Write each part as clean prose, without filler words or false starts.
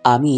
আমি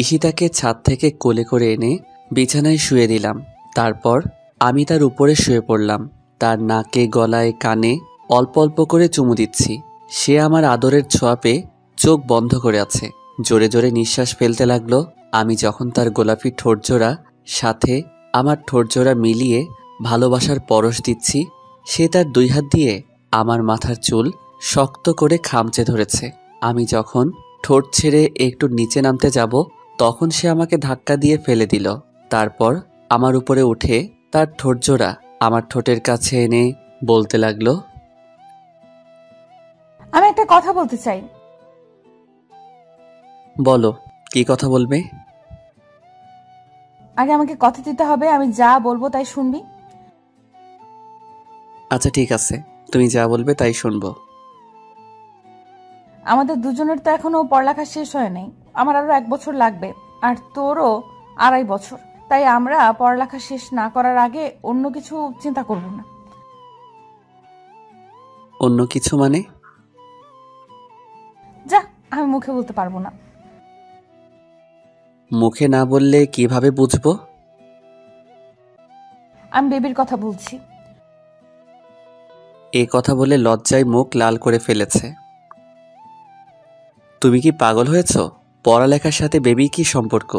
ঈশিতাকে ছাদ থেকে কোলে করে এনে বিছানায় শুয়ে দিলাম। তারপর আমি তার উপরে শুয়ে পড়লাম। তার নাকে, গলায়, কানে অল্প অল্প করে চুমু দিচ্ছি। সে আমার আদরের ছোঁয়া পেয়ে চোখ বন্ধ করে আছে। জোরে জোরে নিঃশ্বাস ফেলতে লাগলো। আমি যখন তার গোলাপি ঠোঁটজোড়া সাথে আমার ঠোঁটজোড়া মিলিয়ে ভালোবাসার পরশ দিচ্ছি, সে তার 2 হাত দিয়ে আমার মাথার চুল শক্ত করে খামচে ধরেছে। আমি যখন ঠোঁট ছেড়ে একটু নিচে নামতে যাব, তখন সে আমাকে ধাক্কা দিয়ে ফেলে দিল। তারপর আমার উপরে উঠে তার ঠোঁটজোড়া আমার ঠোঁটের কাছে এনে বলতে লাগলো, আমি একটা কথা বলতে চাই। বলো, কি কথা বলবে? আগে আমাকে কথা দিতে হবে, আমি যা বলবো তাই শুনবি। আচ্ছা ঠিক আছে, তুমি যা বলবে তাই শুনবো। আমাদের দুজনের তো এখনো পড়ালেখা শেষ হয় নাই। আমার আরো 1 বছর লাগবে, আর তোরও 2.5 বছর। তাই আমরা পড়ালেখা শেষ না করার আগে অন্য কিছু চিন্তা করব না। অন্য কিছু মানে? যা, আমি মুখে বলতে পারবো না। মুখে না বললে কিভাবে বুঝবো? আমি বেবির কথা বলছি। এ কথা বলে লজ্জায় মুখ লাল করে ফেলেছে। তুমি কি পাগল হয়েছ? পড়ালেখার সাথে বেবি কি সম্পর্ক?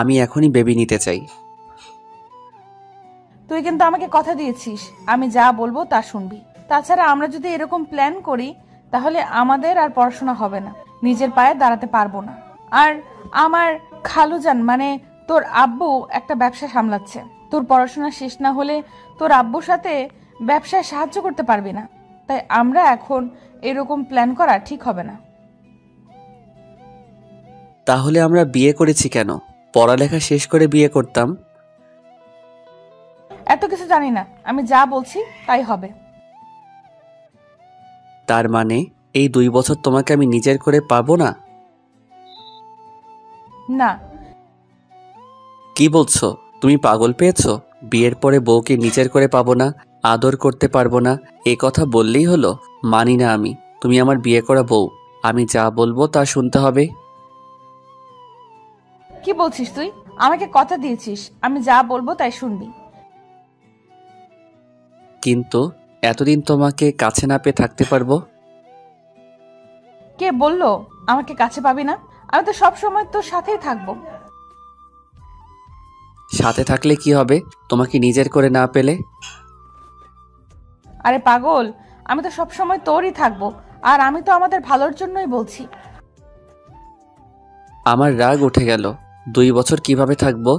আমি এখনই বেবি নিতে চাই। তুই কিন্তু আমাকে কথা দিয়েছিস আমি যা বলবো তা শুনবি। তাছাড়া আমরা যদি এরকম প্ল্যান করি তাহলে আমাদের আর পড়াশোনা হবে না, নিজের পায়ে দাঁড়াতে পারবো না। আর আমার খালুজান মানে তোর আব্বু একটা ব্যবসা সামলাচ্ছে। তোর পড়াশোনা শেষ না হলে তোর আব্বুর সাথে ব্যবসায় সাহায্য করতে পারবি না। তাই আমরা এখন এরকম প্ল্যান করা ঠিক হবে না। তাহলে আমরা বিয়ে করেছি কেন? পড়ালেখা শেষ করে বিয়ে করতাম। এত কিছু জানি না, আমি যা বলছি তাই হবে। তার মানে এই 2 বছর তোমাকে আমি নিজের করে পাবো না? না। কি বলছো? তুমি পাগল পেয়েছো? বিয়ের পরে বউকে নিজের করে পাবো না, আদর করতে পারবো না, এ কথা বললেই হলো? মানি না আমি। তুমি আমার বিয়ে করা বউ, আমি যা বলবো তা শুনতে হবে। কি বলছিস তুই? আমাকে কথা দিয়েছিস আমি যা বলবো তাই শুনবি। কিন্তু এতদিন তোমাকে কাছে না পেয়ে থাকতে পারবো? কে বললো আমাকে কাছে পাবি না? আমি তো সব সময় তোর সাথেই থাকবো। সাথে থাকলে কি হবে তোমাকে নিজের করে না পেলে? আরে পাগল, আমি তো সব সময় তোরই থাকবো। আর আমি তো আমাদের ভালোর জন্যই বলছি। আমার রাগ উঠে গেল। 2 বছর কিভাবে থাকবো?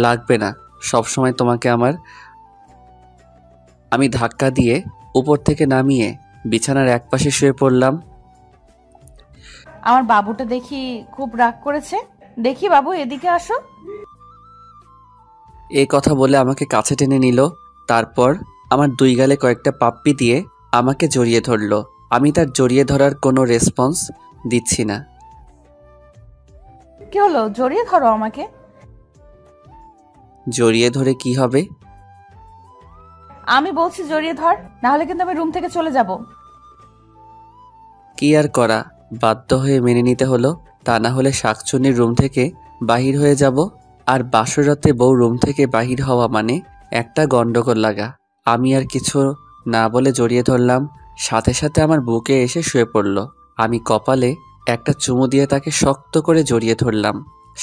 লাগবে না সব সময় তোমাকে আমার। আমি ধাক্কা দিয়ে উপর থেকে নামিয়ে বিছানার একপাশে শুয়ে পড়লাম। আমার বাবুটা দেখি খুব রাগ করেছে। দেখি বাবু, এদিকে আসো। এই কথা বলে আমাকে কাছে টেনে নিল। তারপর আমার 2 গালে কয়েকটা পাপ্পি দিয়ে আমাকে জড়িয়ে ধরল। আমি তার জড়িয়ে ধরার কোনো রেসপন্স দিচ্ছি না। কি হলো, জড়িয়ে ধরো আমাকে। জড়িয়ে ধরে কি হবে? আমি বলছি জড়িয়ে ধর, না হলে কিন্তু আমি রুম থেকে চলে যাব। কি আর করা, বাধ্য হয়ে মেনে নিতে হলো। তা না হলে শাকচুন্নির রুম থেকে বাহির হয়ে যাব। আর বাসরাতে বউ রুম থেকে বাহির হওয়া মানে একটা গন্ডগোল লাগা। আমি আর কিছু না বলে জড়িয়ে ধরলাম। সাথে সাথে আমার বুকে এসে শুয়ে পড়ল। আমি কপালে একটা চুমু দিয়ে তাকে শক্ত করে জড়িয়ে ধরলাম।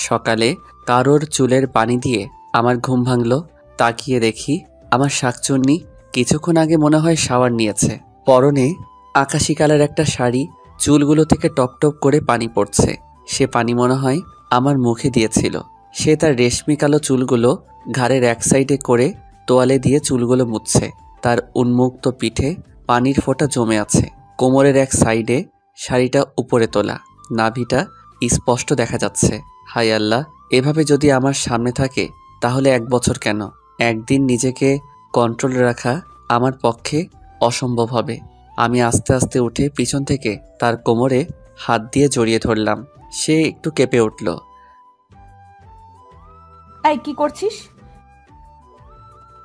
সকালে কারোর চুলের পানি দিয়ে আমার ঘুম ভাঙল। তাকিয়ে দেখি আমার শাকচুন্নি কিছুক্ষণ আগে মনে হয় শাওয়ার নিয়েছে। পরনে আকাশি কালার একটা শাড়ি, চুলগুলো থেকে টপ টপ করে পানি পড়ছে। সে পানি মনে হয় আমার মুখে দিয়েছিল। সে তার রেশমি কালো চুলগুলো ঘাড়ের এক সাইডে করে তোয়ালে দিয়ে চুলগুলো মুছছে। তার উন্মুক্ত পিঠে পানির ফোঁটা জমে আছে। কোমরের এক সাইডে শাড়িটা উপরে তোলা, নাভিটা স্পষ্ট দেখা যাচ্ছে। হায় আল্লাহ, এভাবে যদি আমার সামনে থাকে তাহলে 1 বছর কেন, একদিন নিজেকে কন্ট্রোল রাখা আমার পক্ষে অসম্ভব হবে। আমি আস্তে আস্তে উঠে পিছন থেকে তার কোমরে হাত দিয়ে জড়িয়ে ধরলাম। সে একটু কেঁপে উঠল। এই কি করছিস?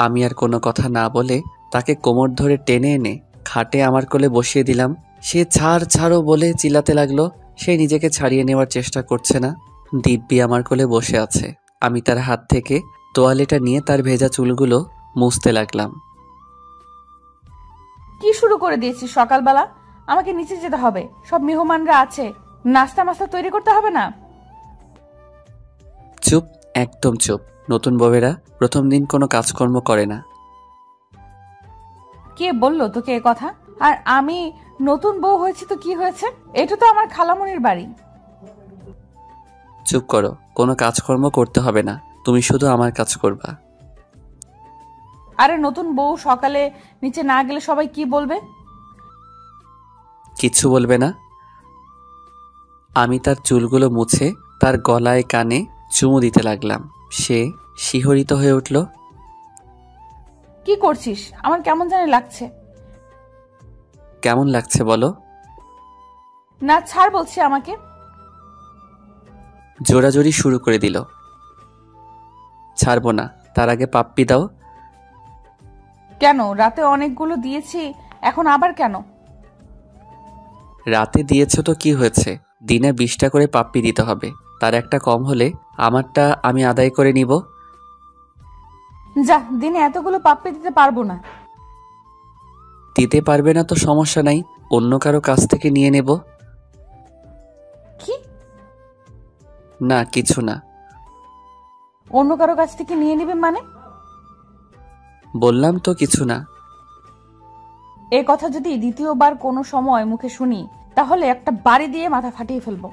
আমি আর কোনো কথা না বলে তাকে কোমর ধরে টেনে এনে খাটে আমার কোলে বসিয়ে দিলাম। সে ছাড় ছাড়ো বলে চিল্লাতে লাগলো। সে নিজেকে ছাড়িয়ে নেওয়ার চেষ্টা করছে না। দিব্যি আমার কোলে বসে আছে। আমি তার হাত থেকে তোয়ালেটা নিয়ে তার ভেজা চুলগুলো মুছতে লাগলাম। কি শুরু করে দিয়েছিস সকালবেলা? আমাকে নিচে যেতে হবে, সব মেহমানরা আছে, নাস্তা মাস্তা তৈরি করতে হবে না? চুপ, একদম চুপ। নতুন বউয়েরা প্রথম দিন কোনো কাজকর্ম করে না। কে বললো তোকে এ কথা? আর আমি নতুন বউ হয়েছি তো কি হয়েছে? এটা তো আমার খালামণির বাড়ি। চুপ করো, কোনো কাজকর্ম করতে হবে না, তুমি শুধু আমার কাজ করবা। আরে নতুন বউ সকালে নিচে না গেলে সবাই কি বলবে? কিচ্ছু বলবে না। আমি তার চুলগুলো মুছে তার গলায় কানে চুমু দিতে লাগলাম। সে শিহরিত হয়ে উঠল। কি করছিস? আমার কেমন জানি লাগছে। কেমন লাগছে বলো? না ছাড় বলছি আমাকে। জোরাজোরি শুরু করে দিল। ছাড়বো না, তার আগে পাপ্পি দাও। কেন? রাতে অনেকগুলো দিয়েছি, এখন আবার কেন? রাতে দিয়েছ তো কি হয়েছে? দিনে 20টা করে পাপ্পি দিতে হবে, তার একটা কম হলে আমারটা আমি আদায় করে নিব। যা, দিনে এতগুলো পাপ্পি দিতে পারবো না। দিতে পারবে না তো সমস্যা নাই, অন্য কারো কাছ থেকে নিয়ে নেব। কি? না কিছু না। অন্য কারো কাছ থেকে নিয়ে নিবে মানে? বললাম তো কিছু না। এ কথা যদি দ্বিতীয়বার কোনো সময় মুখে শুনি, তাহলে একটা বাড়ি দিয়ে মাথা ফাটিয়ে ফেলবো।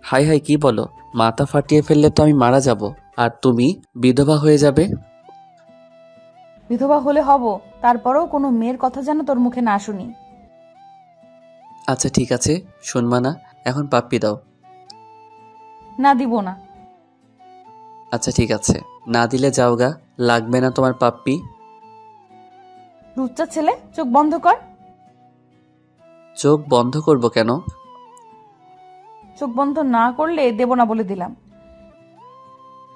হাই হাই, কি বলো? মাথা ফাটিয়ে ফেললে তো আমি মারা যাব, আর তুমি বিধবা হয়ে যাবে। বিধবা হলে হব, তারপরেও কোনো মেয়ের কথা যেন তোর মুখে না শুনি। আচ্ছা ঠিক আছে, শুনবা না, এখন পাপ্পি দাও। না, দিব না। আচ্ছা ঠিক আছে, না দিলে যাওগা, লাগবে না তোমার পাপ্পি। লুচ্চা ছেলে, চোখ বন্ধ কর। চোখ বন্ধ করব কেন? চোখ বন্ধ না করলে দেব না বলে দিলাম।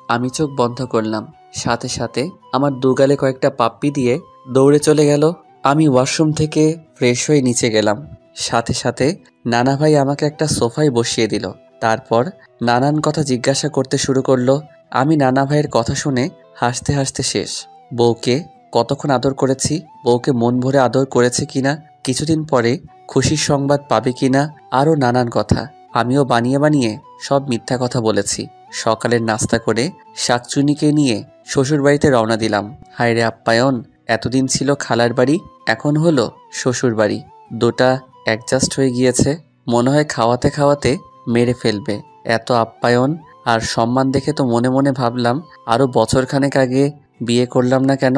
আমি চোখ বন্ধ করলাম, সাথে সাথে আমার দুগালে কয়েকটা পাপ্পি দিয়ে দৌড়ে চলে গেল। আমি ওয়াশরুম থেকে ফ্রেশ হয়ে নিচে গেলাম। সাথে সাথে নানা ভাই আমাকে একটা সোফায় বসিয়ে দিল। তারপর নানান কথা জিজ্ঞাসা করতে শুরু করলো। আমি নানা ভাইয়ের কথা শুনে হাসতে হাসতে শেষ। বউকে কতক্ষণ আদর করেছি, বউকে মন ভরে আদর করেছে কিনা, কিছুদিন পরে খুশির সংবাদ পাবে কিনা, আরও নানান কথা। আমিও বানিয়ে বানিয়ে সব মিথ্যা কথা বলেছি। সকালের নাস্তা করে শাকচুনিকে নিয়ে শ্বশুরবাড়িতে রওনা দিলাম। হায়রে আপ্যায়ন, এতদিন ছিল খালার বাড়ি, এখন হলো শ্বশুর বাড়ি। দুটা অ্যাডজাস্ট হয়ে গিয়েছে। মনে হয় খাওয়াতে খাওয়াতে মেরে ফেলবে। এত আপ্যায়ন আর সম্মান দেখে তো মনে মনে ভাবলাম আরও বছরখানেক আগে বিয়ে করলাম না কেন।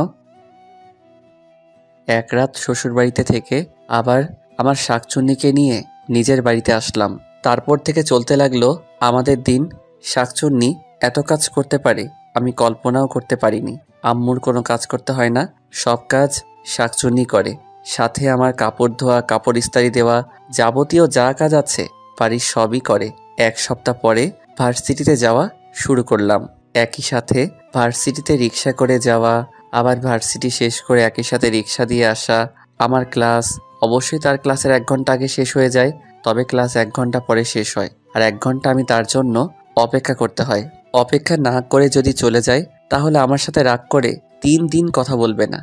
এক রাত শ্বশুরবাড়িতে থেকে আবার আমার শাকচুন্নিকে নিয়ে নিজের বাড়িতে আসলাম। তারপর থেকে চলতে লাগলো আমাদের দিন। শাকচুন্নি এত কাজ করতে পারে আমি কল্পনাও করতে পারিনি। আম্মুর কোনো কাজ করতে হয় না, সব কাজ শাকচুন্নি করে। সাথে আমার কাপড় ধোয়া, কাপড় ইস্ত্রি দেওয়া, যাবতীয় যা কাজ আছে বাড়ির সবই করে। এক সপ্তাহ পরে ভার্সিটিতে যাওয়া শুরু করলাম। একই সাথে ভার্সিটিতে রিক্সা করে যাওয়া, আবার ভার্সিটি শেষ করে একই সাথে রিক্সা দিয়ে আসা। আমার ক্লাস অবশ্যই তার ক্লাসের 1 ঘন্টা আগে শেষ হয়ে যায়, তবে ক্লাস 1 ঘন্টা পরে শেষ হয়, আর 1 ঘন্টা আমি তার জন্য অপেক্ষা করতে হয়। অপেক্ষা না করে যদি চলে যায় তাহলে আমার সাথে রাগ করে 3 দিন কথা বলবে না।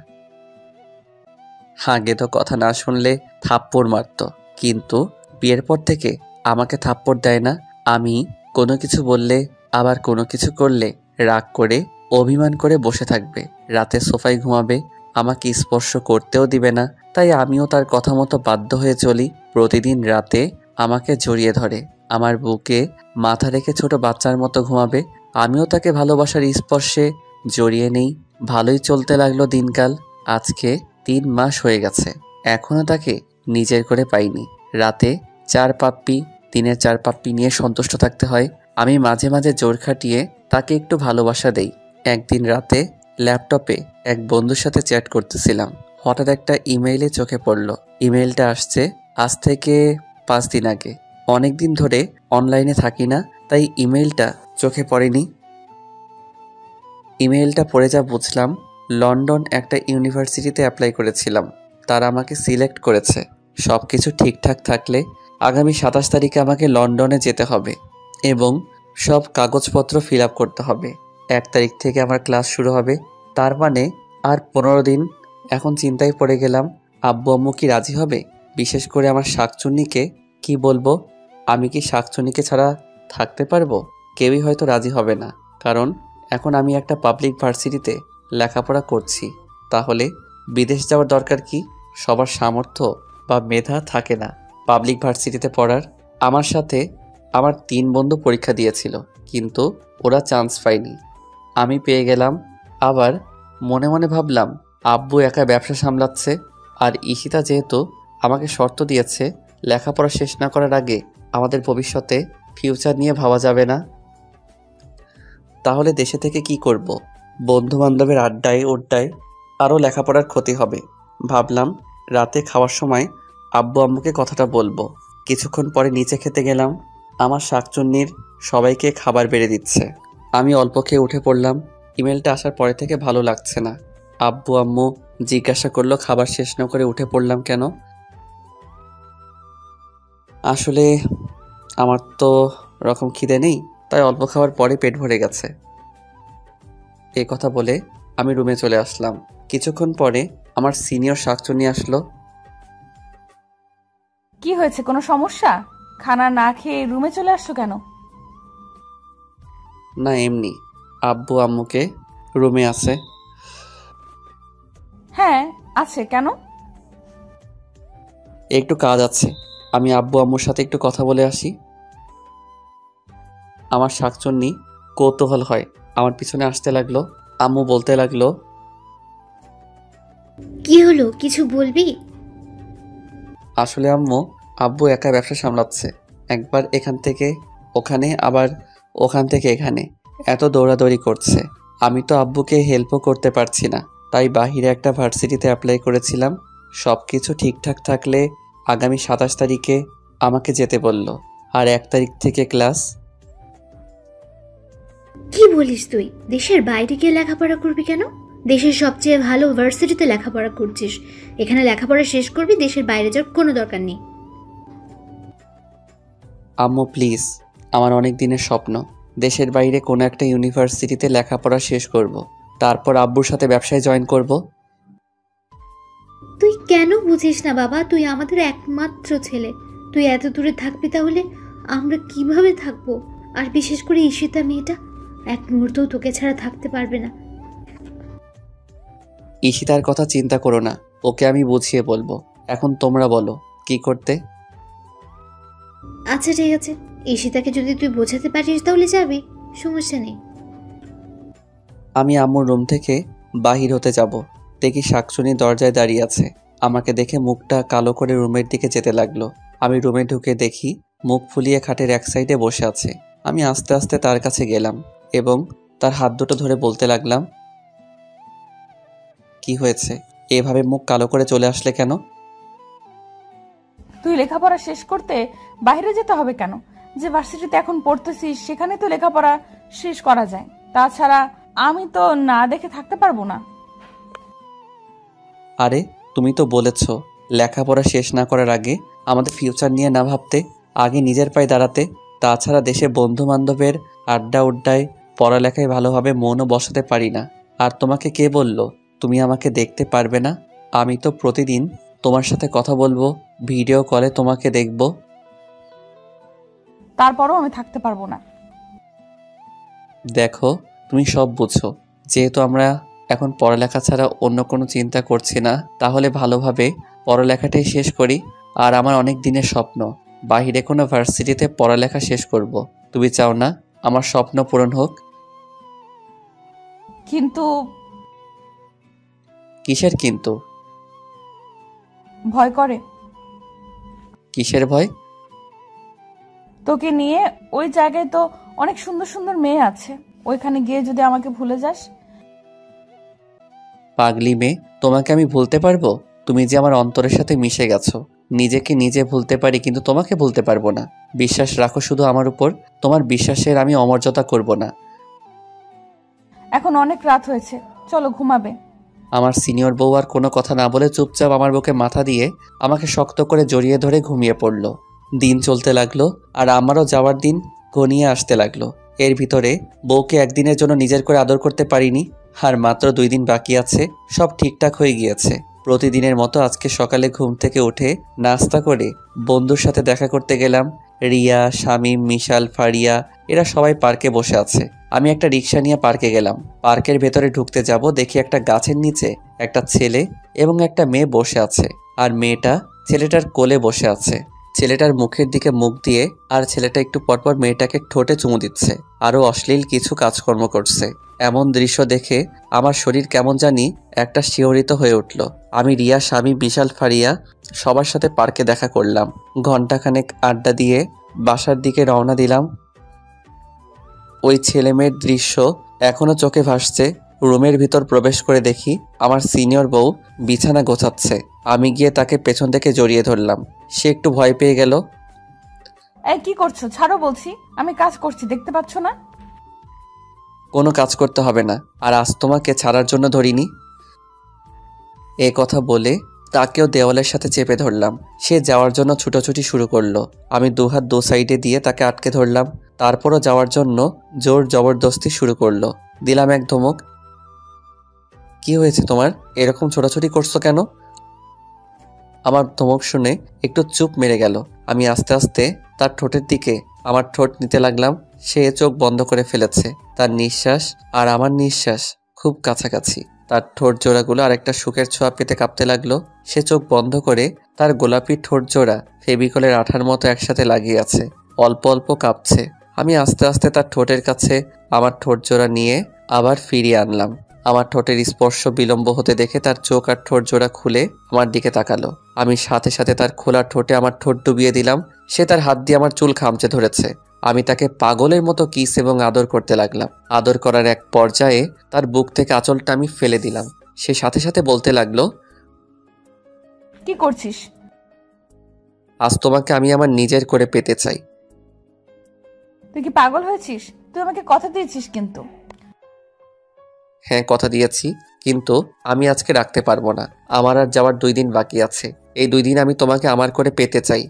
আগে তো কথা না শুনলে থাপ্পড় মারত, কিন্তু বিয়ের পর থেকে আমাকে থাপ্পড় দেয় না। আমি কোনো কিছু বললে, আবার কোনো কিছু করলে রাগ করে অভিমান করে বসে থাকবে। রাতে সোফায় ঘুমাবে, আমাকে স্পর্শ করতেও দিবে না। তাই আমিও তার কথা মতো বাধ্য হয়ে চলি। প্রতিদিন রাতে আমাকে জড়িয়ে ধরে, আমার বুকে মাথা রেখে ছোট বাচ্চার মতো ঘুমাবে। আমিও তাকে ভালোবাসার স্পর্শে জড়িয়ে নেই। ভালোই চলতে লাগলো দিনকাল। আজকে 3 মাস হয়ে গেছে, এখনো তাকে নিজের করে পাইনি। রাতে 4 পাপ্পি, দিনের 4 পাপ্পি নিয়ে সন্তুষ্ট থাকতে হয়। আমি মাঝে মাঝে জোর খাটিয়ে তাকে একটু ভালোবাসা দেই। একদিন রাতে ল্যাপটপে এক বন্ধুর সাথে চ্যাট করতেছিলাম, হঠাৎ একটা ইমেইলে চোখে পড়ল। ইমেইলটা আসছে আজ থেকে 5 দিন আগে। অনেক দিন ধরে অনলাইনে থাকি না, তাই ইমেইলটা চোখে পড়েনি। ইমেইলটা পড়ে যা বুঝলাম, লন্ডন একটা ইউনিভার্সিটিতে অ্যাপ্লাই করেছিলাম, তারা আমাকে সিলেক্ট করেছে। সব কিছু ঠিকঠাক থাকলে আগামী 27 তারিখে আমাকে লন্ডনে যেতে হবে এবং সব কাগজপত্র ফিল আপ করতে হবে। 1 তারিখ থেকে আমার ক্লাস শুরু হবে, তার মানে আর 15 দিন। এখন চিন্তায় পড়ে গেলাম, আব্বু আম্মু কি রাজি হবে? বিশেষ করে আমার শাকচুন্নিকে কি বলবো? আমি কি শাকচুন্নিকে ছাড়া থাকতে পারবো? কেউই হয়তো রাজি হবে না, কারণ এখন আমি একটা পাবলিক ভার্সিটিতে লেখাপড়া করছি। তাহলে বিদেশ যাওয়ার দরকার কি? সবার সামর্থ্য বা মেধা থাকে না পাবলিক ভার্সিটিতে পড়ার। আমার সাথে আমার 3 বন্ধু পরীক্ষা দিয়েছিল, কিন্তু ওরা চান্স পায়নি, আমি পেয়ে গেলাম। আবার মনে মনে ভাবলাম, আব্বু একা ব্যবসা সামলাচ্ছে, আর ঈশিতা যেহেতু আমাকে শর্ত দিয়েছে লেখাপড়া শেষ না করার আগে আমাদের ভবিষ্যতে ফিউচার নিয়ে ভাবা যাবে না, তাহলে দেশে থেকে কি করব? বন্ধু বান্ধবের আড্ডায় ওড্ডায় আরও লেখাপড়ার ক্ষতি হবে। ভাবলাম রাতে খাওয়ার সময় আব্বু আম্মুকে কথাটা বলবো। কিছুক্ষণ পরে নিচে খেতে গেলাম, আমার শাকচুন্নির সবাইকে খাবার বেড়ে দিচ্ছে। আমি অল্প খেয়ে উঠে পড়লাম। ইমেলটা আসার পরে থেকে ভালো লাগছে না। আব্বু আম্মু জিজ্ঞাসা করলো খাবার শেষ না করে উঠে পড়লাম কেন। আসলে আমার তো রকম খিদে নেই, তাই অল্প খাওয়ার পরে পেট ভরে গেছে। এ কথা বলে আমি রুমে চলে আসলাম। কিছুক্ষণ পরে আমার সিনিয়র শাকচুন্নি আসলো। কি হয়েছে, কোনো সমস্যা? খানা না খেয়ে রুমে চলে আসছো কেন? না এমনি, আব্বু আম্মুকে রুমে আছে। হ্যাঁ আছে, কেন? একটু কাজ আছে, আমি আব্বু আম্মুর সাথে একটু কথা বলে আসি। আমার শাকচুন্নি কৌতূহল হয় আমার পিছনে আসতে লাগলো। আম্মু বলতে লাগলো, কি হলো, কিছু বলবি? আসলে আম্মু, আব্বু একা ব্যবসা সামলাচ্ছে, একবার এখান থেকে ওখানে আবার ওখান থেকে এখানে এত দৌড়াদৌড়ি করছে। আমি তো আব্বুকে হেল্পও করতে পারছি না, তাই বাহিরে একটা ভার্সিটিতে অ্যাপ্লাই করেছিলাম। সব কিছু ঠিকঠাক থাকলে আগামী 27 তারিখে আমাকে যেতে বলল, আর 1 তারিখ থেকে ক্লাস। কি বলিস তুই? দেশের বাইরে গিয়ে লেখাপড়া করবি কেন? দেশের সবচেয়ে ভালো ভার্সিটিতে লেখাপড়া করছিস, এখানে লেখাপড়া শেষ করবি, দেশের বাইরে যাওয়ার কোনো দরকার নেই। আম্মু প্লিজ, আমার অনেক দিনের স্বপ্ন দেশের বাইরে কোনো একটা ইউনিভার্সিটিতে লেখাপড়া শেষ করব, তারপর আব্বুর সাথে ব্যবসায় জয়েন করব। তুই কেন বুঝিস না বাবা? তুই আমাদের একমাত্র ছেলে, তুই এত দূরে থাকবি, তাহলে আমরা কিভাবে থাকবো? আর বিশেষ করে ঈশিতা মেয়েটা এক মুহূর্তও তোকে ছাড়া থাকতে পারবে না। ঈশিতার কথা চিন্তা করো না, ওকে আমি বুঝিয়ে বলবো। এখন তোমরা বলো কি করতে। আচ্ছা ঠিক আছে, ঈশিতাকে যদি তুই বোঝাতে পারিস তাহলে যাবি, সমস্যা নেই। আমি আম্মুর রুম থেকে বাহির হতে যাব, দেখি শাকচুনি দরজায় দাঁড়িয়ে আছে। আমাকে দেখে মুখটা কালো করে রুমের দিকে যেতে লাগলো। আমি রুমে ঢুকে দেখি মুখ ফুলিয়ে খাটের এক সাইডে বসে আছে। আমি আস্তে আস্তে তার কাছে গেলাম এবং তার হাত দুটো ধরে বলতে লাগলাম, কি হয়েছে? এভাবে মুখ কালো করে চলে আসলে কেন? তুই লেখাপড়া শেষ করতে বাইরে যেতে হবে কেন? যে ভার্সিটিতে এখন পড়তেছিস সেখানে তো লেখাপড়া শেষ করা যায়। তাছাড়া আমি তো না দেখে থাকতে পারবো না। আরে তুমি তো বলেছ লেখাপড়া শেষ না করার আগে আমাদের ফিউচার নিয়ে না ভাবতে, আগে নিজের পায়ে দাঁড়াতে। তাছাড়া দেশে বন্ধু বান্ধবের আড্ডা উড্ডায় পড়ালেখায় ভালোভাবে মনও বসাতে পারি না। আর তোমাকে কে বলল তুমি আমাকে দেখতে পারবে না? আমি তো প্রতিদিন তোমার সাথে কথা বলবো, ভিডিও কলে তোমাকে দেখব। তারপরও আমি থাকতে পারবো না। দেখো তুমি সব বুঝো, যেহেতু আমরা এখন পড়ালেখা ছাড়া অন্য কোনো চিন্তা করছি না, তাহলে ভালোভাবে পড়ালেখাটাই শেষ করি। আর আমার অনেক দিনের স্বপ্ন বাহিরে কোনো ভার্সিটিতে পড়ালেখা শেষ করব। তুমি চাও না আমার স্বপ্ন পূরণ হোক? কিন্তু কিসের কিন্তু? ভয় করে। কিসের ভয়? তোকে নিয়ে ওই জায়গায় তো অনেক সুন্দর সুন্দর মেয়ে আছে, ওইখানে গিয়ে যদি আমাকে ভুলে যাস। পাগলি মেয়ে, তোমাকে আমি ভুলতে পারবো? তুমি যে আমার অন্তরের সাথে মিশে গেছো। নিজেকে নিজে ভুলতে পারি, কিন্তু তোমাকে ভুলতে পারবো না। বিশ্বাস রাখো শুধু আমার উপর, তোমার বিশ্বাসের আমি অমর্যাদা করব না। এখন অনেক রাত হয়েছে, চলো ঘুমাবে। আমার সিনিয়র বউ আর কোনো কথা না বলে চুপচাপ আমার বুকে মাথা দিয়ে আমাকে শক্ত করে জড়িয়ে ধরে ঘুমিয়ে পড়ল। দিন চলতে লাগলো আর আমারও যাওয়ার দিন ঘনিয়ে আসতে লাগলো। এর ভিতরে বউকে একদিনের জন্য নিজের করে আদর করতে পারিনি। আর মাত্র 2 দিন বাকি আছে, সব ঠিকঠাক হয়ে গিয়েছে। প্রতিদিনের মতো আজকে সকালে ঘুম থেকে উঠে নাস্তা করে বন্ধুর সাথে দেখা করতে গেলাম। রিয়া, শামীম, মিশাল, ফারিয়া এরা সবাই পার্কে বসে আছে। আমি একটা রিক্সা নিয়ে পার্কে গেলাম। পার্কের ভেতরে ঢুকতে যাব, দেখি একটা গাছের নিচে একটা ছেলে এবং একটা মেয়ে বসে আছে। আর মেয়েটা ছেলেটার কোলে বসে আছে। ছেলেটার মুখের দিকে মুখ দিয়ে আর ছেলেটা একটু পরপর মেয়েটাকে ঠোঁটে চুমু দিচ্ছে, আরও অশ্লীল কিছু কাজকর্ম করছে। এমন দৃশ্য দেখে আমার শরীর কেমন জানি একটা শিহরিত হয়ে উঠল। আমি রিয়া, স্বামী, বিশাল, ফারিয়া সবার সাথে পার্কে দেখা করলাম। ঘন্টাখানেক আড্ডা দিয়ে বাসার দিকে রওনা দিলাম। ওই ছেলে মেয়ের দৃশ্য এখনো চোখে ভাসছে। রুমের ভিতর প্রবেশ করে দেখি আমার সিনিয়র বউ বিছানা গোছাচ্ছে। আমি গিয়ে তাকে পেছন থেকে জড়িয়ে ধরলাম। সে একটু ভয় পেয়ে গেল। এই কি করছো? ছাড়ো বলছি, আমি কাজ করছি, দেখতে পাচ্ছ না? কোনো কাজ করতে হবে না, আর আজ তোমাকে ছাড়ার জন্য ধরিনি। এ কথা বলে তাকেও দেওয়ালের সাথে চেপে ধরলাম। সে যাওয়ার জন্য ছুটোছুটি শুরু করলো। আমি দুহাত দু সাইডে দিয়ে তাকে আটকে ধরলাম। তারপরও যাওয়ার জন্য জোর জবরদস্তি শুরু করলো। দিলাম এক ধমক। কি হয়েছে তোমার? এরকম ছোটাছুটি করছো কেন? আমার ধমক শুনে একটু চুপ মেরে গেল। আমি আস্তে আস্তে তার ঠোঁটের দিকে আমার ঠোঁট নিতে লাগলাম। সে চোখ বন্ধ করে ফেলেছে। তার নিঃশ্বাস আর আমার নিঃশ্বাস খুব কাছাকাছি। তার ঠোঁট জোড়াগুলো আরেকটা সুখের ছোঁয়া পেতে কাঁপতে লাগলো। সে চোখ বন্ধ করে তার গোলাপি ঠোঁট জোড়া ফেভিকলের আঠার মতো একসাথে লাগিয়ে আছে। অল্প অল্প কাঁপছে। আমি আস্তে আস্তে তার ঠোঁটের কাছে আমার ঠোঁট জোড়া নিয়ে আবার ফিরিয়ে আনলাম। আমার ঠোঁটের স্পর্শ বিলম্ব হতে দেখে তার চোখ আর ঠোঁট জোড়া খুলে আমার দিকে তাকালো। আমি সাথে সাথে তার খোলা ঠোঁটে আমার ঠোঁট ডুবিয়ে দিলাম। সে তার হাত দিয়ে আমার চুল খামচে ধরেছে। আমি তাকে পাগলের মতো কিস এবং আদর করতে লাগলাম। আদর করার এক পর্যায়ে তার বুক থেকে আঁচলটা আমি ফেলে দিলাম। সে সাথে সাথে বলতে লাগলো, কি করছিস? আজ তোমাকে আমি আমার নিজের করে পেতে চাই। তুই কি পাগল হয়েছিস? তুই আমাকে কথা দিয়েছিস কিন্তু। হ্যাঁ, কথা দিয়েছি, কিন্তু আমি আজকে রাখতে পারবো না। আমার আর যাওয়ার 2 দিন বাকি আছে। এই 2 দিন আমি তোমাকে আমার করে পেতে চাই।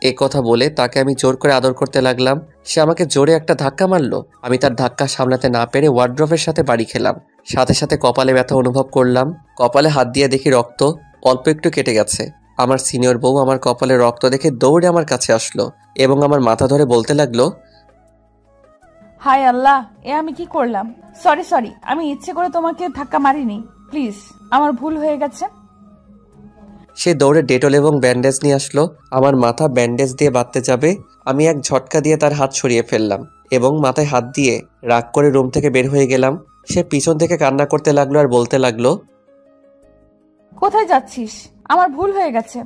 এ কথা বলে তাকে আমি জোর করে আদর করতে লাগলাম। সে আমাকে জোরে একটা ধাক্কা মারলো। আমি তার ধাক্কা সামলাতে না পেরে ওয়ার্ড্রোবের সাথে বাড়ি খেলাম। সাথে সাথে কপালে ব্যথা অনুভব করলাম। কপালে হাত দিয়ে দেখি রক্ত অল্প একটু কেটে গেছে। আমার সিনিয়র বউ আমার কপালে রক্ত দেখে দৌড়ে আমার কাছে আসলো এবং আমার মাথা ধরে বলতে লাগলো, হায় আল্লাহ, এ আমি কি করলাম? সরি, আমি ইচ্ছে করে তোমাকে ধাক্কা মারিনি, প্লিজ, আমার ভুল হয়ে গেছে। সে দৌড়ে ডেটল এবং ব্যান্ডেজ নিয়ে আসলো। আমার মাথা ব্যান্ডেজ দিয়ে বাঁধতে যাবে, আমি এক ঝটকা দিয়ে তার হাত সরিয়ে ফেললাম এবং মাথায় হাত দিয়ে রাগ করে রুম থেকে বের হয়ে গেলাম। সে পিছন থেকে কান্না করতে লাগলো আর বলতে লাগলো, কোথায় যাচ্ছিস? আমার ভুল হয়ে গেছে।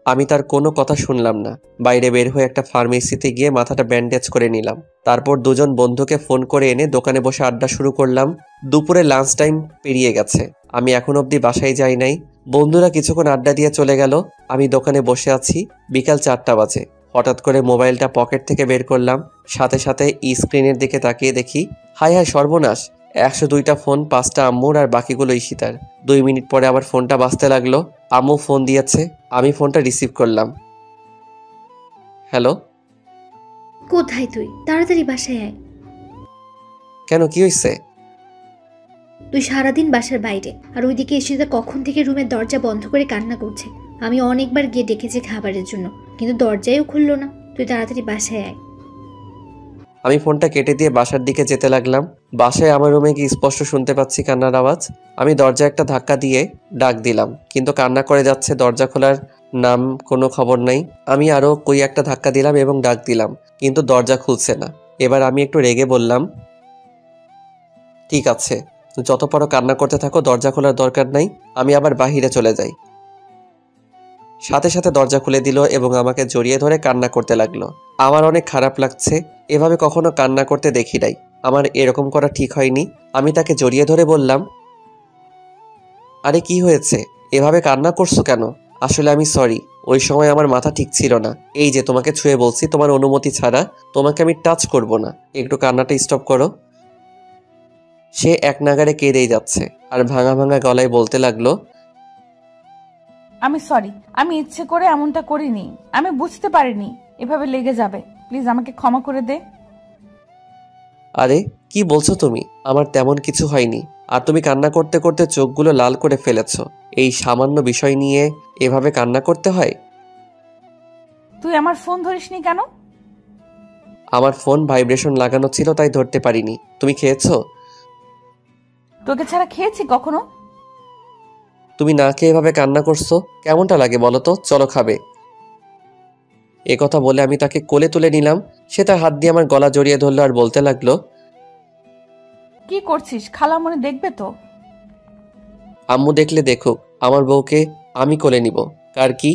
আমি তার কোনো কথা শুনলাম না। বাইরে বের হয়ে একটা ফার্মেসিতে গিয়ে মাথাটা ব্যান্ডেজ করে নিলাম। তারপর দুজন বন্ধুকে ফোন করে এনে দোকানে বসে আড্ডা শুরু করলাম। দুপুরে লাঞ্চ টাইম পেরিয়ে গেছে, আমি এখন অবধি বাসায় যাই নাই। বন্ধুরা কিছুক্ষণ আড্ডা দিয়ে চলে গেল। আমি দোকানে বসে আছি। বিকাল 4টা বাজে। হঠাৎ করে মোবাইলটা পকেট থেকে বের করলাম। সাথে সাথে স্ক্রিনের দিকে তাকিয়ে দেখি, হায় হায় সর্বনাশ, 102টা ফোন, 5টা আম্মুর আর বাকিগুলো ঈশিতার। 2 মিনিট পরে আবার ফোনটা বাজতে লাগলো। আম্মু ফোন দিয়েছে। আমি ফোনটা রিসিভ করলাম। হ্যালো। কোথায় তুই? তাড়াতাড়ি বাসায় আয়। কেন, কি হয়েছে? তুই সারাদিন বাসার বাইরে, আর ওইদিকে ঈশিতা কখন থেকে রুমের দরজা বন্ধ করে কান্না করছে। আমি অনেকবার গিয়ে ডেকেছি খাবারের জন্য, কিন্তু দরজাও খুললো না। তুই তাড়াতাড়ি বাসায় আয়। আমি ফোনটা কেটে দিয়ে বাসার দিকে যেতে লাগলাম। বাসায় আমার রুমে গিয়ে স্পষ্ট শুনতে পাচ্ছি কান্নার আওয়াজ। আমি দরজা একটা ধাক্কা দিয়ে ডাক দিলাম, কিন্তু কান্না করে যাচ্ছে। দরজা খোলার নাম কোনো খবর নাই। আমি আরও কই একটা ধাক্কা দিলাম এবং ডাক দিলাম, কিন্তু দরজা খুলছে না। এবার আমি একটু রেগে বললাম, ঠিক আছে, যত পারো কান্না করতে থাকো, দরজা খোলার দরকার নাই। আমি আবার বাহিরে চলে যাই। সাথে সাথে দরজা খুলে দিল এবং আমাকে জড়িয়ে ধরে কান্না করতে লাগলো। আমার অনেক খারাপ লাগছে। এভাবে কখনো কান্না করতে দেখি নাই। আমার এরকম করা ঠিক হয়নি। আমি তাকে জড়িয়ে ধরে বললাম, আরে কি হয়েছে? এভাবে কান্না করছো কেন? আসলে আমি সরি, ওই সময় আমার মাথা ঠিক ছিল না। এই যে তোমাকে ছুঁয়ে বলছি, তোমার অনুমতি ছাড়া তোমাকে আমি টাচ করব না। একটু কান্নাটা স্টপ করো। সে এক নাগাড়ে কেঁদেই যাচ্ছে আর ভাঙা ভাঙা গলায় বলতে লাগলো, আমি সরি, আমি ইচ্ছে করে এমনটা করিনি, আমি বুঝতে পারিনি এভাবে লেগে যাবে। প্লিজ আমাকে ক্ষমা করে দে। আরে কি বলছো তুমি? আমার তেমন কিছু হয়নি। আর তুমি কান্না করতে করতে চোখগুলো লাল করে ফেলেছো। এই সামান্য বিষয় নিয়ে এভাবে কান্না করতে হয়? তুই আমার ফোন ধরিসনি কেন? আমার ফোন ভাইব্রেশন লাগানো ছিল, তাই ধরতে পারিনি। তুমি খেয়েছো? তোকে ছাড়া খেয়েছি কখনো? তুমি না খেয়ে এভাবে কান্না করছো, কেমনটা লাগে বলো তো? চলো খাবে। এ কথা বলে আমি তাকে কোলে তুলে নিলাম। সে তার হাত দিয়ে আমার গলা জড়িয়ে ধরলো আর বলতে লাগলো, কি করছিস? খালামণি দেখবে তো। আম্মু দেখলে দেখুক, আমার বউকে আমি কোলে নিব। কার কি?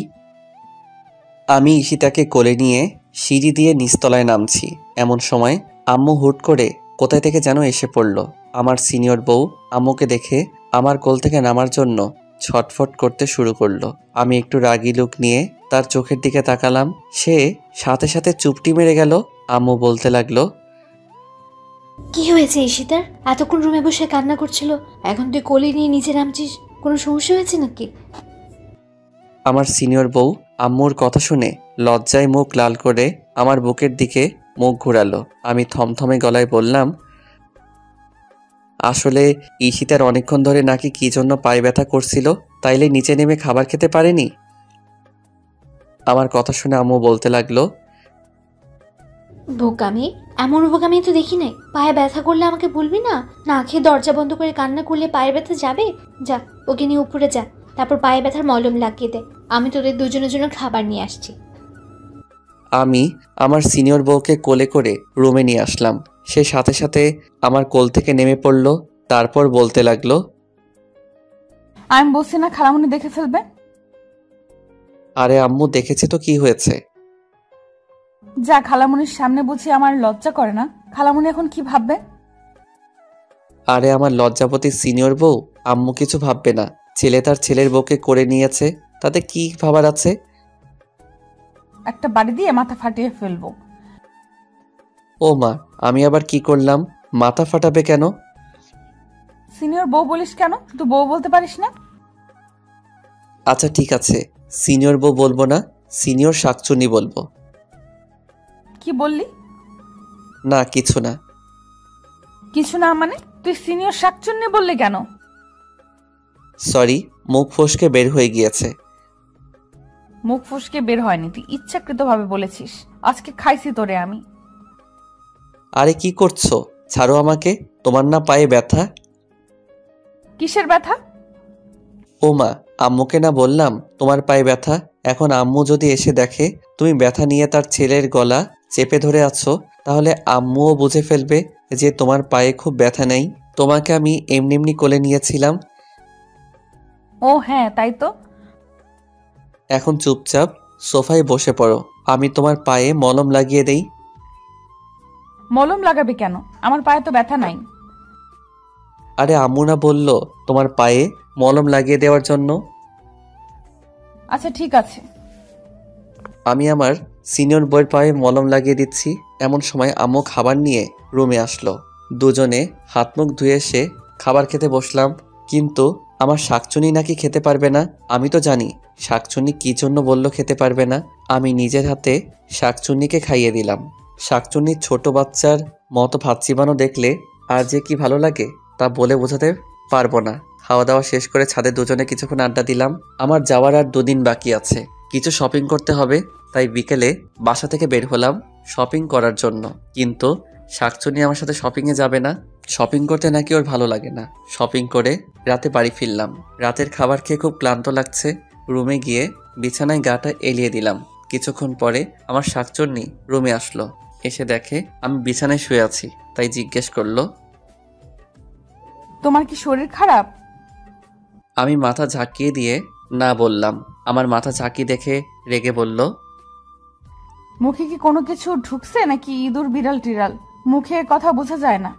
আমি ঈশিতাকে কোলে নিয়ে সিঁড়ি দিয়ে নিচতলায় নামছি। এমন সময় আম্মু হুট করে কোথায় থেকে যেন এসে পড়ল। আমার সিনিয়র বউ আম্মুকে দেখে আমার কোল থেকে নামার জন্য ছটফট করতে শুরু করলো। আমি একটু রাগী লুক নিয়ে তার চোখের দিকে তাকালাম। সে সাথে সাথে চুপটি মেরে গেল। আম্মু বলতে লাগলো, কি হয়েছে ঈশিতার? এতক্ষণ রুমে বসে কান্না করছিল, এখন তুই কোলে নিয়ে নিচে নামছিস, কোনো সমস্যা হয়েছে নাকি? আমার সিনিয়র বউ আম্মুর কথা শুনে লজ্জায় মুখ লাল করে আমার বুকের দিকে মুখ ঘুরালো। আমি থমথমে গলায় বললাম, আসলে ঈশিতার অনেকক্ষণ ধরে নাকি কি জন্য পায়ে ব্যথা করছিল, তাইলে নিচে নেমে খাবার খেতে পারেনি। আমার কথা শুনে আম্মু বলতে লাগলো, বোকামি, এমন বোকামি তো দেখি নাই। পায়ে ব্যথা করলে আমাকে বলবি না? না খেয়ে দরজা বন্ধ করে কান্না করলে পায়ের ব্যথা যাবে? যা, ওকে নিয়ে উপরে যা, তারপর পায়ে ব্যথার মলম লাগিয়ে দে। আমি তোদের দুজনের জন্য খাবার নিয়ে আসছি। আমি আমার সিনিয়র বউকে কোলে করে রুমে নিয়ে আসলাম। সে সাথে সাথে আমার কোল থেকে নেমে পড়ল। তারপর বলতে লাগলো, আমি বলছি না খালামণি দেখে ফেলবে? আরে আম্মু দেখেছে তো কি হয়েছে? যা, খালামণির সামনে বুঝি আমার লজ্জা করে না? খালামণি এখন কি ভাববে? আরে আমার লজ্জাপতি সিনিয়র বউ, আম্মু কিছু ভাববে না। ছেলে তার ছেলের বউকে করে নিয়েছে, তাতে কি ভাবার আছে? একটা বাড়ি দিয়ে মাথা ফাটিয়ে ফেলবো। ও মা, আমি আবার কি করলাম? মাথা ফাটাবে কেন? সিনিয়র বউ বলিস কেন? শুধু বউ বলতে পারিস না? আচ্ছা ঠিক আছে, সিনিয়র বউ বলবো না, সিনিয়র শাকচুনি বলবো। কি বললি? না কিছু না। কিছু না মানে? তুই সিনিয়র শাকচুন্নি বললি কেন? সরি, মুখ ফসকে বের হয়ে গিয়েছে। মুখ ফুসকে বের হয়নি, তুই ইচ্ছাকৃতভাবে বলেছিস। আজকে খাইছি তোরে আমি। আরে কি করছো? ছাড়ো আমাকে। তোমার না পায়ে ব্যথা? কিসের ব্যথা? ও মা, আম্মুকে না বললাম তোমার পায়ে ব্যথা? এখন আম্মু যদি এসে দেখে তুমি ব্যথা নিয়ে তার ছেলের গলা চেপে ধরে আছো, তাহলে আম্মুও বুঝে ফেলবে যে তোমার পায়ে খুব ব্যথা নেই। তোমাকে আমি এমনি এমনি কোলে নিয়েছিলাম। ও হ্যাঁ, তাই তো। এখন চুপচাপ সোফায় বসে পড়ো, আমি তোমার পায়ে মলম লাগিয়ে দেই। মলম লাগাবি কেন? আমার পায়ে তো ব্যথা নাই। আরে আম্মু না বললো তোমার পায়ে মলম লাগিয়ে দেওয়ার জন্য? আচ্ছা ঠিক আছে। আমি আমার সিনিয়র বউয়ের পায়ে মলম লাগিয়ে দিচ্ছি। এমন সময় আম্মু খাবার নিয়ে রুমে আসলো। দুজনে হাত মুখ ধুয়ে এসে খাবার খেতে বসলাম। কিন্তু আমার শাকচুনি নাকি খেতে পারবে না। আমি তো জানি শাকচুনি কী জন্য বলল খেতে পারবে না। আমি নিজের হাতে শাকচুন্নিকে খাইয়ে দিলাম। শাকচুন্নির ছোট বাচ্চার মতো ভাত চিবানো দেখলে আর যে কি ভালো লাগে তা বলে বোঝাতে পারবো না। খাওয়া দাওয়া শেষ করে ছাদে দুজনে কিছুক্ষণ আড্ডা দিলাম। আমার যাওয়ার আর 2 দিন বাকি আছে, কিছু শপিং করতে হবে, তাই বিকেলে বাসা থেকে বের হলাম শপিং করার জন্য। কিন্তু শাকচুনি আমার সাথে শপিংয়ে যাবে না। শপিং করতে নাকি ওর ভালো লাগে না। শপিং করে রাতে বাড়ি ফিরলাম। রাতের খাবার খেয়ে খুব ক্লান্ত লাগছে। রুমে গিয়ে বিছানায় গাটা এলিয়ে দিলাম। কিছুক্ষণ পরে আমার শাকচুন্নি রুমে আসলো। এসে দেখে আমি বিছানায় শুয়ে আছি, তাই জিজ্ঞেস করলো, তোমার কি শরীর খারাপ? আমি মাথা ঝাঁকিয়ে দিয়ে না বললাম। আমার মাথা ঝাঁকি দেখে রেগে বলল, মুখে কি কোনো কিছু ঢুকছে নাকি ইঁদুর বিড়াল টিড়াল? মুখে কথা বোঝা যায় না।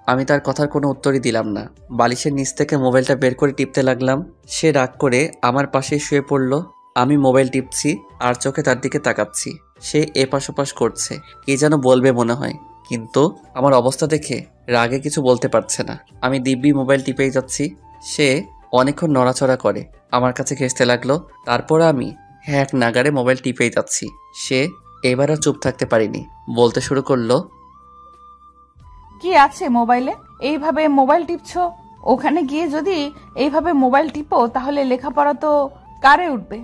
আমি তার কথার কোনো উত্তরই দিলাম না। বালিশের নিচ থেকে মোবাইলটা বের করে টিপতে লাগলাম। সে রাগ করে আমার পাশেই শুয়ে পড়ল। আমি মোবাইল টিপছি আর চোখে তার দিকে তাকাচ্ছি। সে এপাশ ওপাশ করছে, কি যেন বলবে মনে হয়, কিন্তু আমার অবস্থা দেখে রাগে কিছু বলতে পারছে না। আমি দিব্যি মোবাইল টিপেই যাচ্ছি। সে অনেকক্ষণ নড়াচড়া করে, আমার কাছে ঘেঁষতে লাগলো। তারপর আমি এক নাগাড়ে মোবাইল টিপেই যাচ্ছি। সে এবার আর চুপ থাকতে পারিনি, বলতে শুরু করলো, কি আছে মোবাইলে? এইভাবে মোবাইল টিপছো? ওখানে গিয়ে যদি এইভাবে মোবাইল টিপো তাহলে লেখাপড়া তো কারে উঠবে?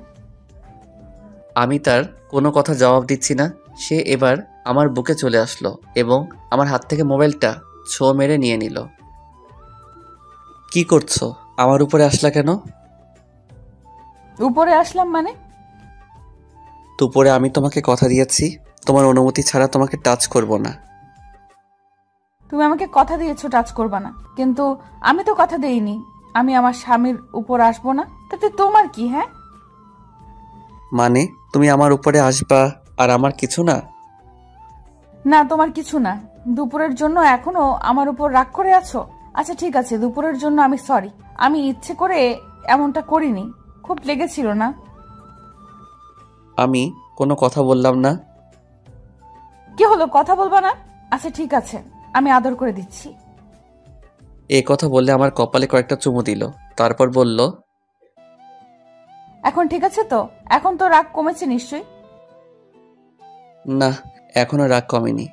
আমি তার কোনো কথা জবাব দিচ্ছি না। সে এবার আমার বুকে চলে আসলো এবং আমার হাত থেকে মোবাইলটা ছো মেরে নিয়ে নিল। কি করছো? আমার উপরে আসলা কেন? উপরে আসলাম মানে? দুপুরে আমি তোমাকে কথা দিয়েছি, তোমার অনুমতি ছাড়া তোমাকে টাচ করব না। তুমি আমাকে কথা দিয়েছো টাচ করবা না, কিন্তু আমি তো কথা দেইনি আমি আমার স্বামীর উপর আসবো না। তাতে তোমার কি? হ্যাঁ, মানে তুমি আমার উপরে আসবা আর আমার কিছু না? না তোমার কিছু না। দুপুরের জন্য এখনো আমার উপর রাগ করে আছো? আচ্ছা ঠিক আছে, দুপুরের জন্য আমি সরি। আমি ইচ্ছে করে এমনটা করিনি, খুব লেগেছিল না? আমি কোনো কথা বললাম না। কি হলো, কথা বলবা না? আচ্ছা ঠিক আছে, আমি আদর করে দিচ্ছি। এ কথা বললে আমার কপালে কয়েকটা চুমু দিল, তারপর বলল, এখন ঠিক আছে তো? এখন তো রাগ কমেছে নিশ্চয়ই? না, এখনো রাগ কমেনি।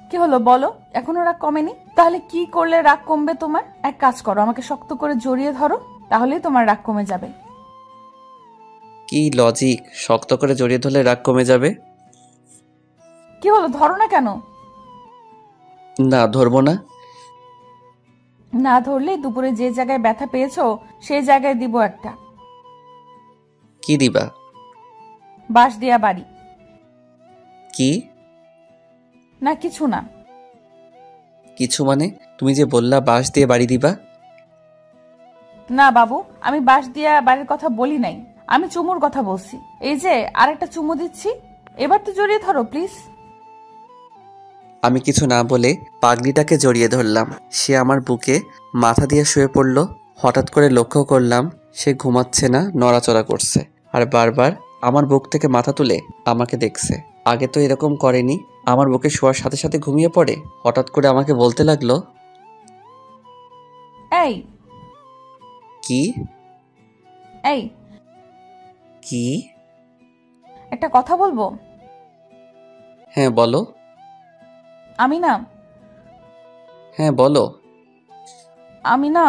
কি হলো বলো, এখনো রাগ কমেনি? তাহলে কি করলে রাগ কমবে তোমার? এক কাজ করো, আমাকে শক্ত করে জড়িয়ে ধরো, তাহলেই তোমার রাগ কমে যাবে। কি লজিক, শক্ত করে জড়িয়ে ধরলে রাগ কমে যাবে? কি হলো, ধরো না কেন? না, ধরবো না। না ধরলে দুপুরে যে জায়গায় ব্যথা পেয়েছো সেই জায়গায় দিব একটা। কি দিবা? বাঁশ দিয়া বাড়ি। কি? না কিছু না। কিছু মানে? তুমি যে বললা বাঁশ দিয়ে বাড়ি দিবা। না বাবু, আমি বাঁশ দিয়া বাড়ির কথা বলি নাই, আমি চুমুর কথা বলছি। এই যে আরেকটা চুমু দিচ্ছি, এবার তো জড়িয়ে ধরো প্লিজ। আমি কিছু না বলে পাগড়িটাকে জড়িয়ে ধরলাম। সে আমার বুকে মাথা দিয়ে শুয়ে পড়ল। হঠাৎ করে লক্ষ্য করলাম সে ঘুমাচ্ছে না, নড়াচড়া করছে আর বারবার আমার বুক থেকে মাথা তুলে আমাকে দেখছে। আগে তো এরকম করেনি। আমার বুকে শোয়ার সাথে সাথে ঘুমিয়ে পড়ে। হঠাৎ করে আমাকে বলতে লাগলো, এই কি? এই কি? একটা কথা বলবো? হ্যাঁ বলো। আমি না হ্যাঁ বলো। আমি না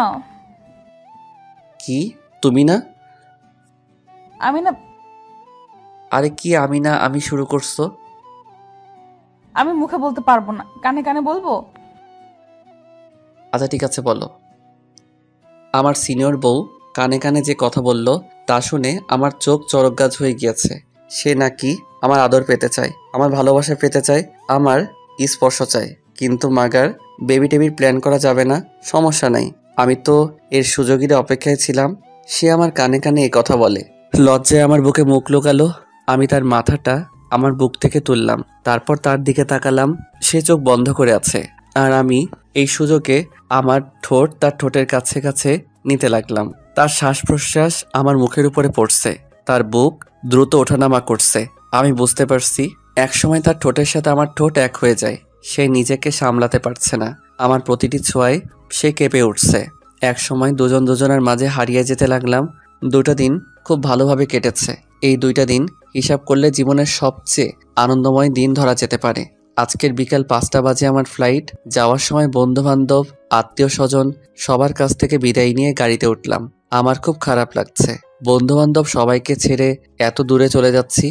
কি? তুমি না? আমি না আরে কি আমি না আমি শুরু করছো? আমি মুখে বলতে পারবো না, কানে কানে বলবো। আচ্ছা ঠিক আছে বলো। আমার সিনিয়র বউ কানে কানে যে কথা বলল তা শুনে আমার চোখ চরকগাছ হয়ে গিয়েছে। সে নাকি আমার আদর পেতে চায়, আমার ভালোবাসা পেতে চায়, আমার স্পর্শ চায়। কিন্তু মাগার বেবি টেবির প্ল্যান করা যাবে না। সমস্যা নাই, আমি তো এর সুযোগের অপেক্ষায় ছিলাম। সে আমার কানে কানে এ কথা বলে। লজ্জায় আমার বুকে মুখ লুকালো। আমি তার মাথাটা আমার বুক থেকে তুললাম, তারপর তার দিকে তাকালাম। সে চোখ বন্ধ করে আছে আর আমি এই সুযোগে আমার ঠোঁট তার ঠোঁটের কাছে কাছে নিতে লাগলাম। তার শ্বাস প্রশ্বাস আমার মুখের উপরে পড়ছে, তার বুক দ্রুত ওঠানামা করছে। আমি বুঝতে পারছি একসময় তার ঠোঁটের সাথে আমার ঠোঁট এক হয়ে যায়। সে নিজেকে সামলাতে পারছে না, আমার প্রতিটি ছোঁয়ায় সে কেঁপে উঠছে। একসময় দুজন দুজনের মাঝে হারিয়ে যেতে লাগলাম। 2টা দিন খুব ভালোভাবে কেটেছে। এই 2টা দিন হিসাব করলে জীবনের সবচেয়ে আনন্দময় দিন ধরা যেতে পারে। আজকের বিকাল 5টা বাজে আমার ফ্লাইট। যাওয়ার সময় বন্ধু-বান্ধব, আত্মীয়-স্বজন সবার কাছ থেকে বিদায় নিয়ে গাড়িতে উঠলাম। আমার খুব খারাপ লাগছে, বন্ধু-বান্ধব সবাইকে ছেড়ে এত দূরে চলে যাচ্ছি।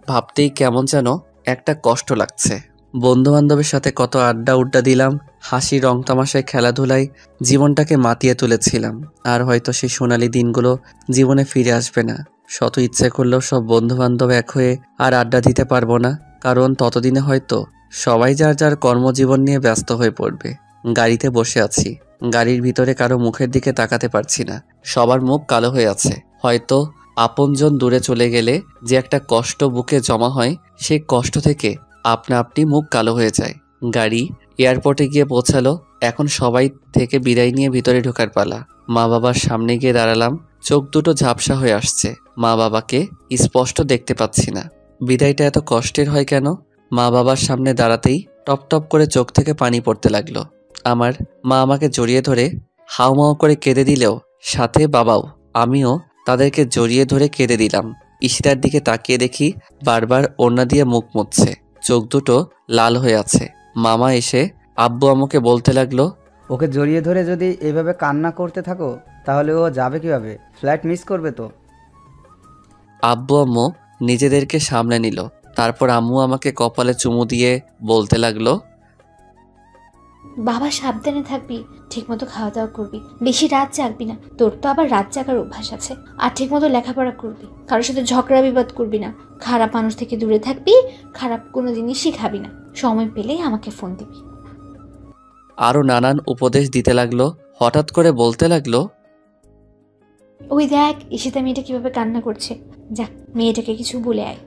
ভাবতেই কেমন যেন একটা কষ্ট লাগছে। বন্ধু-বান্ধবের সাথে কত আড্ডা উড্ডা দিলাম, হাসি রং তামাশায় খেলাধুলায় জীবনটাকে মাতিয়ে তুলেছিলাম। আর হয়তো সেই সোনালি দিনগুলো জীবনে ফিরে আসবে না। শত ইচ্ছে করলেও সব বন্ধু-বান্ধব এক হয়ে আর আড্ডা দিতে পারবো না, কারণ ততদিনে হয়তো সবাই যার যার কর্মজীবন নিয়ে ব্যস্ত হয়ে পড়বে। গাড়িতে বসে আছি, গাড়ির ভিতরে কারো মুখের দিকে তাকাতে পারছি না। সবার মুখ কালো হয়ে আছে। হয়তো আপনজন দূরে চলে গেলে যে একটা কষ্ট বুকে জমা হয়, সেই কষ্ট থেকে আপনা আপনি মুখ কালো হয়ে যায়। গাড়ি এয়ারপোর্টে গিয়ে পৌঁছালো। এখন সবাই থেকে বিদায় নিয়ে ভিতরে ঢোকার পালা। মা বাবার সামনে গিয়ে দাঁড়ালাম। চোখ দুটো ঝাপসা হয়ে আসছে, মা বাবাকে স্পষ্ট দেখতে পাচ্ছি না। বিদায়টা এত কষ্টের হয় কেন? মা বাবার সামনে দাঁড়াতেই টপ টপ করে চোখ থেকে পানি পড়তে লাগলো। আমার মা আমাকে জড়িয়ে ধরে হাউমাউ করে কেঁদে দিলেও সাথে বাবাও। আমিও তাদেরকে জড়িয়ে ধরে কেঁদে দিলাম। ঈশিতার দিকে তাকিয়ে দেখি বারবার ওড়না দিয়ে মুখ মুছছে, চোখ দুটো লাল হয়ে আছে। মামা এসে আব্বু আম্মুকে বলতে লাগলো, ওকে জড়িয়ে ধরে যদি এভাবে কান্না করতে থাকো তাহলে ও যাবে কিভাবে? ফ্লাইট মিস করবে তো। আব্বু আম্মু নিজেদেরকে সামলে নিল। তারপর আম্মু আমাকে কপালে চুমু দিয়ে বলতে লাগলো, বাবা সাবধানে থাকবি, ঠিকমতো খাওয়া দাওয়া করবি, বেশি রাত জাগবি না, তোর তো আবার রাত জাগার অভ্যাস আছে। আর ঠিকমতো লেখাপড়া করবি, কারোর সাথে ঝগড়া বিবাদ করবি না, খারাপ মানুষ থেকে দূরে থাকবি, খারাপ কোনো জিনিসই খাবি না, সময় পেলেই আমাকে ফোন দিবি। আরও নানান উপদেশ দিতে লাগলো। হঠাৎ করে বলতে লাগলো, ওই দেখ ঈশিতা মেয়েটা কিভাবে কান্না করছে, যা মেয়েটাকে কিছু বলে আয়।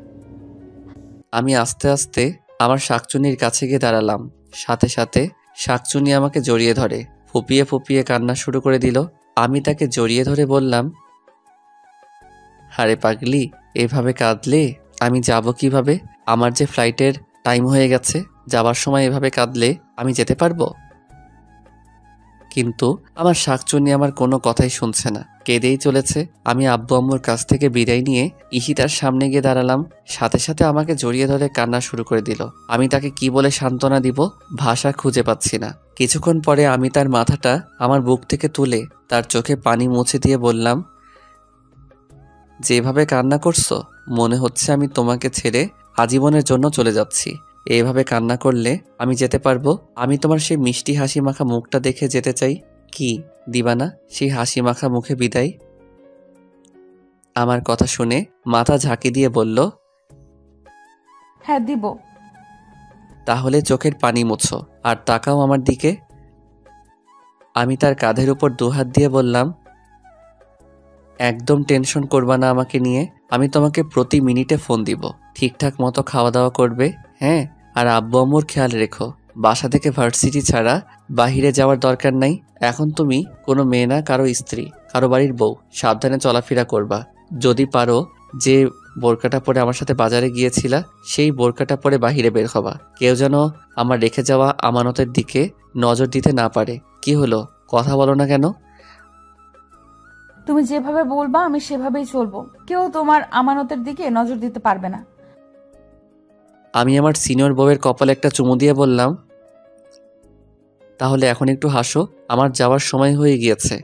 আমি আস্তে আস্তে আমার শাকচুনির কাছে গিয়ে দাঁড়ালাম। সাথে সাথে শাকচুনি আমাকে জড়িয়ে ধরে ফুপিয়ে ফুপিয়ে কান্না শুরু করে দিল। আমি তাকে জড়িয়ে ধরে বললাম, আরে পাগলি, এভাবে কাঁদলে আমি যাব কিভাবে? আমার যে ফ্লাইটের টাইম হয়ে গেছে, যাবার সময় এভাবে কাঁদলে আমি যেতে পারবো? কিন্তু আমার শাকচুনি আমার কোনো কথাই শুনছে না, কেঁদেই চলেছে। আমি আব্বু আম্মুর কাছ থেকে বিদায় নিয়ে ঈশিতার সামনে গিয়ে দাঁড়ালাম। সাথে সাথে আমাকে জড়িয়ে ধরে কান্না শুরু করে দিল। আমি তাকে কি বলে সান্ত্বনা দিব ভাষা খুঁজে পাচ্ছি না। কিছুক্ষণ পরে আমি তার মাথাটা আমার বুক থেকে তুলে তার চোখে পানি মুছে দিয়ে বললাম, যেভাবে কান্না করছো মনে হচ্ছে আমি তোমাকে ছেড়ে আজীবনের জন্য চলে যাচ্ছি। এইভাবে কান্না করলে আমি যেতে পারবো? আমি তোমার সেই মিষ্টি হাসি মাখা মুখটা দেখে যেতে চাই। কি দিবা না সেই হাসি মাখা মুখে বিদায়? আমার কথা শুনে মাথা ঝাঁকি দিয়ে বলল, হ্যাঁ দিব। তাহলে চোখের পানি মুছো আর তাকাও আমার দিকে। আমি তার কাঁধের উপর দুহাত দিয়ে বললাম, একদম টেনশন করবা না আমাকে নিয়ে। আমি তোমাকে প্রতি মিনিটে ফোন দিব, ঠিকঠাক মতো খাওয়া দাওয়া করবে, হ্যাঁ? আর আব্বু আম্মুর খেয়াল রেখো। বাসা থেকে ভার্সিটি ছাড়া বাহিরে যাওয়ার দরকার নাই। এখন তুমি কোনো মেয়ে না, কারো স্ত্রী, কারো বাড়ির বউ। সাবধানে চলাফেরা করবা। যদি পারো যে বোরকাটা পরে আমার সাথে বাজারে গিয়েছিলা সেই বোরকাটা পরে বাহিরে বের হবা। কেউ যেন আমার রেখে যাওয়া আমানতের দিকে নজর দিতে না পারে। কি হলো, কথা বলো না কেন? তুমি যেভাবে বলবা আমি সেভাবেই চলবো। কেউ তোমার আমানতের দিকে নজর দিতে পারবে না। আমি আমার সিনিয়র বউয়ের কপালে একটা চুমু দিয়ে বললাম, তাহলে এখন একটু হাসো, আমার যাওয়ার সময় হয়ে গিয়েছে।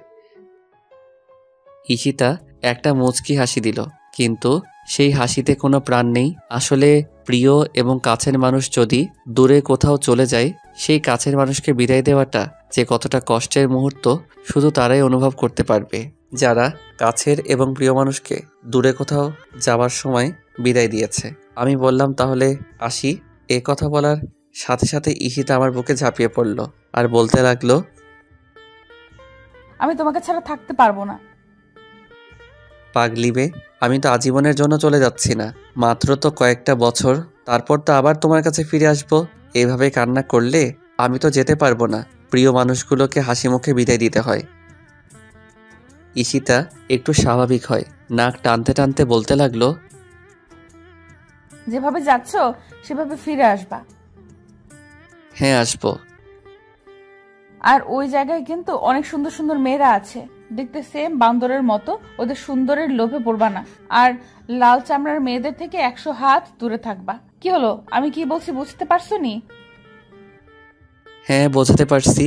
ঈশিতা একটা মুচকি হাসি দিল, কিন্তু সেই হাসিতে কোনো প্রাণ নেই। আসলে প্রিয় এবং কাছের মানুষ যদি দূরে কোথাও চলে যায়, সেই কাছের মানুষকে বিদায় দেওয়াটা যে কতটা কষ্টের মুহূর্ত শুধু তারাই অনুভব করতে পারবে, যারা কাছের এবং প্রিয় মানুষকে দূরে কোথাও যাওয়ার সময় বিদায় দিয়েছে। আমি বললাম, তাহলে আসি। এ কথা বলার সাথে সাথে ঈশিতা আমার বুকে ঝাঁপিয়ে পড়ল আর বলতে লাগলো, আমি তোমাকে ছাড়া থাকতে পারবো না। পাগলিবে, আমি তো আজীবনের জন্য চলে যাচ্ছি না, মাত্র তো কয়েকটা বছর, তারপর তো আবার তোমার কাছে ফিরে আসবো। এইভাবে কান্না করলে আমি তো যেতে পারবো না। প্রিয় মানুষগুলোকে হাসি মুখে বিদায় দিতে হয়। ঈশিতা একটু স্বাভাবিক হয়, নাক টানতে টানতে বলতে লাগলো, যেভাবে যাচ্ছ সেভাবে ফিরে আসবা। হ্যাঁ আসবো। আর ওই জায়গায় কিন্তু অনেক সুন্দর সুন্দর মেয়েরা আছে, দেখতে সেম বান্দরের মতো। ওদের সুন্দরের লোভে পড়বা না। আর লাল চামড়ার মেয়েদের থেকে 100 হাত দূরে থাকবা। কি হলো, আমি কি বলছি বুঝতে পারছো নি? হ্যাঁ বোঝাতে পারছি।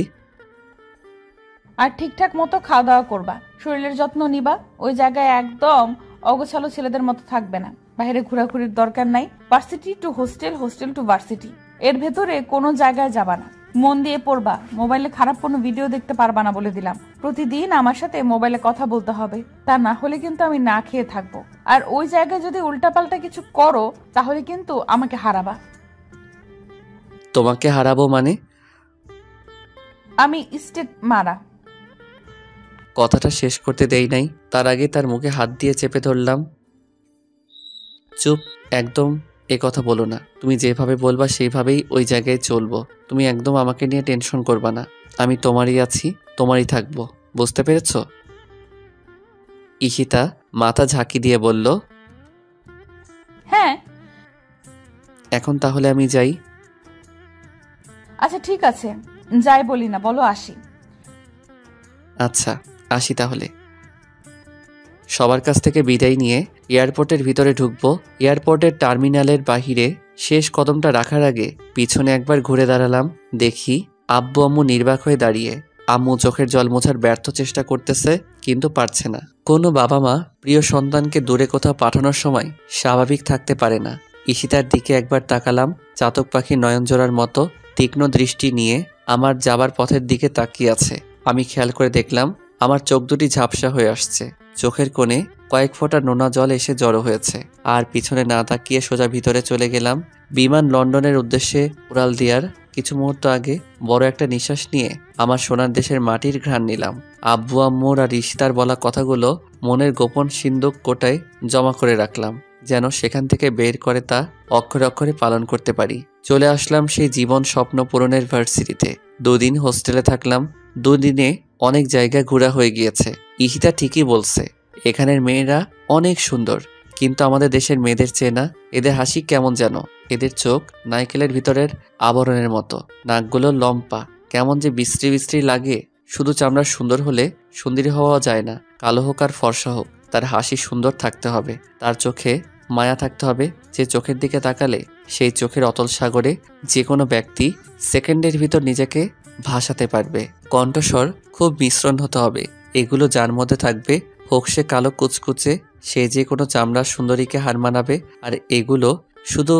আর ঠিকঠাক মতো খাওয়া দাওয়া করবা, শরীরের যত্ন নিবা। ওই জায়গায় একদম অগোছালো ছেলেদের মতো থাকবে না। বাইরে ঘোরাঘুরির দরকার নাই। Varsity to hostel, hostel to varsity, এর ভেতরে কোনো জায়গায় যাবা না। মন দিয়ে পড়বা। মোবাইলে খারাপ কোনো ভিডিও দেখতে পারবা না বলে দিলাম। প্রতিদিন আমার সাথে মোবাইলে কথা বলতে হবে, তা না হলে কিন্তু আমি না খেয়ে থাকবো। আর ওই জায়গায় যদি উল্টাপাল্টা কিছু করো তাহলে কিন্তু আমাকে হারাবা। তোমাকে হারাবো মানে? আমি স্টেট মারা। কথাটা শেষ করতে দেই নাই, তার আগে তার মুখে হাত দিয়ে চেপে ধরলাম। চুপ, একদম এ কথা বলো না। তুমি যেভাবে বলবা সেইভাবেই ওই জায়গায় চলবো। তুমি একদম আমাকে নিয়ে টেনশন করবা না। আমি তোমারই আছি, তোমারই থাকবো, বুঝতে পেরেছ? ঈশিতা মাথা ঝাঁকি দিয়ে বলল, হ্যাঁ। এখন তাহলে আমি যাই। আচ্ছা ঠিক আছে, যাই বলি না, বলো আসি। আচ্ছা, আসি তাহলে। সবার কাছ থেকে বিদায় নিয়ে এয়ারপোর্টের ভিতরে ঢুকবো। এয়ারপোর্টের টার্মিনালের বাহিরে শেষ কদমটা রাখার আগে পিছনে একবার ঘুরে দাঁড়ালাম। দেখি আব্বু আম্মু নির্বাক হয়ে দাঁড়িয়ে। আম্মু চোখের জল মোছার ব্যর্থ চেষ্টা করতেছে, কিন্তু পারছে না। কোনো বাবা মা প্রিয় সন্তানকে দূরে কোথাও পাঠানোর সময় স্বাভাবিক থাকতে পারে না। ঈশিতার দিকে একবার তাকালাম, চাতক পাখির নয়নজোড়ার মতো তীক্ষ্ণ দৃষ্টি নিয়ে আমার যাবার পথের দিকে তাকিয়ে আছে। আমি খেয়াল করে দেখলাম আমার চোখ দুটি ঝাপসা হয়ে আসছে। চোখের কোণে কয়েক ফোঁটা নোনা জল এসে জড়ো হয়েছে। আর পিছনে না তাকিয়ে সোজা ভিতরে চলে গেলাম। বিমান লন্ডনের উদ্দেশ্যে উড়াল দেওয়ার কিছু মুহূর্ত আগে বড় একটা নিঃশ্বাস নিয়ে আমার সোনার দেশের মাটির ঘ্রাণ নিলাম। আব্বু আম্মুর আর ঈশিতার বলা কথাগুলো মনের গোপন সিন্দুক কোটায় জমা করে রাখলাম, যেন সেখান থেকে বের করে তা অক্ষরে অক্ষরে পালন করতে পারি। চলে আসলাম সেই জীবন স্বপ্ন পূরণের ভার্সিটিতে। 2 দিন হোস্টেলে থাকলাম। 2 দিনে অনেক জায়গা ঘোরা হয়ে গিয়েছে। ঈশিতা ঠিকই বলছে, এখানের মেয়েরা অনেক সুন্দর, কিন্তু আমাদের দেশের মেয়েদের চেয়ে না। এদের হাসি কেমন যেন, এদের চোখ নাইকেলের ভিতরের আবরণের মতো, নাকগুলো লম্পা, কেমন যে বিশ্রী বিশ্রী লাগে। শুধু চামড়া সুন্দর হলে সুন্দরী হওয়া যায় না, কালো হোক আর ফর্সা হোক, তার হাসি সুন্দর থাকতে হবে, তার চোখে মায়া থাকতে হবে। যে চোখের দিকে তাকালে সেই চোখের অতল সাগরে যে কোনো ব্যক্তি সেকেন্ডের ভিতর নিজেকে ভাসাতে পারবে। কণ্ঠস্বর খুব মিশ্রণ হতে হবে। এগুলো যার মধ্যে থাকবে, হোক সে কালো কুচকুচে, সে যে কোনো চামড়ার সুন্দরীকে হার মানাবে। আর এগুলো শুধু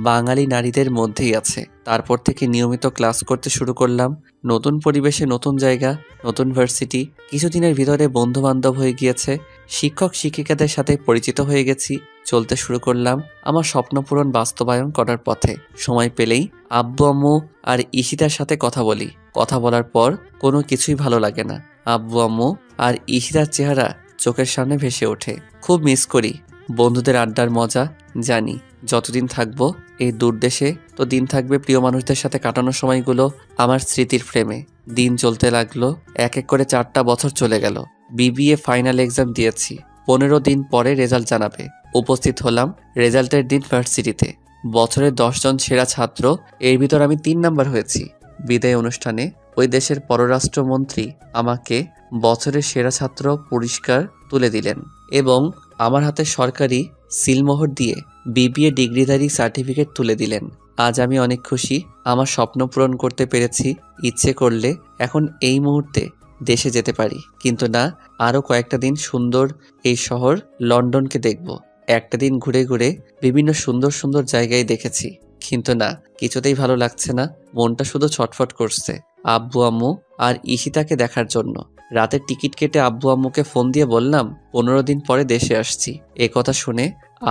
বাঙালি নারীদের মধ্যেই আছে। তারপর থেকে নিয়মিত ক্লাস করতে শুরু করলাম। নতুন পরিবেশে, নতুন জায়গা, নতুন ভার্সিটি। কিছুদিনের ভিতরে বন্ধু বান্ধব হয়ে গিয়েছে, শিক্ষক শিক্ষিকাদের সাথে পরিচিত হয়ে গেছি। চলতে শুরু করলাম আমার স্বপ্নপূরণ বাস্তবায়ন করার পথে। সময় পেলেই আব্বু আম্মু আর ঈশিতার সাথে কথা বলি। কথা বলার পর কোনো কিছুই ভালো লাগে না। আব্বু আম্মু আর ঈশিতার চেহারা চোখের সামনে ভেসে ওঠে। খুব মিস করি বন্ধুদের আড্ডার মজা। জানি যতদিন থাকবো এই দূর দেশে, তো দিন থাকবে প্রিয় মানুষদের সাথে কাটানোর সময়গুলো আমার স্মৃতির ফ্রেমে। দিন চলতে লাগলো, এক এক করে 4টা বছর চলে গেল। বিবিএ ফাইনাল এক্সাম দিয়েছি। 15 দিন পরে রেজাল্ট জানাবে। উপস্থিত হলাম রেজাল্টের দিন ভার্সিটিতে। বছরের 10 জন সেরা ছাত্র, এর ভিতর আমি 3 নাম্বার হয়েছি। বিদায় অনুষ্ঠানে ওই দেশের পররাষ্ট্রমন্ত্রী আমাকে বছরের সেরা ছাত্র পুরস্কার তুলে দিলেন এবং আমার হাতে সরকারি সিলমোহর দিয়ে বিবিএ ডিগ্রিধারী সার্টিফিকেট তুলে দিলেন। আজ আমি অনেক খুশি, আমার স্বপ্ন পূরণ করতে পেরেছি। ইচ্ছে করলে এখন এই মুহূর্তে দেশে যেতে পারি, কিন্তু না, আরও কয়েকটা দিন সুন্দর এই শহর লন্ডনকে দেখব। একটা দিন ঘুরে ঘুরে বিভিন্ন সুন্দর সুন্দর জায়গায় দেখেছি, কিন্তু না, কিছুতেই ভালো লাগছে না। মনটা শুধু ছটফট করছে আব্বু আম্মু আর ঈশিতাকে দেখার জন্য। রাতের টিকিট কেটে আব্বু আম্মুকে ফোন দিয়ে বললাম 15 দিন পরে দেশে আসছি। এ কথা শুনে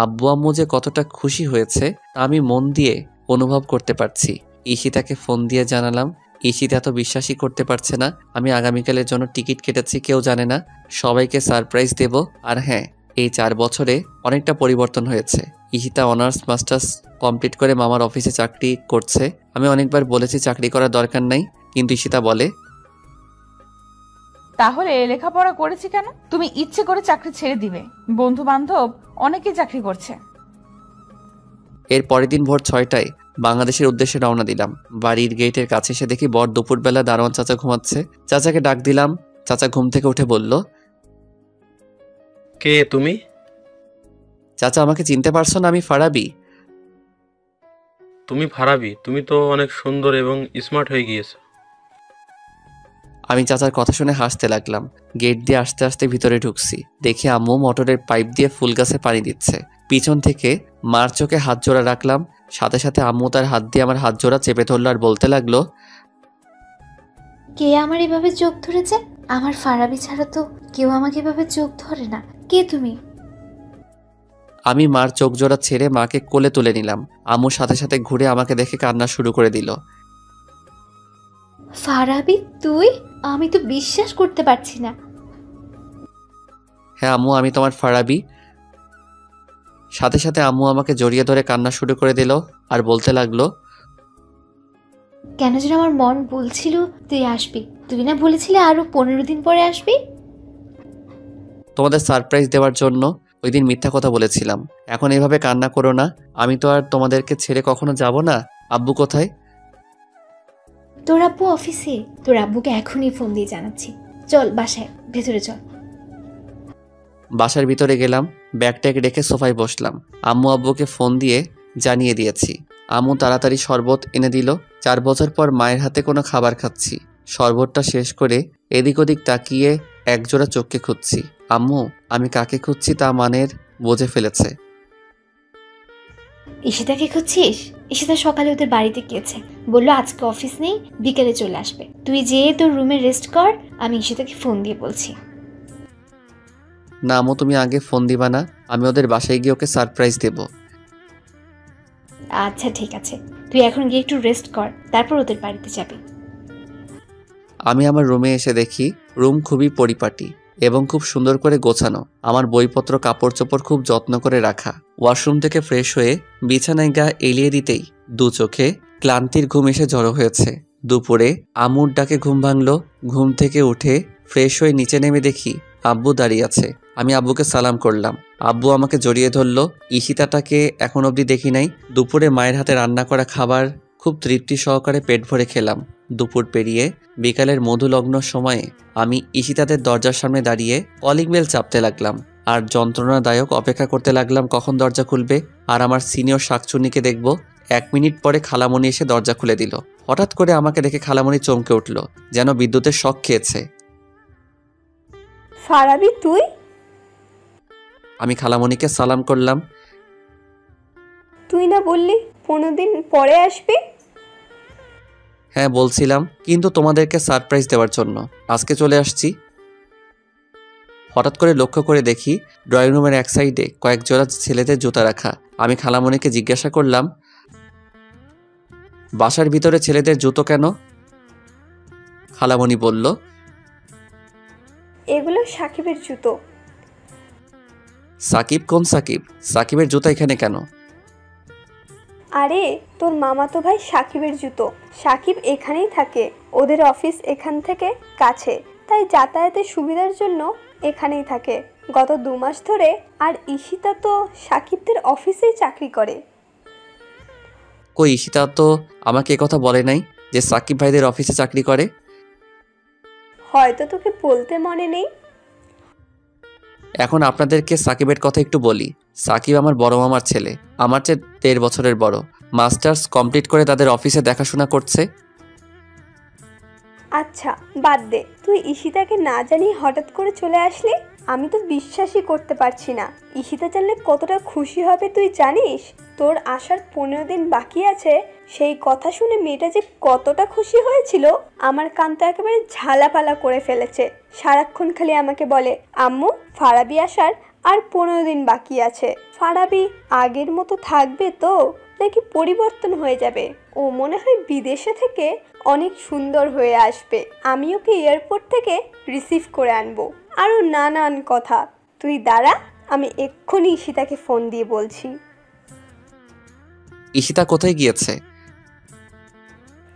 আব্বু আম্মু যে কতটা খুশি হয়েছে তা আমি মন দিয়ে অনুভব করতে পারছি। ঈশিতাকে ফোন দিয়ে জানালাম। ঈশিতা তো বিশ্বাসই করতে পারছে না আমি আগামীকালের জন্য টিকিট কেটেছি। কেউ জানে না, সবাইকে সারপ্রাইজ দেব। আর হ্যাঁ, এই 4 বছরে অনেকটা পরিবর্তন হয়েছে। ঈশিতা অনার্স মাস্টার্স কমপ্লিট করে মামার অফিসে চাকরি করছে। আমি অনেকবার বলেছি চাকরি করার দরকার নাই, কিন্তু ঈশিতা বলে, তাহলে লেখাপড়া করেছি কেন? তুমি ইচ্ছে করে চাকরি ছেড়ে দিবে? বন্ধু বান্ধব অনেকেই চাকরি করছে। এর পরের দিন ভোর 6টায় বাংলাদেশের উদ্দেশ্যে রওনা দিলাম। বাড়ির গেটের কাছে এসে দেখি বর দুপুরবেলা দারোয়ান চাচা ঘুমাচ্ছে। চাচাকে ডাক দিলাম। চাচা ঘুম থেকে উঠে বলল, কে তুমি? চাচা আমাকে চিনতে পারছো না? আমি ফারাবি। তুমি ফারাবি? তুমি তো অনেক সুন্দর এবং স্মার্ট হয়ে গিয়েছো। আমি চাচার কথা শুনে হাসতে লাগলাম। গেট দিয়ে আস্তে আস্তে ভিতরে ঢুকছি। দেখি আম্মু মোটরের পাইপ দিয়ে ফুল গাছে পানি দিচ্ছে। পিছন থেকে মার চোখে হাত জোড়া রাখলাম। সাথে সাথে আম্মু তার হাত দিয়ে আমার হাত জোড়া চেপে ধরলো আর বলতে লাগলো, কে আমার এভাবে চোখ ধরেছে? আমার ফারাবি ছাড়া তো কেউ আমাকে এভাবে চোখ ধরে না। কে তুমি? আমি মার চোখ জোড়া ছেড়ে মাকে কোলে তুলে নিলাম। আম্মুর সাথে সাথে ঘুরে আমাকে দেখে কান্না শুরু করে দিল। ফারাবি তুই? আমি তো বিশ্বাস করতে পারছি না। হ্যাঁ আম্মু, আমি তোমার ফারাবি। সাথে সাথে আম্মু আমাকে জড়িয়ে ধরে কান্না শুরু করে দিল আর বলতে লাগলো, কেন যেন আমার মন বলছিল তুই আসবি। তুই না বলেছিলি আরো 15 দিন পরে আসবি? তোমাদের সারপ্রাইজ দেওয়ার জন্য ওই দিন মিথ্যা কথা বলেছিলাম। এখন এভাবে কান্না করো না। আমি তো আর তোমাদেরকে ছেড়ে কখনো যাব না। আব্বু কোথায়? তোর আব্বু অফিসে। তোর আব্বুকে এখনই ফোন দিয়ে জানাচ্ছি। চল বাসায়, ভেতরে চল। বাসার ভিতরে গেলাম, ব্যাগ ট্যাগ রেখে সোফায় বসলাম। আম্মু আব্বুকে ফোন দিয়ে জানিয়ে দিয়েছি। আম্মু তাড়াতাড়ি শরবত এনে দিল। 4 বছর পর মায়ের হাতে কোনো খাবার খাচ্ছি। শরবতটা শেষ করে এদিক ওদিক তাকিয়ে একজোড়া চোখকে খুঁজছি। আম্মু আমি কাকে খুঁজছি তা মানের বুঝে ফেলেছে। ঈশিতাকে খুঁজছিস? ঈশিতা সকালে ওদের বাড়িতে গিয়েছে, বললো আজকে অফিস নেই, বিকেলে চলে আসবে। তুই যেয়ে তোর রুমে রেস্ট কর, আমি ঈশিতাকে ফোন দিয়ে বলছি। না আম্মু, তুমি আগে ফোন দিবা না? আমি ওদের বাসায় গিয়ে ওকে সারপ্রাইজ দেব। আচ্ছা ঠিক আছে, তুই এখন গিয়ে একটু রেস্ট কর, তারপর ওদের বাড়িতে যাবি। আমি আমার রুমে এসে দেখি রুম খুবই পরিপাটি এবং খুব সুন্দর করে গোছানো। আমার বইপত্র কাপড় চোপড় খুব যত্ন করে রাখা। ওয়াশরুম থেকে ফ্রেশ হয়ে বিছানায় গা এলিয়ে দিতেই দু চোখে ক্লান্তির ঘুম এসে জড়ো হয়েছে। দুপুরে আম্মুর ডাকে ঘুম ভাঙলো। ঘুম থেকে উঠে ফ্রেশ হয়ে নিচে নেমে দেখি আব্বু দাঁড়িয়ে আছে। আমি আব্বুকে সালাম করলাম। আব্বু আমাকে জড়িয়ে ধরলো। ঈশিতাটাকে এখন অবধি দেখি নাই। দুপুরে মায়ের হাতে রান্না করা খাবার খুব তৃপ্তি সহকারে পেট ভরে খেলাম। দুপুর পেরিয়ে বিকালের মধুলগ্ন সময়ে আমি ঈশিতাদের দরজার সামনে দাঁড়িয়ে কলিং বেল চাপতে লাগলাম আর যন্ত্রণাদায়ক অপেক্ষা করতে লাগলাম কখন দরজা খুলবে আর আমার সিনিয়র শাকচুন্নিকে দেখব। 1 মিনিট পরে খালামণি এসে দরজা খুলে দিল। হঠাৎ করে আমাকে দেখে খালামণি চমকে উঠল, যেন বিদ্যুতের শক খেয়েছে। ফারাবি তুই? আমি খালামণিকে সালাম করলাম। তুই না বললি 15 দিন পরে আসবি? হ্যাঁ বলছিলাম, কিন্তু তোমাদেরকে সারপ্রাইজ দেওয়ার জন্য আজকে চলে আসছি। হঠাৎ করে লক্ষ্য করে দেখি ড্রয়িং রুমের এক সাইডে কয়েক জোড়া ছেলেদের জুতা রাখা। আমি খালামণিকে জিজ্ঞাসা করলাম, বাসার ভিতরে ছেলেদের জুতো কেন? খালামণি বলল, এগুলো সাকিবের জুতো। সাকিব? কোন সাকিব? সাকিবের জুতা এখানে কেন? আরে তোর মামাতো ভাই সাকিবের জুতো। সাকিব এখানেই থাকে, ওদের অফিস এখান থেকে কাছে, তাই যাতায়াতের সুবিধার জন্য এখানেই থাকে গত 2 মাস ধরে। আর ঈশিতা তো সাকিবদের অফিসেই চাকরি করে। কই, ঈশিতা তো আমাকে কথা বলে নাই যে সাকিব ভাইদের অফিসে চাকরি করে। হয়তো তোকে বলতে মনে নেই। এখন আপনাদেরকে সাকিবের কথা একটু বলি। সাকিব আমার বড় মামার ছেলে, আমার চেয়ে 13 বছরের বড়। মাস্টার্স কমপ্লিট করে তাদের অফিসে দেখাশোনা করছে। আচ্ছা বাদ দে, তুই ঈশিতাকে না জানিয়ে হঠাৎ করে চলে আসলি। আমি তো বিশ্বাসই করতে পারছি না। ঈশিতা জানলে কতটা খুশি হবে তুই জানিস? তোর আসার 15 দিন বাকি আছে, সেই কথা শুনে মেয়েটা যে কতটা খুশি হয়েছিল, আমার কান তো একেবারে ঝালাপালা করে ফেলেছে। সারাক্ষণ খালি আমাকে বলে, আম্মু ফারাবি আসার আর 15 দিন বাকি আছে। ফারাবি আগের মতো থাকবে তো নাকি পরিবর্তন হয়ে যাবে? ও মনে হয় বিদেশে থেকে অনেক সুন্দর হয়ে আসবে। আমি ওকে এয়ারপোর্ট থেকে রিসিভ করে আনবো। আরও নানান কথা। তুই দাঁড়া, আমি এক্ষুনি ঈশিতাকে ফোন দিয়ে বলছি। ঈশিতা কোথায় গিয়েছে?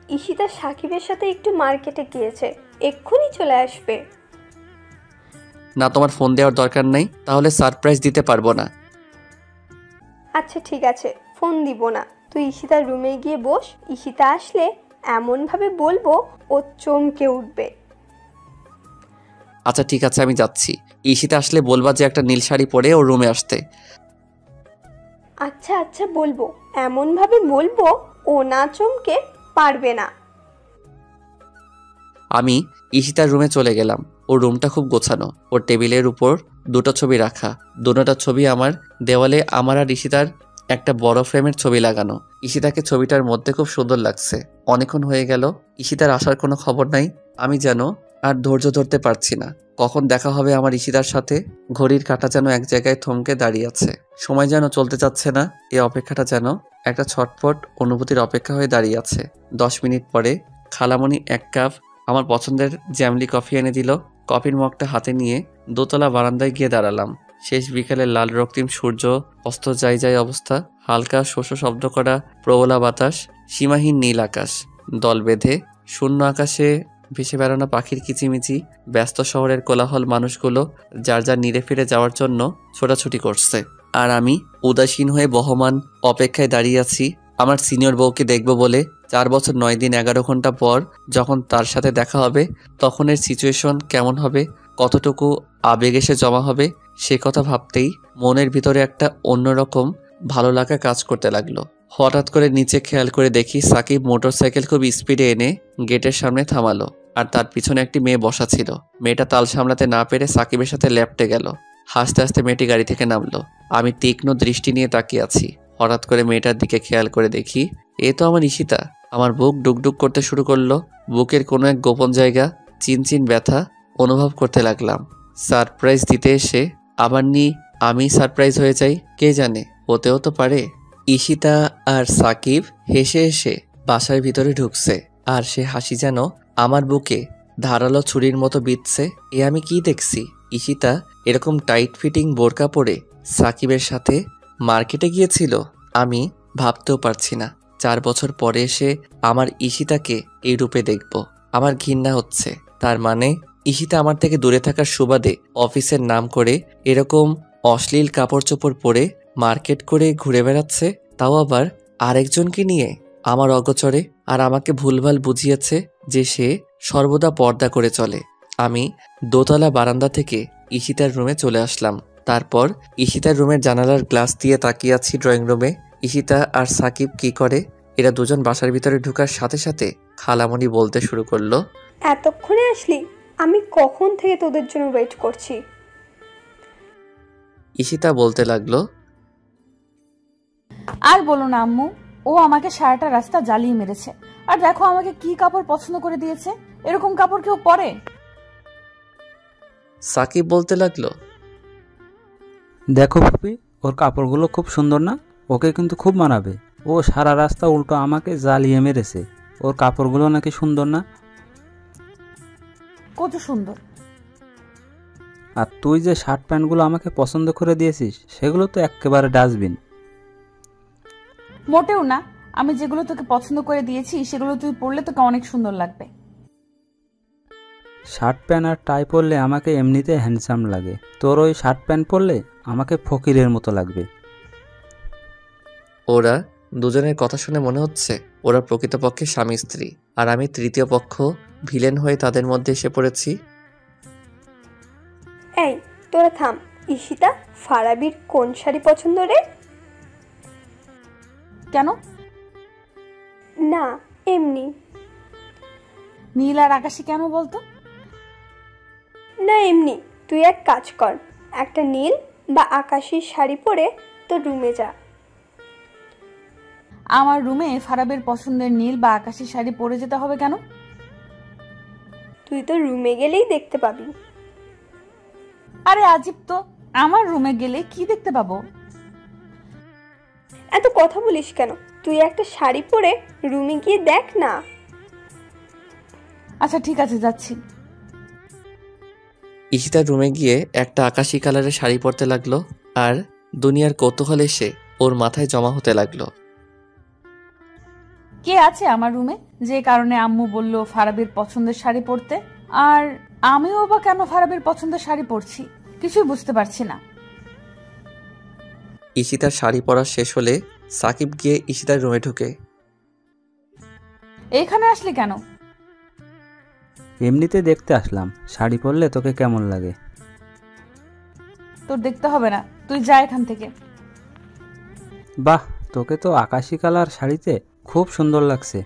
ঈশিতা সাকিবের সাথে একটু মার্কেটে গিয়েছে, এক্ষুনি চলে আসবে। না, তোমার ফোন দেওয়ার দরকার নাই, তাহলে সারপ্রাইজ দিতে পারবো না। আচ্ছা ঠিক আছে, ফোন দিব না। তুই ঈশিতার রুমে গিয়ে বস। ঈশিতা আসলে এমনভাবে বলবো ও চমকে উঠবে। আচ্ছা ঠিক আছে, আমি যাচ্ছি। ঈশিতা আসলে বলবা যে একটা নীল শাড়ি পরে ওর রুমে আসতে। আচ্ছা আচ্ছা বলবো, এমনভাবে বলবো ও না চমকে পারবে না। আমি ঈশিতার রুমে চলে গেলাম। ওর রুমটা খুব গোছানো। ওর টেবিলের উপর 2টো ছবি রাখা। দুটোটা ছবি আমার দেওয়ালে আমার আর ঈশিতার একটা বড় ফ্রেমের ছবি লাগানো। ঈশিতাকে ছবিটার মধ্যে খুব সুন্দর লাগছে। অনেকক্ষণ হয়ে গেল, ঈশিতার আসার কোনো খবর নাই। আমি যেন আর ধৈর্য ধরতে পারছি না। কখন দেখা হবে আমার ঈশিতার সাথে? ঘড়ির কাঁটা যেন এক জায়গায় থমকে দাঁড়িয়ে আছে। সময় যেন চলতে চাচ্ছে না। এই অপেক্ষাটা যেন একটা ছটফট অনুভূতির অপেক্ষা হয়ে দাঁড়িয়ে আছে। 10 মিনিট পরে খালামণি 1 কাপ আমার পছন্দের জ্যামলি কফি এনে দিল। কফির মগটা হাতে নিয়ে দোতলা বারান্দায় গিয়ে দাঁড়ালাম। শেষ বিকালের লাল রক্তিম সূর্য অস্ত যায় অবস্থা। হালকা শোষ শব্দ করা প্রবলা বাতাস, সীমাহীন নীল আকাশ, দল বেঁধে শূন্য আকাশে ভেসে বেড়ানো পাখির কিচিমিচি, ব্যস্ত শহরের কোলাহল, মানুষগুলো যার যার নিরে ফিরে যাওয়ার জন্য ছোটাছুটি করছে। আর আমি উদাসীন হয়ে বহমান অপেক্ষায় দাঁড়িয়ে আছি আমার সিনিয়র বউকে দেখব বলে। 4 বছর 9 দিন 11 ঘন্টা পর যখন তার সাথে দেখা হবে তখনের সিচুয়েশন কেমন হবে, কতটুকু আবেগ এসে জমা হবে, সে কথা ভাবতেই মনের ভিতরে একটা অন্যরকম ভালো লাগা কাজ করতে লাগলো। হঠাৎ করে নিচে খেয়াল করে দেখি সাকিব মোটরসাইকেল খুব স্পিডে এনে গেটের সামনে থামালো, আর তার পিছনে একটি মেয়ে বসা ছিল। মেয়েটা তাল সামলাতে না পেরে সাকিবের সাথে ল্যাপটে গেল। হাসতে হাসতে মেয়েটি গাড়ি থেকে নামলো। আমি তীক্ষ্ণ দৃষ্টি নিয়ে তাকিয়ে আছি। হঠাৎ করে মেয়েটার দিকে খেয়াল করে দেখি এ তো আমার ঈশিতা। আমার বুক ডুকডুক করতে শুরু করলো। বুকের কোনো এক গোপন জায়গা চিনচিন ব্যথা অনুভব করতে লাগলাম। সারপ্রাইজ দিতে এসে আবার আমি সারপ্রাইজ হয়ে যাই, কে জানে, হতেও তো পারে। ঈশিতা আর সাকিব হেসে হেসে বাসার ভিতরে ঢুকছে, আর সে হাসি যেন আমার বুকে ধারালো ছুরির মতো বিঁধছে। এ আমি কি দেখছি? ঈশিতা এরকম টাইট ফিটিং বোরকা পরে সাকিবের সাথে মার্কেটে গিয়েছিল? আমি ভাবতেও পারছি না। 4 বছর পরে এসে আমার ঈশিতাকে এই রূপে দেখব। আমার ঘৃণা হচ্ছে। তার মানে ঈশিতা আমার থেকে দূরে থাকার সুবাদে অফিসের নাম করে এরকম অশ্লীল কাপড় চোপড় পরে মার্কেট করে ঘুরে বেড়াচ্ছে, তাও আবার আরেকজনকে নিয়ে আমার অগোচরে। আর আমাকে ভুলভাল বুঝিয়েছে যে সে সর্বদা পর্দা করে চলে। আমি দোতলা বারান্দা থেকে ঈশিতার রুমে চলে আসলাম। তারপর ঈশিতার রুমের জানালার গ্লাস দিয়ে তাকিয়ে আছি ড্রয়িং রুমে। ঈশিতা আর সাকিব কি করে? এরা দুজন বাসার ভিতরে ঢোকার সাথে সাথে খালামণি বলতে শুরু করলো, এতক্ষণে আসলি? আমি কখন থেকে তোদের জন্য ওয়েট করছি। ঈশিতা বলতে লাগলো, আর বলো না আম্মু, ও আমাকে সারাটা রাস্তা জ্বালিয়ে মেরেছে। আর দেখো আমাকে কি কাপড় পছন্দ করে দিয়েছে। এরকম কাপড় কেউ পরে? সাকিব বলতে লাগলো, দেখো ফুপি, ওর কাপড়গুলো খুব সুন্দর না? ওকে কিন্তু খুব মানাবে। ও সারা রাস্তা উল্টো আমাকে জ্বালিয়ে মেরেছে। ওর কাপড়গুলো নাকি সুন্দর না? কত সুন্দর। আর তুই যে শার্ট প্যান্টগুলো আমাকে পছন্দ করে দিয়েছিস সেগুলো তো একেবারে ডাস্টবিন। মোটেও না, আমি যেগুলো তোকে পছন্দ করে দিয়েছি সেগুলো তুই পরলে তোকে অনেক সুন্দর লাগবে। শার্ট প্যান্ট আর টাই পরলে আমাকে এমনিতে হ্যান্ডসাম লাগে, তোর ওই শার্ট প্যান্ট পরলে আমাকে ফকিরের মতো লাগবে। ওরা দুজনের কথা শুনে মনে হচ্ছে ওরা প্রকৃতপক্ষে স্বামী স্ত্রী, আর আমি তৃতীয় পক্ষ ভিলেন হয়ে তাদের মধ্যে এসে পড়েছি। এই তোরা থাম। ঈশিতা, ফারাবির কোন শাড়ি পছন্দ রে? কেন? না, এমনি। নীল আর আকাশী কেন বলতো? না এমনি। তুই এক কাজ কর, একটা নীল বা আকাশি শাড়ি পরে তোর রুমে যা। আমার রুমে ফারাবের পছন্দের নীল বা আকাশী শাড়ি পরে যেতে হবে কেন? তুই তো রুমে গেলেই দেখতে পাবি। আরে আজীব তো, আমার রুমে গেলে কি দেখতে পাবো? এত কথা বলিস কেন? তুই একটা শাড়ি পরে রুমে গিয়ে দেখ না। আচ্ছা ঠিক আছে, যাচ্ছি। ঈশিতার রুমে গিয়ে একটা আকাশি কালারের শাড়ি পরতে লাগলো, আর দুনিয়ার কৌতূহল এসে ওর মাথায় জমা হতে লাগলো। কে আছে আমার রুমে যে কারণে আম্মু বলল ফারাবির পছন্দের শাড়ি পরতে? আর আমিও বা কেন ফারাবির পছন্দের শাড়ি পরছি কিছুই বুঝতে পারছি না। ঈশিতার শাড়ি পরা শেষ হলে সাকিব গিয়ে ঈশিতার রুমে ঢুকে। এইখানে আসলি কেন? এমনিতে দেখতে আসলাম শাড়ি পরলে তোকে কেমন লাগে। তোর দেখতে হবে না, তুই যা এখান থেকে। বাহ, তোকে তো আকাশি কালার শাড়িতে খুব সুন্দর লাগছে।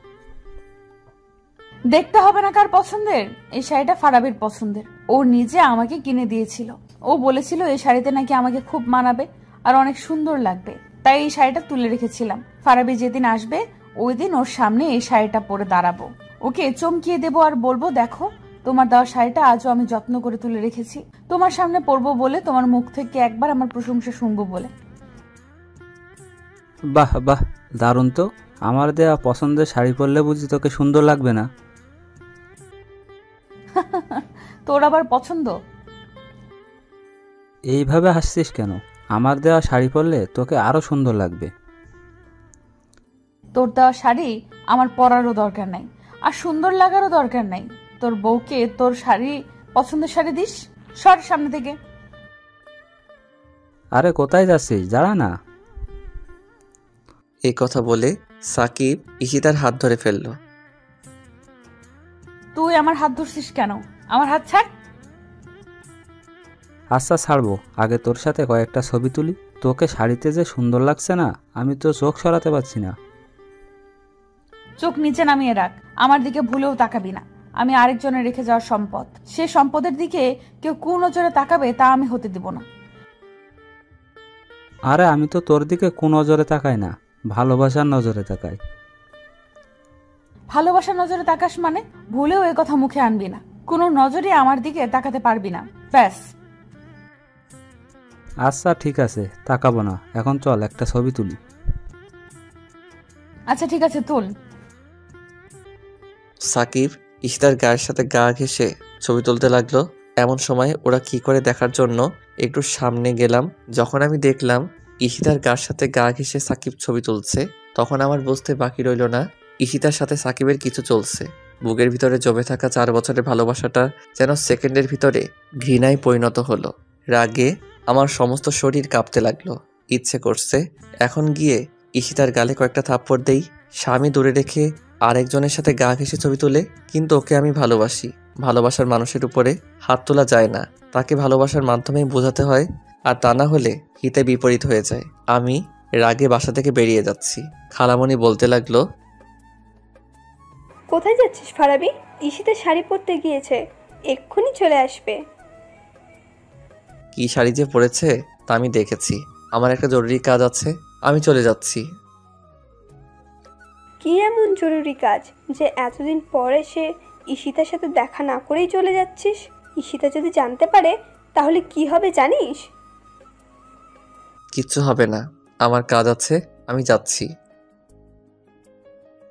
দেখতে হবে না কার পছন্দের? এই শাড়িটা ফারাবির পছন্দের। ও নিজে আমাকে কিনে দিয়েছিল। ও বলেছিল এই শাড়িতে নাকি আমাকে খুব মানাবে আর অনেক সুন্দর লাগবে, তাই এই শাড়িটা তুলে রেখেছিলাম। ফারাবি যেদিন আসবে ওই দিন ওর সামনে এই শাড়িটা পরে দাঁড়াবো, ওকে চমকিয়ে দেবো আর বলবো, দেখো তোমার দেওয়া শাড়িটা আজও আমি যত্ন করে তুলে রেখেছি, তোমার সামনে পরবো বলে, তোমার মুখ থেকে একবার আমার প্রশংসা শুনবো বলে। বাহ বাহ, দারুণ তো। আমার দেওয়া পছন্দের শাড়ি পরলে বুঝি তোকে সুন্দর লাগবে না? তোর আবার পছন্দ? এইভাবে হাসছিস কেন? আমার দেওয়া শাড়ি পরলে তোকে আরো সুন্দর লাগবে। তোর দেওয়া শাড়ি আমার পরারও দরকার নাই, আর সুন্দর লাগারও দরকার নাই। তোর বউকে তোর শাড়ি পছন্দের শাড়ি দিস। সর সামনে থেকে। আরে কোথায় যাচ্ছিস? দাঁড়া না। এই কথা বলে সাকিব ঈশিতার হাত ধরে ফেলল। তুই আমার হাত ধরছিস কেন? আমার হাত ছাড়। আচ্ছা ছাড়বো, আগে তোর সাথে কয়েকটা ছবি তুলি। তোকে শাড়িতে যে সুন্দর লাগছে না, আমি তো চোখ সরাতে পারছি না। চোখ নিচে নামিয়ে রাখ, আমার দিকে ভুলেও তাকাবি না। আমি আরেকজনের রেখে যাওয়ার সম্পদ, সে সম্পদের দিকে কেউ কোন নজরে তাকাবে তা আমি হতে দিব না। আরে আমি তো তোর দিকে কোন নজরে তাকাই না, ভালোবাসার নজরে তাকাই। ভালোবাসার নজরে তাকাস মানে? ভুলেও এ কথা মুখে আনবি না। কোনো নজরে আমার দিকে তাকাতে পারবি না, ব্যাস। আচ্ছা ঠিক আছে, তাকাবো না। এখন চল একটা ছবি তুলি। আচ্ছা ঠিক আছে, তুল। সাকিব ঈশিতার গায়ের সাথে গা ঘেঁষে ছবি তুলতে লাগলো। এমন সময় ওরা কি করে দেখার জন্য একটু সামনে গেলাম। যখন আমি দেখলাম ঈশিতার গার সাথে গা ঘেঁষে সাকিব ছবি তুলছে, তখন আমার বুঝতে বাকি রইল না ঈশিতার সাথে সাকিবের কিছু চলছে। বুকের ভিতরে জমে থাকা 4 বছরের ভালোবাসাটা যেন সেকেন্ডের ভিতরে ঘৃণায় পরিণত হলো। রাগে আমার সমস্ত শরীর কাঁপতে লাগলো। ইচ্ছে করছে এখন গিয়ে ঈশিতার গালে কয়েকটা থাপ্পড় দেই। স্বামী দূরে রেখে আরেকজনের সাথে গা ঘেঁষে ছবি তুলে, কিন্তু ওকে আমি ভালোবাসি। ভালোবাসার মানুষের উপরে হাত তোলা যায় না, তাকে ভালোবাসার মাধ্যমেই বোঝাতে হয়, আর তা না হলে হিতে বিপরীত হয়ে যায়। আমি রাগে বাসা থেকে বেরিয়ে যাচ্ছি। খালামণি বলতে লাগলো, কোথায় যাচ্ছিস ফারাবি? ঈশিতা শাড়ি পরতে গিয়েছে, এক্ষুনি চলে আসবে। কি শাড়ি যে পরেছে তা আমি দেখেছি। আমার একটা জরুরি কাজ আছে, আমি চলে যাচ্ছি। কি এমন জরুরি কাজ যে এতদিন পরে সে ঈশিতার সাথে দেখা না করেই চলে যাচ্ছিস? ঈশিতা যদি জানতে পারে তাহলে কি হবে জানিস? কিচ্ছু হবে না, আমার কাজ আছে, আমি যাচ্ছি।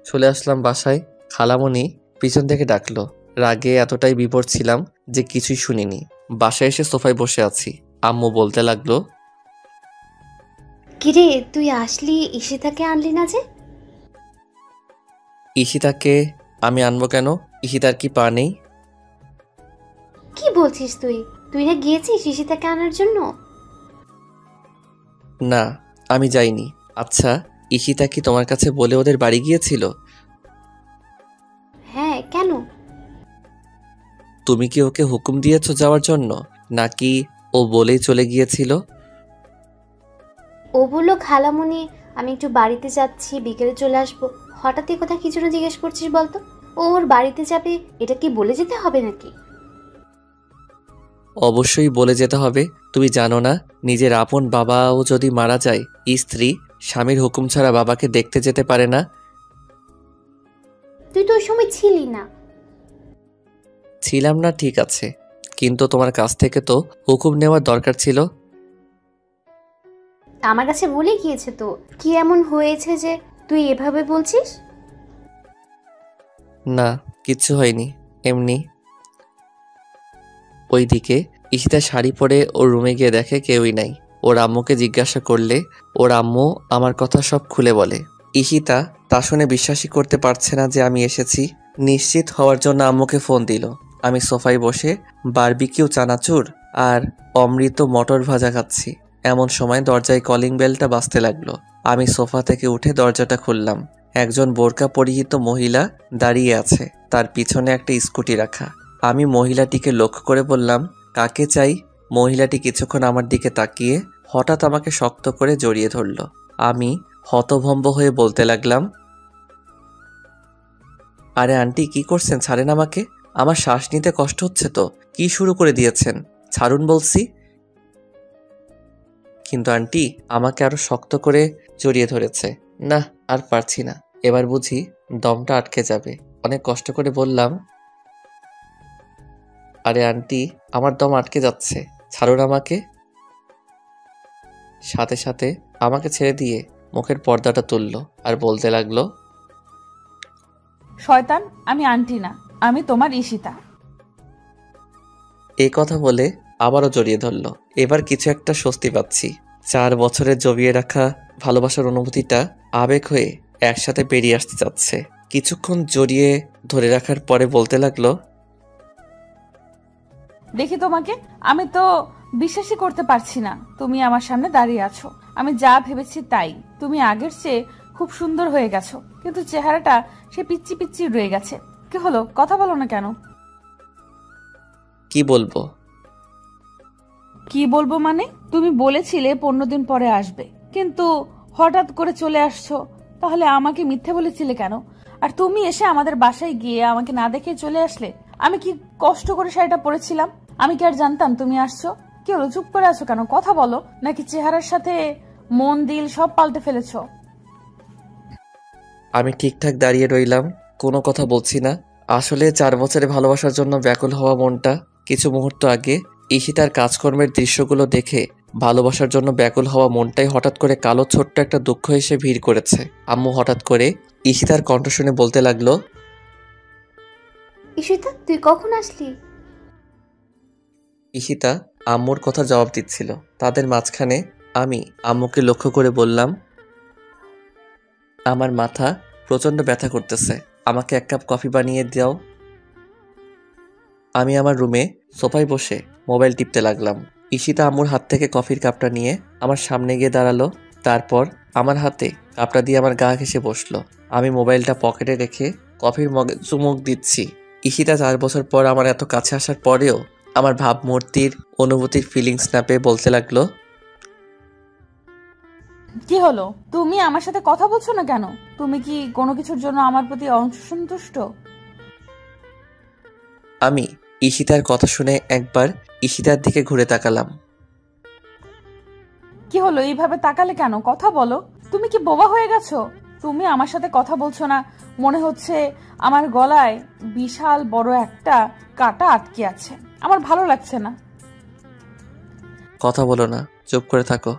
চলে আসলাম বাসায়। খালামণি পিছন থেকে ডাকলো। রাগে এতটাই বিভোর ছিলাম যে কিছুই শুনিনি। বাসায় এসে সোফায় বসে আছি। আম্মু বলতে লাগলো, কিরে তুই আসলি, ঈশিতাকে আনলি না যে? ঈশিতাকে আমি আনবো কেন? ঈশিতার কি পা নেই? কি বলছিস তুই? তুই না গিয়েছিস ঈশিতাকে আনার জন্য? না, আমি যাইনি। আচ্ছা, ঈশিতা কি তোমার কাছে বলে ওদের বাড়ি গিয়েছিল? হ্যাঁ, কেন? তুমি কি ওকে হুকুম দিয়েছো যাওয়ার জন্য, নাকি ও বলেই চলে গিয়েছিল? ও বললো খালামণি আমি একটু বাড়িতে যাচ্ছি, বিকেলে চলে আসবো। হঠাৎ এই কথা কি জন্য জিজ্ঞেস করছিস বলতো? ও ওর বাড়িতে যাবে, এটা কি বলে যেতে হবে নাকি? অবশ্যই বলে যেতে হবে। তুমি জানো না, নিজের আপন বাবাও যদি মারা যায়, স্ত্রী স্বামীর হুকুম ছাড়া বাবাকে দেখতে যেতে পারে না। তুই তো ওই সময় ছিলি না। ছিলাম না ঠিক আছে, কিন্তু তোমার কাছ থেকে তো হুকুম নেওয়ার দরকার ছিল। আমার কাছে বলে গিয়েছে তো। কি এমন হয়েছে যে তুই এভাবে বলছিস? না, কিচ্ছু হয়নি, এমনি। ওইদিকে ঈশিতা শাড়ি পরে ওর রুমে গিয়ে দেখে কেউই নাই। ওর আম্মুকে জিজ্ঞাসা করলে ওর আম্মু আমার কথা সব খুলে বলে। ঈশিতা তা শুনে বিশ্বাসই করতে পারছে না যে আমি এসেছি। নিশ্চিত হওয়ার জন্য আম্মুকে ফোন দিল। আমি সোফায় বসে বারবিকিউ চানাচুর আর অমৃত মটর ভাজা খাচ্ছি। এমন সময় দরজায় কলিং বেলটা বাজতে লাগলো। আমি সোফা থেকে উঠে দরজাটা খুললাম। একজন বোরকা পরিহিত মহিলা দাঁড়িয়ে আছে, তার পিছনে একটা স্কুটি রাখা। আমি মহিলাটিকে লক্ষ্য করে বললাম, কাকে চাই? মহিলাটি কিছুক্ষণ আমার দিকে তাকিয়ে হঠাৎ আমাকে শক্ত করে জড়িয়ে ধরল। আমি হতভম্ব হয়ে বলতে লাগলাম, আরে আন্টি কি করছেন? ছাড়েন আমাকে, আমার শ্বাস নিতে কষ্ট হচ্ছে তো। কি শুরু করে দিয়েছেন? ছাড়ুন বলছি। কিন্তু আন্টি আমাকে আরো শক্ত করে জড়িয়ে ধরেছে। না, আর পারছি না, এবার বুঝি দমটা আটকে যাবে। অনেক কষ্ট করে বললাম, আরে আন্টি আমার দম আটকে যাচ্ছে, ছাড়ুন আমাকে। সাথে সাথে আমাকে ছেড়ে দিয়ে মুখের পর্দাটা তুললো আর বলতে লাগলো, শয়তান, আমি আন্টি না, আমি তোমার ঈশিতা। এই কথা বলে আবারও জড়িয়ে ধরলো। এবার কিছু একটা স্বস্তি পাচ্ছি। 4 বছরের জমিয়ে রাখা ভালোবাসার অনুভূতিটা আবেগ হয়ে একসাথে বেরিয়ে আসতে যাচ্ছে। কিছুক্ষণ জড়িয়ে ধরে রাখার পরে বলতে লাগলো, দেখি তোমাকে, আমি তো বিশ্বাসই করতে পারছি না তুমি আমার সামনে দাঁড়িয়ে আছো। আমি যা ভেবেছি তাই, তুমি আগের চেয়ে খুব সুন্দর হয়ে গেছো, কিন্তু চেহারাটা সে পিচ্চি পিচ্চি রয়ে গেছে। কি হলো, কথা বলো না কেন? কি বলবো? কি বলবো মানে? তুমি বলেছিলে 15 দিন পরে আসবে, কিন্তু হঠাৎ করে চলে আসছো। তাহলে আমাকে মিথ্যে বলেছিলে কেন? আর তুমি এসে আমাদের বাসায় গিয়ে আমাকে না দেখে চলে আসলে। আমি কি কষ্ট করে শাড়িটা পরেছিলাম? আমি কি আর জানতাম তুমি আসছো? কি হলো, চুপ করে আছো কেন? কথা বলো, নাকি চেহারার সাথে মন দিল সব পাল্টে ফেলেছো? আমি ঠিকঠাক দাঁড়িয়ে রইলাম, কোনো কথা বলছি না। আসলে 4 বছরে ভালোবাসার জন্য ব্যাকুল হওয়া মনটা কিছু মুহূর্ত আগে ঈশিতার কাজকর্মের দৃশ্যগুলো দেখে ভালোবাসার জন্য ব্যাকুল হওয়া মনটাই হঠাৎ করে কালো ছোট্ট একটা দুঃখ এসে ভিড় করেছে। আম্মু হঠাৎ করে ঈশিতার কণ্ঠ শুনে বলতে লাগলো, ঈশিতা, তুই কখন আসলি? ঈশিতা আম্মুর কথা জবাব দিচ্ছিল। তাদের মাঝখানে আমি আম্মুকে লক্ষ্য করে বললাম, আমার মাথা প্রচণ্ড ব্যথা করতেছে, আমাকে 1 কাপ কফি বানিয়ে দাও। আমি আমার রুমে সোফায় বসে মোবাইল টিপতে লাগলাম। ঈশিতা আম্মুর হাত থেকে কফির কাপটা নিয়ে আমার সামনে গিয়ে দাঁড়ালো। তারপর আমার হাতে কাপটা দিয়ে আমার গা ঘেঁষে বসলো। আমি মোবাইলটা পকেটে রেখে কফির মগে চুমুক দিচ্ছি। ঈশিতা 4 বছর পর আমার এত কাছে আসার পরেও আমার ভাবমূর্তির অনুভূতির ফিলিংস না পেয়ে বলতে লাগলো, কি হলো, তুমি আমার সাথে কথা বলছো না কেন? তুমি কি কোনো কিছুর জন্য আমার প্রতি অসন্তুষ্ট? আমি ঈশিতার কথা শুনে একবার ঈশিতার দিকে ঘুরে তাকালাম। কি হলো, এইভাবে তাকালে কেন? কথা বলো। তুমি কি বোবা হয়ে গেছো? তুমি আমার সাথে কথা বলছো না, মনে হচ্ছে আমার গলায় বিশাল বড় একটা কাঁটা আটকে আছে। আমার ভালো লাগছে না। কথা বলো না, চুপ করে থাকো।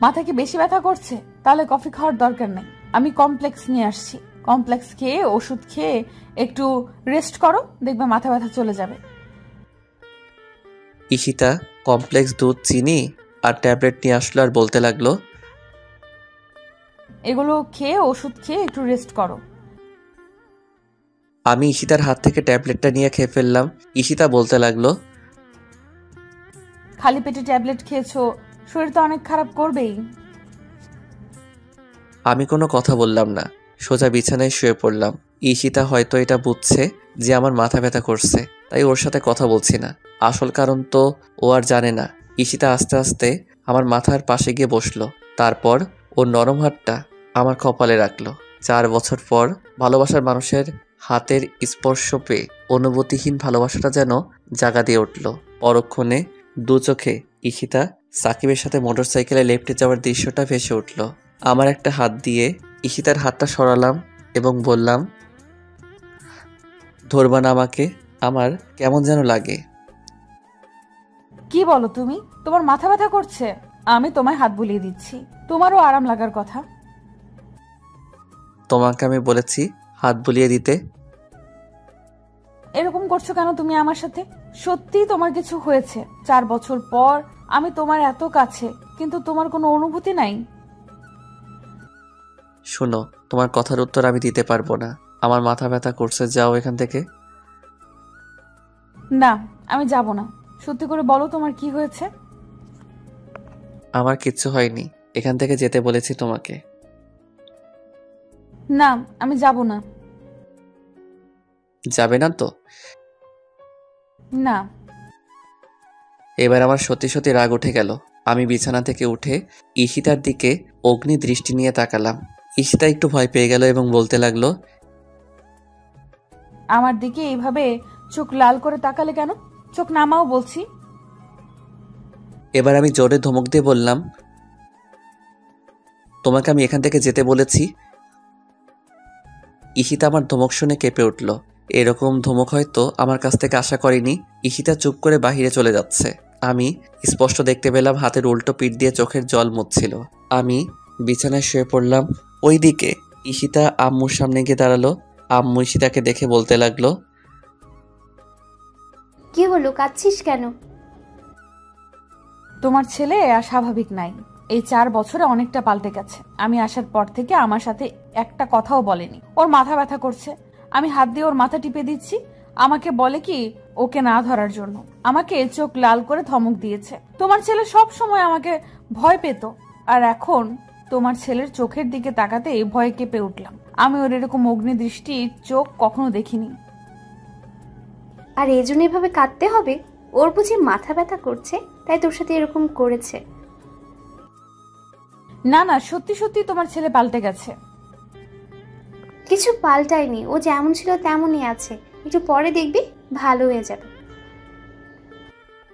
মাথা কি বেশি ব্যথা করছে? তাহলে কফি খাওয়ার দরকার নেই, আমি কমপ্লেক্স নিয়ে আসছি। কমপ্লেক্স খেয়ে ওষুধ খেয়ে একটু রেস্ট করো, দেখবে মাথা ব্যথা চলে যাবে। ঈশিতা কমপ্লেক্স দুধ, চিনি আর ট্যাবলেট নিয়ে আসলো আর বলতে লাগলো, এগুলো খেয়ে ওষুধ খেয়ে একটু রেস্ট করো। আমি ঈশিতার হাত থেকে ট্যাবলেটটা নিয়ে খেয়ে ফেললাম। ঈশিতা বলতে লাগলো, খালি পেটে ট্যাবলেট খেয়েছো, শরীর তো অনেক খারাপ করবেই। আমি কোনো কথা বললাম না, সোজা বিছানায় শুয়ে পড়লাম। ঈশিতা হয়তো এটা বুঝছে যে আমার মাথা ব্যথা করছে, তাই ওর সাথে কথা বলছি না। আসল কারণ তো ও আর জানে না। ঈশিতা আস্তে আস্তে আমার মাথার পাশে গিয়ে বসলো। তারপর ওর নরম হাতটা আমার কপালে রাখলো। 4 বছর পর ভালোবাসার মানুষের হাতের স্পর্শ পেয়ে অনুভূতিহীন ভালোবাসাটা যেন জাগা দিয়ে উঠল। পরক্ষণে 2 চোখে ঈশিতা সাকিবের সাথে মোটরসাইকেলে লেফটে যাওয়ার দৃশ্যটা ভেসে উঠল। আমার একটা হাত দিয়ে ঈশিতার হাতটা সরালাম এবং বললাম, ধরবা না আমাকে, আমার কেমন যেন লাগে। কি বলো তুমি? তোমার মাথা ব্যথা করছে? আমি তোমায় হাত বুলিয়ে দিচ্ছি, তোমারও আরাম লাগার কথা। তোমাকে আমি বলেছি হাত বুলিয়ে দিতে? এরকম করছো কেন তুমি আমার সাথে? সত্যি তোমার কিছু হয়েছে? 4 বছর পর আমি তোমার এত কাছে, কিন্তু তোমার কোনো অনুভূতি নাই। শোনো, তোমার কথার উত্তর আমি দিতে পারবো না। আমার মাথা ব্যথা করছে, যাও এখান থেকে। না, আমি যাব না। সত্যি করে বলো তোমার কি হয়েছে? আমার কিচ্ছু হয়নি, এখান থেকে যেতে বলেছি তোমাকে। না, আমি যাব না। যাবে না তো? না। এবার আমার সত্যি সত্যি রাগ উঠে গেল। আমি বিছানা থেকে উঠে ঈশিতার দিকে অগ্নি দৃষ্টি নিয়ে তাকালাম। ঈশিতা একটু ভয় পেয়ে গেল এবং বলতে লাগলো, আমার দিকে এইভাবে চোখ লাল করে তাকালে কেন? চোখ নামাও বলছি। এবার আমি জোরে ধমক দিয়ে বললাম, তোমাকে আমি এখান থেকে যেতে বলেছি। ঈশিতা আমার ধমক শুনে কেঁপে উঠল। এরকম ধমক হয়তো আমার কাছ থেকে আশা করেনি। ঈশিতা চুপ করে বাহিরে চলে যাচ্ছে। আমি স্পষ্ট দেখতে পেলাম হাতের উল্টো পিঠ দিয়ে চোখের জল মুছছিল। আমি বিছানায় শুয়ে পড়লাম। ওইদিকে ঈশিতা আম্মুর সামনে গিয়ে দাঁড়ালো। আম্মু ঈশিতাকে দেখে বলতে লাগলো, কি হলো, কাঁদছিস কেন? তোমার ছেলে আর স্বাভাবিক নাই। এই 4 বছরে অনেকটা পাল্টে গেছে। আমি আসার পর থেকে আমার সাথে একটা কথাও বলেনি। ওর মাথা ব্যথা করছে, আমি হাত দিয়ে ওর মাথা টিপে দিচ্ছি। আমাকে বলে কি ওকে না ধরার জন্য। আমাকে চোখ লাল করে ধমক দিয়েছে। তোমার ছেলে সব সময় আমাকে ভয় পেত, আর এখন তোমার ছেলের চোখের দিকে তাকাতে ভয়ে কেঁপে উঠলাম। আমি ওর এরকম অগ্নিদৃষ্টি চোখ কখনো দেখিনি। আর এই জন্য এভাবে কাঁদতে হবে? ওর বুঝি মাথা ব্যথা করছে তাই তোর সাথে এরকম করেছে? না না, সত্যি সত্যি তোমার ছেলে পাল্টে গেছে। কিছু পাল্টায়নি, ও যেমন ছিল তেমনই আছে। একটু পরে দেখবি ভালো হয়ে যাবে।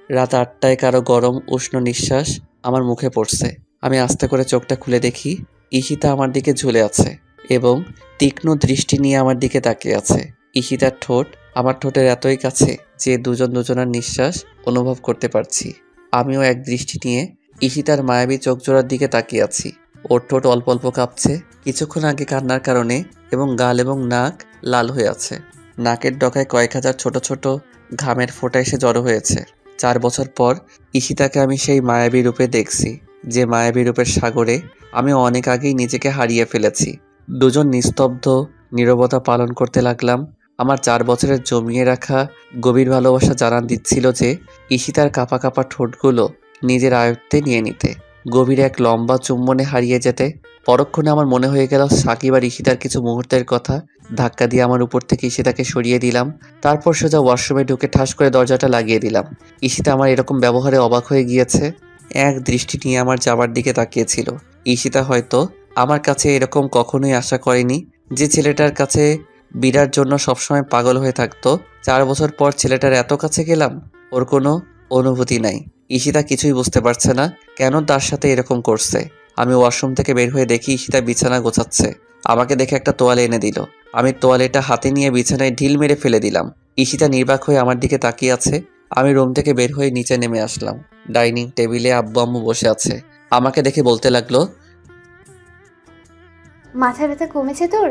রাত 8টায় কারো গরম উষ্ণ নিঃশ্বাস আমার মুখে পড়ছে। আমি আস্তে করে চোখটা খুলে দেখি ঈশিতা আমার দিকে ঝুলে আছে এবং তীক্ষ্ণ দৃষ্টি নিয়ে আমার দিকে তাকিয়ে আছে। ঈশিতার ঠোঁট আমার ঠোঁটের এতই কাছে যে দুজন দুজনার নিঃশ্বাস অনুভব করতে পারছি। আমিও এক দৃষ্টি নিয়ে ঈশিতার মায়াবী চোখ জোড়ার দিকে তাকিয়ে আছি। ওর ঠোঁট অল্প অল্প কাঁপছে কিছুক্ষণ আগে কান্নার কারণে এবং গাল এবং নাক লাল হয়ে আছে। নাকের ডগায় কয়েক হাজার ছোট ছোট ঘামের ফোঁটা এসে জড়ো হয়েছে। 4 বছর পর ঈশিতাকে আমি সেই মায়াবী রূপে দেখছি যে মায়াবী রূপের সাগরে আমি অনেক আগেই নিজেকে হারিয়ে ফেলেছি। দুজন নিস্তব্ধ নীরবতা পালন করতে লাগলাম। আমার 4 বছরের জমিয়ে রাখা গভীর ভালোবাসা জানান দিচ্ছিল যে ঈশিতার কাঁপা কাঁপা ঠোঁটগুলো নিজের আয়ত্তে নিয়ে নিতে, গভীর এক লম্বা চুম্বনে হারিয়ে যেতে। পরক্ষণে আমার মনে হয়ে গেল সাকিব আর ঈশিতার কিছু মুহূর্তের কথা। ধাক্কা দিয়ে আমার উপর থেকে ঈশিতাকে সরিয়ে দিলাম। তারপর সোজা ওয়াশরুমে ঢুকে ঠাস করে দরজাটা লাগিয়ে দিলাম। ঈশিতা আমার এরকম ব্যবহারে অবাক হয়ে গিয়েছে। এক দৃষ্টি নিয়ে আমার যাবার দিকে তাকিয়েছিল। ঈশিতা হয়তো আমার কাছে এরকম কখনোই আশা করেনি যে ছেলেটার কাছে বিরার জন্য সবসময় পাগল হয়ে থাকতো। 4 বছর পর ছেলেটার এত কাছে গেলাম, ওর কোনো অনুভূতি নাই। ঈশিতা কিছুই বুঝতে পারছে না কেন তার সাথে এরকম করছে। আমি ওয়াশরুম থেকে বের হয়ে দেখি ঈশিতা বিছানা গোছাচ্ছে। আমাকে দেখে একটা তোয়ালে এনে দিল। আমি তোয়ালেটা হাতে নিয়ে বিছানায় ঢিল মেরে ফেলে দিলাম। ঈশিতা নির্বাক হয়ে আমার দিকে তাকিয়ে আছে। আমি রুম থেকে বের হয়ে নিচে নেমে আসলাম। ডাইনিং টেবিলে আব্বু আম্মু বসে আছে। আমাকে দেখে বলতে লাগলো, মাথা ব্যথা কমেছে তোর?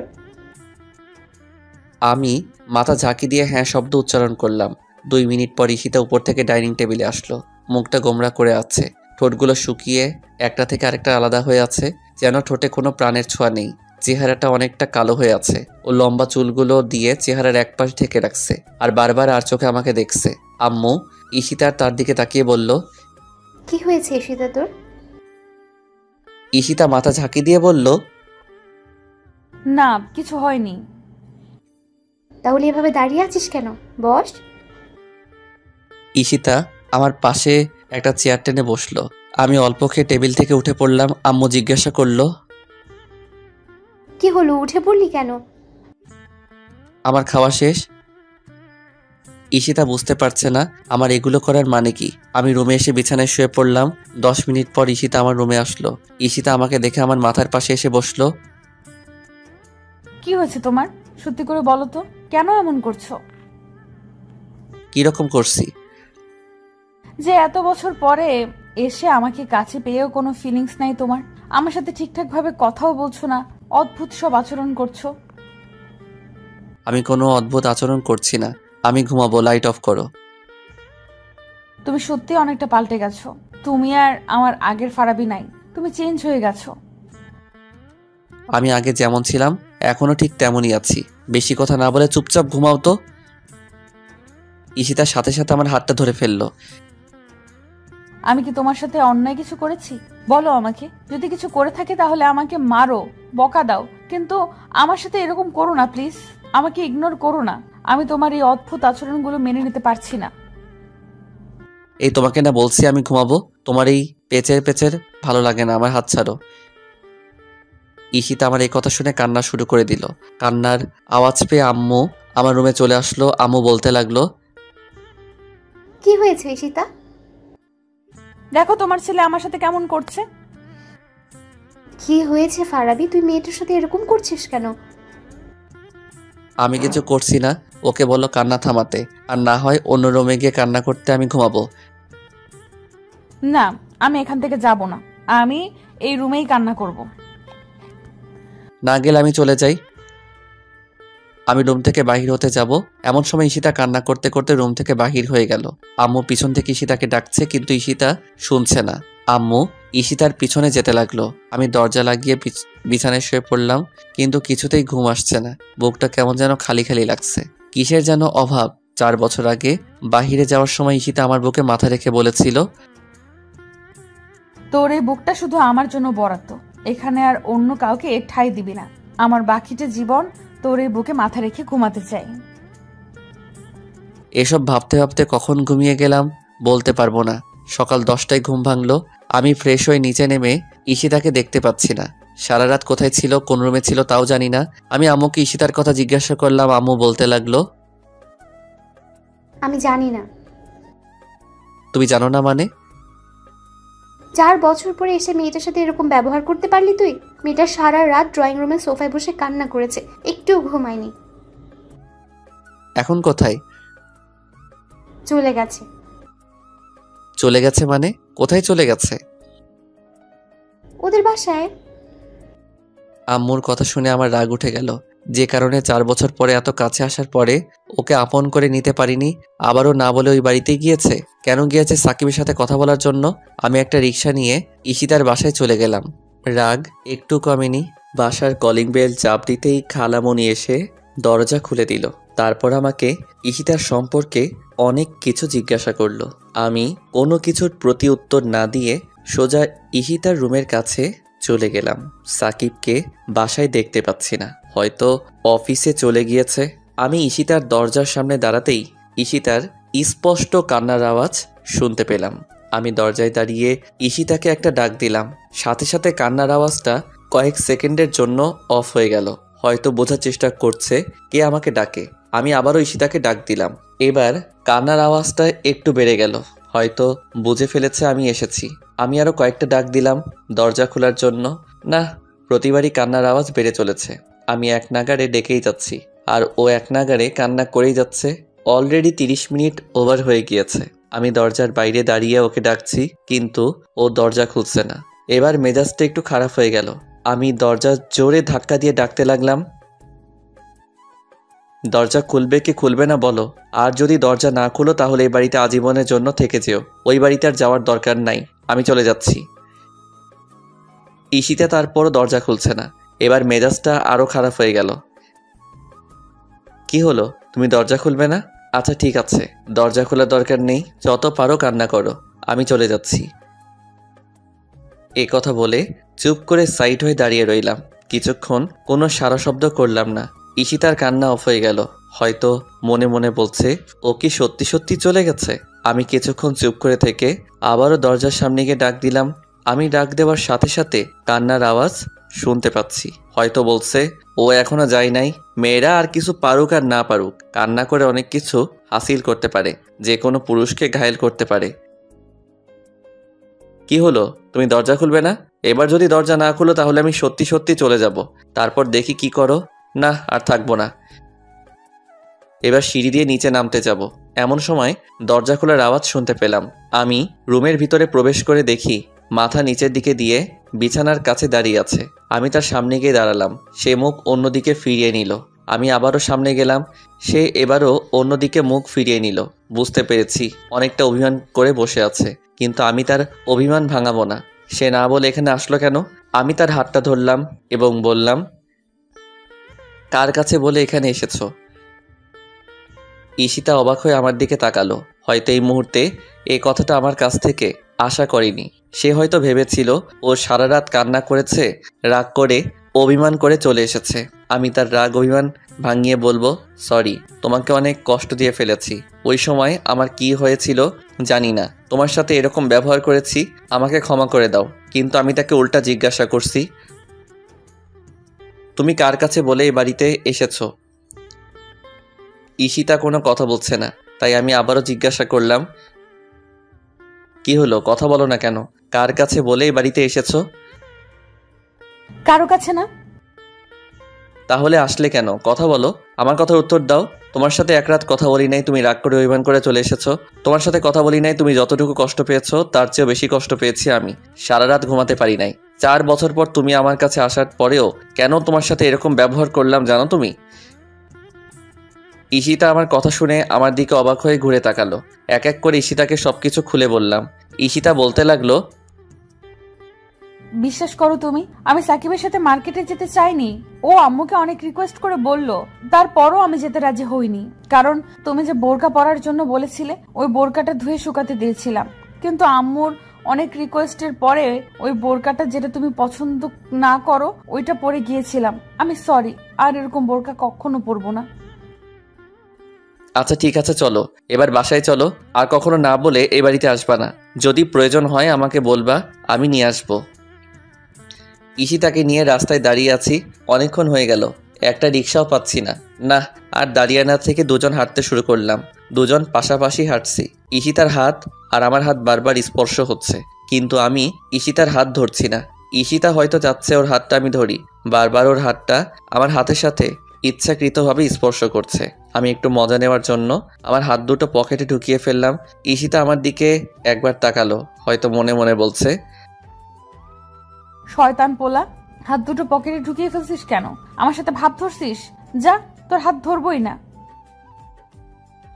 আমি মাথা ঝাঁকি দিয়ে হ্যাঁ শব্দ উচ্চারণ করলাম। 2 মিনিট পর ঈশিতা উপর থেকে ডাইনিং টেবিলে আসলো। মুখটা গোমরা করে আছে, ঠোঁটগুলো শুকিয়ে একটা থেকে আরেকটা আলাদা হয়ে আছে, যেন ঠোঁটে কোনো প্রাণের ছোঁয়া নেই। চেহারাটা অনেকটা কালো হয়ে আছে। ও লম্বা চুলগুলো দিয়ে চেহারার এক পাশ ঢেকে রাখছে আর বারবার আর চোখে আমাকে দেখছে। আম্মু ঈশিতার তার দিকে তাকিয়ে বলল, কি হয়েছে ঈশিতা তোর? ঈশিতা মাথা ঝাঁকি দিয়ে বলল, না কিছু হয়নি। তাহলে এভাবে দাঁড়িয়ে আছিস কেন? বস। ঈশিতা আমার পাশে একটা চেয়ার টেনে বসলো। আমি অল্প খেয়ে টেবিল থেকে উঠে পড়লাম। আম্মু জিজ্ঞাসা করলো, কি হলো, উঠে পড়লি কেন? আমার খাওয়া শেষ। ঈশিতা বুঝতে পারছে না আমার এগুলো করার মানে কি। আমি রুমে এসে বিছানায় শুয়ে পড়লাম। 10 মিনিট পর ঈশিতা আমার রুমে আসলো। ঈশিতা আমাকে দেখে আমার মাথার পাশে এসে বসলো। কি হয়েছে তোমার? সত্যি করে বলো তো, কেন এমন করছো? কিরকম করছি? যে এত বছর পরে এসে আমাকে কাছে পেয়েও কোনো ফিলিংস নাই তোমার। আমার সাথে ঠিকঠাক ভাবে কথাও বলছো না, অদ্ভুত সব আচরণ করছো। আমি কোনো অদ্ভুত আচরণ করছি না। আমি ঘুমাবো, লাইট অফ করো। তুমি সত্যি অনেকটা পাল্টে গেছো। তুমি আর আমার আগের ফারাবি নাই, তুমি চেঞ্জ হয়ে গেছো। আমি আগে যেমন ছিলাম এখনো ঠিক তেমনই আছি। বেশি কথা না বলে চুপচাপ ঘুমাও তো। ঈশিতার সাথে সাথে আমার হাতটা ধরে ফেললো। আমি কি তোমার সাথে অন্যায় কিছু করেছি? বলো আমাকে। যদি কিছু করে থাকি তাহলে আমাকে মারো, বকা দাও, কিন্তু আমার সাথে এরকম করো না প্লিজ। আমাকে ইগনোর করো না। আমি তোমার এই অদ্ভুত আচরণগুলো মেনে নিতে পারছি না। এই তোমাকে না বলছি আমি ঘুমাবো। তোমার এই পেচের পেচের ভালো লাগে না, আমার হাত ছাড়ো। ঈশিতা আমার এই কথা শুনে কান্না শুরু করে দিল। কান্নার আওয়াজ পেয়ে আম্মু আমার রুমে চলে আসলো। আম্মু বলতে লাগলো, কি হয়েছে ঈশিতা? দেখো তোমার ছেলে আমার সাথে কেমন করছে। কি হয়েছে ফারাবি, তুই মেয়েটার সাথে এরকম করছিস কেন? আমি কিছু করছি না, ওকে বলো কান্না থামাতে, আর না হয় অন্য রুমে গিয়ে কান্না করতে আমি ঘুমাবো। না, আমি এখান থেকে যাব না। আমি এই রুমেই কান্না করব। না গেলে আমি চলে যাই। আমি রুম থেকে বাহির হতে যাব এমন সময় ঈশিতা কান্না করতে করতে রুম থেকে বাহির হয়ে গেল। আম্মু পিছন থেকে ঈশিতাকে ডাকছে কিন্তু ঈশিতা শুনছে না। আম্মু ঈশিতার পিছনে যেতে লাগলো। আমি দরজা লাগিয়ে বিছানায় শুয়ে পড়লাম, কিন্তু কিছুতেই ঘুম আসছে না। বুকটা কেমন যেন খালি খালি লাগছে, কিসের যেন অভাব। 4 বছর আগে বাহিরে যাওয়ার সময় ঈশিতা আমার বুকে মাথা রেখে বলেছিল, তোর এই বুকটা শুধু আমার জন্য বরাদ্দ। এখানে আর অন্য কাউকে ঠাঁই দিবি না। আমার বাকিটা জীবন তোর এই বুকে মাথা রেখে ঘুমাতে চাই। এসব ভাবতে ভাবতে কখন ঘুমিয়ে গেলাম বলতে পারবো না। সকাল 10টায় ঘুম ভাঙলো। আমি ফ্রেশ হয়ে নিচে নেমে ঈশিতাকে দেখতে পাচ্ছি না। সারা রাত কোথায় ছিল, কোন রুমে ছিল তাও জানি না। আমি আম্মুকে ঈশিতার কথা জিজ্ঞাসা করলাম। আম্মু বলতে লাগলো, আমি জানি না। তুমি জানো না মানে? 4 বছর পরে এসে মেয়েটার সাথে এরকম ব্যবহার করতে পারলি তুই? মেয়েটা সারা রাত ড্রয়িং রুমে সোফায় বসে কান্না করেছে, একটুও ঘুমায়নি। এখন কোথায়? চলে গেছে। চলে গেছে মানে? কোথায় চলে গেছে? ওদের বাসায়। আম্মুর কথা শুনে আমার রাগ উঠে গেল। যে কারণে 4 বছর পরে এত কাছে আসার পরে ওকে আপন করে নিতে পারিনি, আবারও না বলে ওই বাড়িতে গিয়েছে। কেন গিয়েছে? সাকিবের সাথে কথা বলার জন্য। আমি একটা রিক্সা নিয়ে ঈশিতার বাসায় চলে গেলাম। রাগ একটু কমেনি। বাসার কলিং বেল চাপ দিতেই খালামণি এসে দরজা খুলে দিল। তারপর আমাকে ঈশিতার সম্পর্কে অনেক কিছু জিজ্ঞাসা করলো। আমি কোনো কিছুর প্রতি উত্তর না দিয়ে সোজা ঈশিতার রুমের কাছে চলে গেলাম। সাকিবকে বাসায় দেখতে পাচ্ছি না, হয়তো অফিসে চলে গিয়েছে। আমি ঈশিতার দরজার সামনে দাঁড়াতেই ঈশিতার স্পষ্ট কান্নার আওয়াজ শুনতে পেলাম। আমি দরজায় দাঁড়িয়ে ঈশিতাকে একটা ডাক দিলাম। সাথে সাথে কান্নার আওয়াজটা কয়েক সেকেন্ডের জন্য অফ হয়ে গেল। হয়তো বোঝার চেষ্টা করছে কে আমাকে ডাকে। আমি আবারও ঈশিতাকে ডাক দিলাম। এবার কান্নার আওয়াজটা একটু বেড়ে গেল, হয়তো বুঝে ফেলেছে আমি এসেছি। আমি আরও কয়েকটা ডাক দিলাম দরজা খোলার জন্য। না, প্রতিবারই কান্নার আওয়াজ বেড়ে চলেছে। আমি এক নাগাড়ে ডেকেই যাচ্ছি আর ও এক নাগাড়ে কান্না করেই যাচ্ছে। অলরেডি 30 মিনিট ওভার হয়ে গিয়েছে। আমি দরজার বাইরে দাঁড়িয়ে ওকে ডাকছি, কিন্তু ও দরজা খুলছে না। এবার মেজাজটা একটু খারাপ হয়ে গেল। আমি দরজা জোরে ধাক্কা দিয়ে ডাকতে লাগলাম, দরজা খুলবে কি খুলবে না বলো? আর যদি দরজা না খুলো তাহলে এই বাড়িতে আজীবনের জন্য থেকে যেও। ওই বাড়িতে আর যাওয়ার দরকার নাই, আমি চলে যাচ্ছি। ঈশিতা তারপরও দরজা খুলছে না। এবার মেজাজটা আরও খারাপ হয়ে গেল। কি হলো, তুমি দরজা খুলবে না? আচ্ছা ঠিক আছে, দরজা খোলার দরকার নেই, যত পারো কান্না করো, আমি চলে যাচ্ছি। এ কথা বলে চুপ করে সাইড হয়ে দাঁড়িয়ে রইলাম। কিছুক্ষণ কোনো সারা শব্দ করলাম না। ঈশিতার কান্না অফ হয়ে গেল। হয়তো মনে মনে বলছে ও কি সত্যি সত্যি চলে গেছে। আমি কিছুক্ষণ চুপ করে থেকে আবারও দরজার সামনে গিয়ে ডাক দিলাম। আমি ডাক দেওয়ার সাথে সাথে কান্নার আওয়াজ শুনতে পাচ্ছি। হয়তো বলছে ও এখনো যায় নাই। মেয়েরা আর কিছু পারুক আর না পারুক, কান্না করে অনেক কিছু হাসিল করতে পারে, যে কোনো পুরুষকে ঘায়েল করতে পারে। কি হলো, তুমি দরজা খুলবে না? এবার যদি দরজা না খুলো তাহলে আমি সত্যি সত্যি চলে যাব। তারপর দেখি কি করো। না, আর থাকবো না। এবার সিঁড়ি দিয়ে নিচে নামতে যাব। এমন সময় দরজা খোলার আওয়াজ শুনতে পেলাম। আমি রুমের ভিতরে প্রবেশ করে দেখি মাথা নিচের দিকে দিয়ে বিছানার কাছে দাঁড়িয়ে আছে। আমি তার সামনে গিয়ে দাঁড়ালাম। সে মুখ অন্যদিকে ফিরিয়ে নিল। আমি আবারও সামনে গেলাম। সে এবারও অন্যদিকে মুখ ফিরিয়ে নিল। বুঝতে পেরেছি অনেকটা অভিমান করে বসে আছে, কিন্তু আমি তার অভিমান ভাঙাবো না। সে না বলে এখানে আসলো কেন? আমি তার হাতটা ধরলাম এবং বললাম, কার কাছে বলে এখানে এসেছো? ঈশিতা অবাক হয়ে আমার দিকে তাকালো। হয়তো এই মুহূর্তে এই কথাটা আমার কাছ থেকে আশা করেনি। সে হয়তো ভেবেছিল ও সারা রাত কান্না করেছে, রাগ করে অভিমান করে চলে এসেছে। আমি তার রাগ অভিমান ভাঙিয়ে বলবো, সরি, তোমাকে অনেক কষ্ট দিয়ে ফেলেছি। ওই সময় আমার কি হয়েছিল জানি না, তোমার সাথে এরকম ব্যবহার করেছি, আমাকে ক্ষমা করে দাও। কিন্তু আমি তাকে উল্টা জিজ্ঞাসা করছি, তুমি কার কাছে বলে এই বাড়িতে এসেছো? ঈশিতা কোনো কথা বলছে না, তাই আমি আবারও জিজ্ঞাসা করলাম, কি হলো, কথা বলো না কেন? কার কাছে বলে এই বাড়িতে এসেছো? কারো কাছে না। তাহলে আসলে কেন? কথা বলো, আমার কথার উত্তর দাও। তোমার সাথে এক রাত কথা বলি নাই, তুমি রাগ করে অভিমান করে চলে এসেছো। তোমার সাথে কথা বলি নাই, তুমি যতটুকু কষ্ট পেয়েছো তার চেয়েও বেশি কষ্ট পেয়েছি আমি। সারা রাত ঘুমাতে পারি নাই। 4 বছর পর তুমি আমার কাছে আসার পরেও কেন তোমার সাথে এরকম ব্যবহার করলাম জানো তুমি? ঈশিতা আমার কথা শুনে আমার দিকে অবাক হয়ে ঘুরে তাকালো। এক এক করে ঈশিতাকে সবকিছু খুলে বললাম। ঈশিতা বলতে লাগলো, বিশ্বাস করো তুমি, আমি সাকিবের সাথে মার্কেটে যেতে চাইনি। ও আম্মুকে অনেক রিকোয়েস্ট করে বলল, তারপরও আমি যেতে রাজি হইনি। কারণ তুমি যে বোরকা পরার জন্য বলেছিলে, ওই বোরকাটা ধুয়ে শুকাতে দিয়েছিলাম। কিন্তু আম্মুর অনেক রিকোয়েস্টের পরে ওই বোরকাটা যেটা তুমি পছন্দ না করো ওইটা পরে গিয়েছিলাম। আমি সরি, আর এরকম বোরকা কখনো পরবো না। আচ্ছা ঠিক আছে, চলো এবার বাসায় চলো। আর কখনো না বলে এই বাড়িতে আসবা না। যদি প্রয়োজন হয় আমাকে বলবা, আমি নিয়ে আসবো। ঈশিতাকে নিয়ে রাস্তায় দাঁড়িয়ে আছি, অনেকক্ষণ হয়ে গেল, একটা রিক্সাও পাচ্ছি না। না, আর দাঁড়িয়ে না থেকে দুজন হাঁটতে শুরু করলাম। দুজন পাশাপাশি হাঁটছি। ঈশিতার হাত আর আমার হাত বারবার স্পর্শ হচ্ছে, কিন্তু আমি ঈশিতার হাত ধরছি না। ঈশিতা হয়তো চাচ্ছে ওর হাতটা আমি ধরি। বারবার ওর হাতটা আমার হাতের সাথে ইচ্ছাকৃতভাবে স্পর্শ করছে। আমি একটু মজা নেওয়ার জন্য আমার হাত দুটো পকেটে ঢুকিয়ে ফেললাম। ঈশিতা আমার দিকে একবার তাকালো, হয়তো মনে মনে বলছে, শয়তান পোলা, হাত দুটো পকেটে ঢুকিয়ে ফেলছিস কেন? আমার সাথে ভাব ধরছিস? যা, তোর হাত ধরবই না।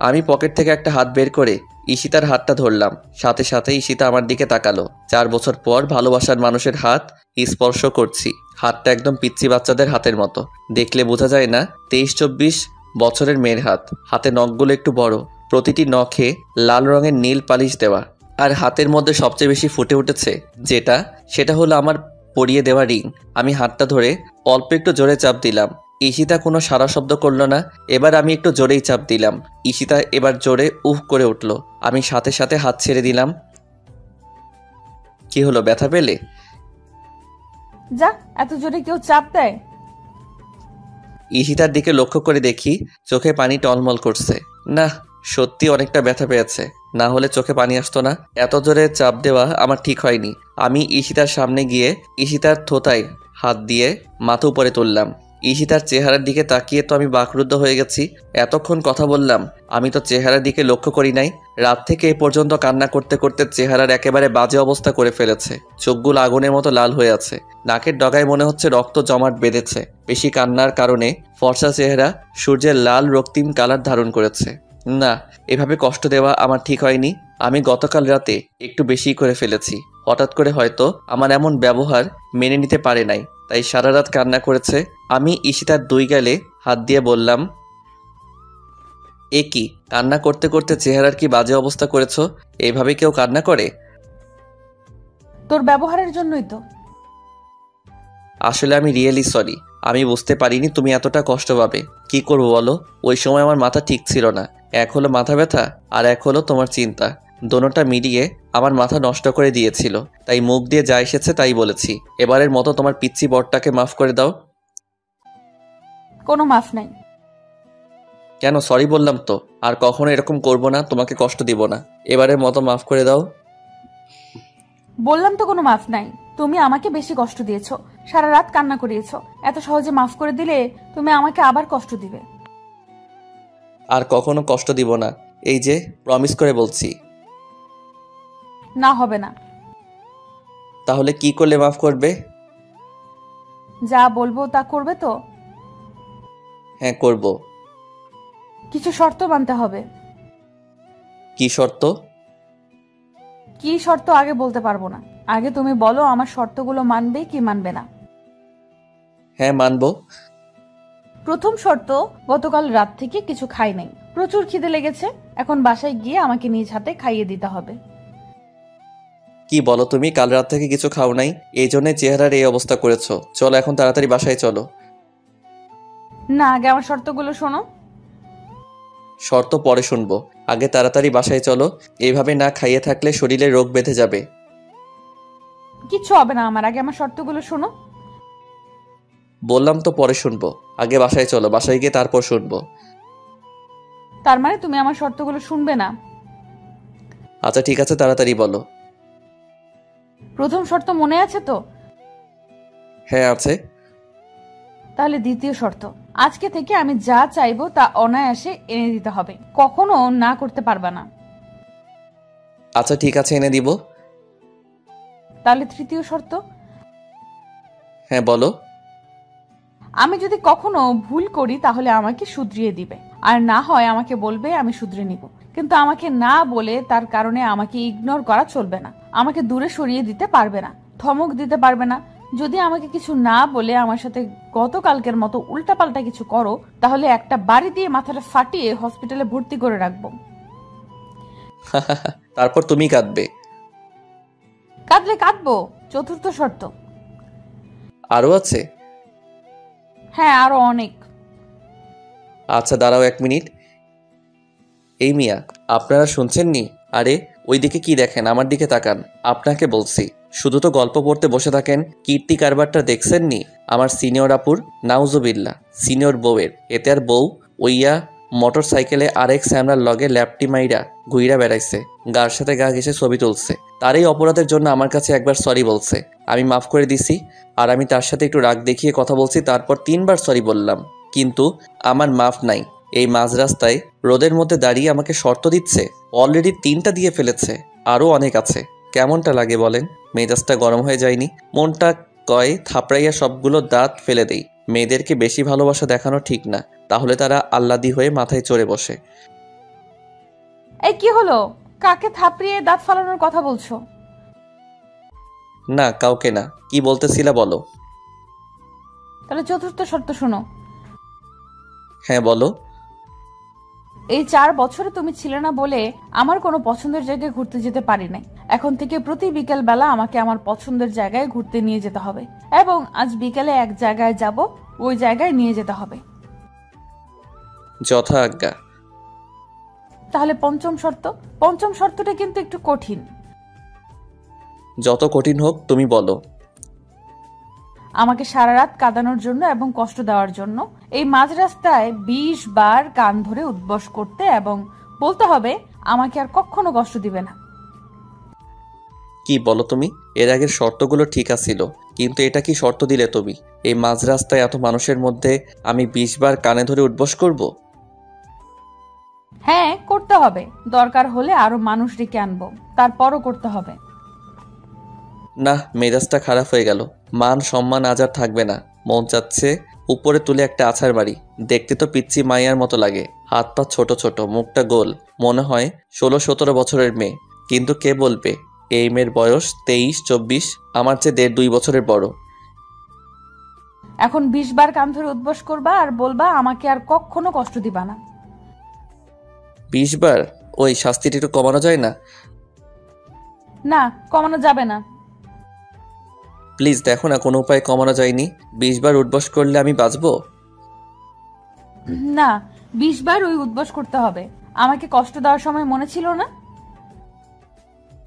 আমি পকেট থেকে একটা হাত বের করে ঈশিতার হাতটা ধরলাম। সাথে সাথে ঈশিতা আমার দিকে তাকালো। 4 বছর পর ভালোবাসার মানুষের হাত স্পর্শ করছি। হাতটা একদম পিচ্চি বাচ্চাদের হাতের মতো, দেখলে বোঝা যায় না 23-24 বছরের মেয়ের হাত। হাতে নখগুলো একটু বড়, প্রতিটি নখে লাল রঙের নীল পালিশ দেওয়া। আর হাতের মধ্যে সবচেয়ে বেশি ফুটে উঠেছে সেটা হলো আমার পরিয়ে দেওয়া রিং। আমি হাতটা ধরে অল্প একটু জোরে চাপ দিলাম। ঈশিতা কোনো সারা শব্দ করলো না। এবার আমি একটু জোরেই চাপ দিলাম। ঈশিতা এবার জোরে উফ করে উঠল। আমি সাথে সাথে হাত ছেড়ে দিলাম। কি হলো, ব্যথা পেলে? যা, এত জোরে কেউ চাপ দেয়? ঈশিতার দিকে লক্ষ্য করে দেখি চোখে পানি টলমল করছে। না, সত্যি অনেকটা ব্যথা পেয়েছে, না হলে চোখে পানি আসতো না। এত জোরে চাপ দেওয়া আমার ঠিক হয়নি। আমি ঈশিতার সামনে গিয়ে ঈশিতার থোতায় হাত দিয়ে মাথা উপরে তুললাম। ঈশিতার চেহারার দিকে তাকিয়ে তো আমি বাকরুদ্ধ হয়ে গেছি। এতক্ষণ কথা বললাম, আমি তো চেহারার দিকে লক্ষ্য করি নাই। রাত থেকে এ পর্যন্ত কান্না করতে করতে চেহারার একেবারে বাজে অবস্থা করে ফেলেছে। চোখগুলো আগুনের মতো লাল হয়ে আছে, নাকের ডগায় মনে হচ্ছে রক্ত জমাট বেঁধেছে। বেশি কান্নার কারণে ফর্সা চেহারা সূর্যের লাল রক্তিম কালার ধারণ করেছে। না, এভাবে কষ্ট দেওয়া আমার ঠিক হয়নি। আমি গতকাল রাতে একটু বেশি করে ফেলেছি। হঠাৎ করে হয়তো আমার এমন ব্যবহার মেনে নিতে পারে নাই, তাই সারা রাত কান্না করেছে। আমি ঈশিতার 2 গালে হাত দিয়ে বললাম, এ কি, কান্না করতে করতে চেহারার কি বাজে অবস্থা করেছো? এইভাবে কেউ কান্না করে? তোর ব্যবহারের জন্যই তো। আসলে আমি রিয়েলি সরি। আমি বুঝতে পারিনি তুমি এতটা কষ্ট পাবে। কি করবো বলো, ওই সময় আমার মাথা ঠিক ছিল না। এক হলো মাথা ব্যথা, আর এক হলো তোমার চিন্তা। দোনোটা মিলিয়ে আমার মাথা নষ্ট করে দিয়েছিল। তাই মুখ দিয়ে যা এসেছে তাই বলেছি। এবারের মতো তোমার পিচ্চি বরটাকে মাফ করে দাও। কোনো মাফ নাই। কেন, সরি বললাম তো, আর কখনো এরকম করব না, তোমাকে কষ্ট দিব না। এবারের মতো মাফ করে দাও। বললাম তো কোনো মাফ নাই। তুমি আমাকে বেশি কষ্ট দিয়েছো, সারা রাত কান্না করিয়েছো। এত সহজে মাফ করে দিলে তুমি আমাকে আবার কষ্ট দিবে। আর কখনো কষ্ট দিব না, এই যে প্রমিস করে বলছি। না, হবে না। তাহলে কি করলে মাফ করবে? যা বলবো তা করবে তো? হ্যাঁ, করব। কিছু শর্ত মানতে হবে। কি শর্ত? কি শর্ত আগে বলতে পারবো না। আগে তুমি বলো আমার শর্তগুলো মানবে কি মানবে না। হ্যাঁ, মানবো। প্রথম শর্ত, গতকাল রাত থেকে কিছু খাই নাই। প্রচুর খিদে লেগেছে। এখন বাসায় গিয়ে আমাকে নিজ হাতে খাইয়ে দিতে হবে। কি বলো তুমি, কাল রাত থেকে কিছু খাও নাই, এই জন্য চেহারার এই অবস্থা করেছো। চলো এখন তাড়াতাড়ি বাসায় চলো। না, আগে আমার শর্তগুলো শোনো। শর্ত পরে শুনবো, আগে তাড়াতাড়ি বাসায় চলো। এইভাবে না খাইয়ে থাকলে শরীরে রোগ বেঁধে যাবে। কিচ্ছু হবে না আমার, আগে আমার শর্তগুলো শোনো। বললাম তো পরে শুনবো, আগে বাসায় চলো। বাসায় গিয়ে তারপর শুনবো। তার মানে তুমি আমার শর্তগুলো শুনবে না? আচ্ছা ঠিক আছে, তাড়াতাড়ি বলো। প্রথম শর্ত মনে আছে তো? হ্যাঁ আছে। তাহলে দ্বিতীয় শর্ত, আজকে থেকে আমি যা চাইবো তা অনায়াসে এনে দিতে হবে, কখনো না করতে পারবা না। আচ্ছা ঠিক আছে, এনে দিব। তাহলে তৃতীয় শর্ত, হ্যাঁ বলো। আমি যদি কখনো ভুল করি তাহলে আমাকে শুধরিয়ে দিবে, আর না হয় আমাকে বলবে, আমি শুধরে নিব। কিন্তু আমাকে না বলে তার কারণে আমাকে ইগনোর করা চলবে না। আমাকে দূরে সরিয়ে দিতে পারবে না, ধমক দিতে পারবে না। যদি আমাকে কিছু না বলে আমার সাথে গতকালকের মতো উল্টাপাল্টা কিছু করো, তাহলে একটা বাড়ি দিয়ে মাথাটা ফাটিয়ে হসপিটালে ভর্তি করে রাখবো। তারপর তুমি কাঁদবে। কাঁদলে কাঁদবো, চতুর্থ শর্ত। আরও আছে? হ্যাঁ, আরো অনেক। আচ্ছা দাঁড়াও 1 মিনিট। এই মিয়া, আপনারা শুনছেননি? আরে ওইদিকে কি দেখেন? আমার দিকে তাকান। আপনাকে বলছি, শুধু তো গল্প পড়তে বসে থাকেন। কীর্তি কারবারটা দেখছেননি? আমার সিনিয়র আপুর, নাউজুবিল্লাহ, সিনিয়র বউয়ের। এতে আর বউ ওইয়া মোটর সাইকেলে আরেক স্যামরার লগে ল্যাপটি মাইরা ঘুইরা বেড়াইছে, গার সাথে গা ঘেসে ছবি তুলছে। তার এই অপরাধের জন্য আমার কাছে একবার সরি বলছে, আমি মাফ করে দিছি। আর আমি তার সাথে একটু রাগ দেখিয়ে কথা বলছি, তারপর 3 বার সরি বললাম। কিন্তু আমার মাফ নাই। এই মাঝ রাস্তায় রোদের মধ্যে দাঁড়িয়ে আমাকে শর্ত দিচ্ছে। অলরেডি 3টা দিয়ে ফেলেছে, আরও অনেক আছে। কেমনটা লাগে বলেন? মেজাজটা গরম হয়ে যায়নি? মনটা কয় থাপড়াইয়া সবগুলো দাঁত ফেলে দেই। মেয়েদেরকে বেশি ভালোবাসা দেখানো ঠিক না, তাহলে তারা আল্লাদি হয়ে মাথায় চড়ে বসে। এই কি হলো? কাকে থাপড়িয়ে দাঁত ফালানোর কথা বলছো? না, কাউকে না। কি বলতেছিলা বলো। তাহলে চতুর্থ শর্ত শোনো। হ্যাঁ বলো। এই 4 বছরে তুমি ছিলে না বলে আমার কোনো পছন্দের জায়গায় ঘুরতে যেতে পারি নাই। এখন থেকে প্রতি বিকেল বেলা আমাকে আমার পছন্দের জায়গায় ঘুরতে নিয়ে যেতে হবে, এবং আজ বিকেলে এক জায়গায় যাব, ওই জায়গায় নিয়ে যেতে হবে। যথা আজ্ঞা। তাহলে পঞ্চম শর্ত। পঞ্চম শর্তটা কিন্তু একটু কঠিন। যত কঠিন হোক তুমি বলো। আমাকে সারা রাত কাঁদানোর জন্য এবং কষ্ট দেওয়ার জন্য এই মাঝ রাস্তায় 20 বার কান ধরে উদ্বস করতে এবং বলতে হবে আমাকে আর কখনো কষ্ট দিবে না। কি বলো তুমি? এর আগের শর্তগুলো ঠিক আছিল, কিন্তু এটা কি শর্ত দিলে তুমি? এই মাঝ রাস্তায় এত মানুষের মধ্যে আমি 20 বার কানে ধরে উঠবস করব? হ্যাঁ, করতে হবে। দরকার হলে আরো মানুষ ডেকে আনবো, তারপরও করতে হবে। না, মেজাজটা খারাপ হয়ে গেল। মান সম্মান আজ আর থাকবে না। মন চাচ্ছে উপরে তুলে একটা আছাড় মারি। দেখতে তো পিচ্চি মাইয়ার মতো লাগে, হাত পা ছোট ছোট, মুখটা গোল, মনে হয় 16-17 বছরের মেয়ে। কিন্তু কে বলবে এই মেয়ের বয়স 23-24, আমার চেয়ে 1.5-2 বছরের বড়। এখন 20 বার কান ধরে উদ্বস করবা আর বলবা আমাকে আর কখনো কষ্ট দিবা না। 20 বার? ওই শাস্তিটা একটু কমানো যায় না? না, কমানো যাবে না। প্লিজ দেখো না, কোনো উপায় কমানো যায়নি? 20 বার উঠবস করলে আমি বাঁচবো? না, 20 বার ওই উদ্বস করতে হবে। আমাকে কষ্ট দেওয়ার সময় মনে ছিল না?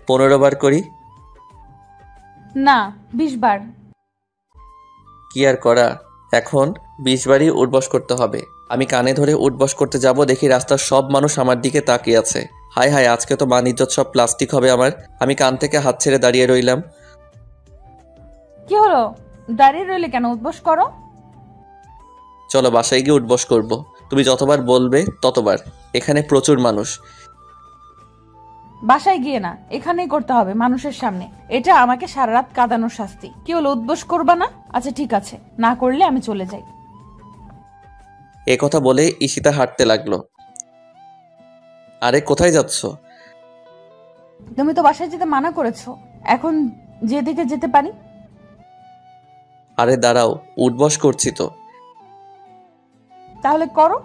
15 বার করি? না, 20 বার। কি আর করা, এখন 20 বারই উঠবস করতে হবে। আমি কানে ধরে উঠবস করতে যাব, দেখি রাস্তার সব মানুষ আমার দিকে তাকিয়ে আছে। হায় হায়, আজকে তো মান ইজ্জত সব প্লাস্টিক হবে আমার। আমি কান থেকে হাত ছেড়ে দাঁড়িয়ে রইলাম। কি হলো? দাঁড়িয়ে রইলে কেন? উদ্বস করো। চলো বাসায় গিয়ে উঠবস করব। তুমি যতবার বলবে ততবার। এখানে প্রচুর মানুষ। বাসায় গিয়ে না, এখানেই করতে হবে, মানুষের সামনে। এটা আমাকে সারা রাত কাঁদানোর শাস্তি। কি হলো, উদ্বস করবা না? আচ্ছা ঠিক আছে, না করলে আমি চলে যাই। এ কথা বলে ঈশিতা হাঁটতে লাগলো। আরে কোথায় যাচ্ছ? তুমি তো বাসায় যেতে মানা করেছো, এখন যেদিকে যেতে পারি। আরে দাঁড়াও, উঠবস করছি তো। তাহলে করো।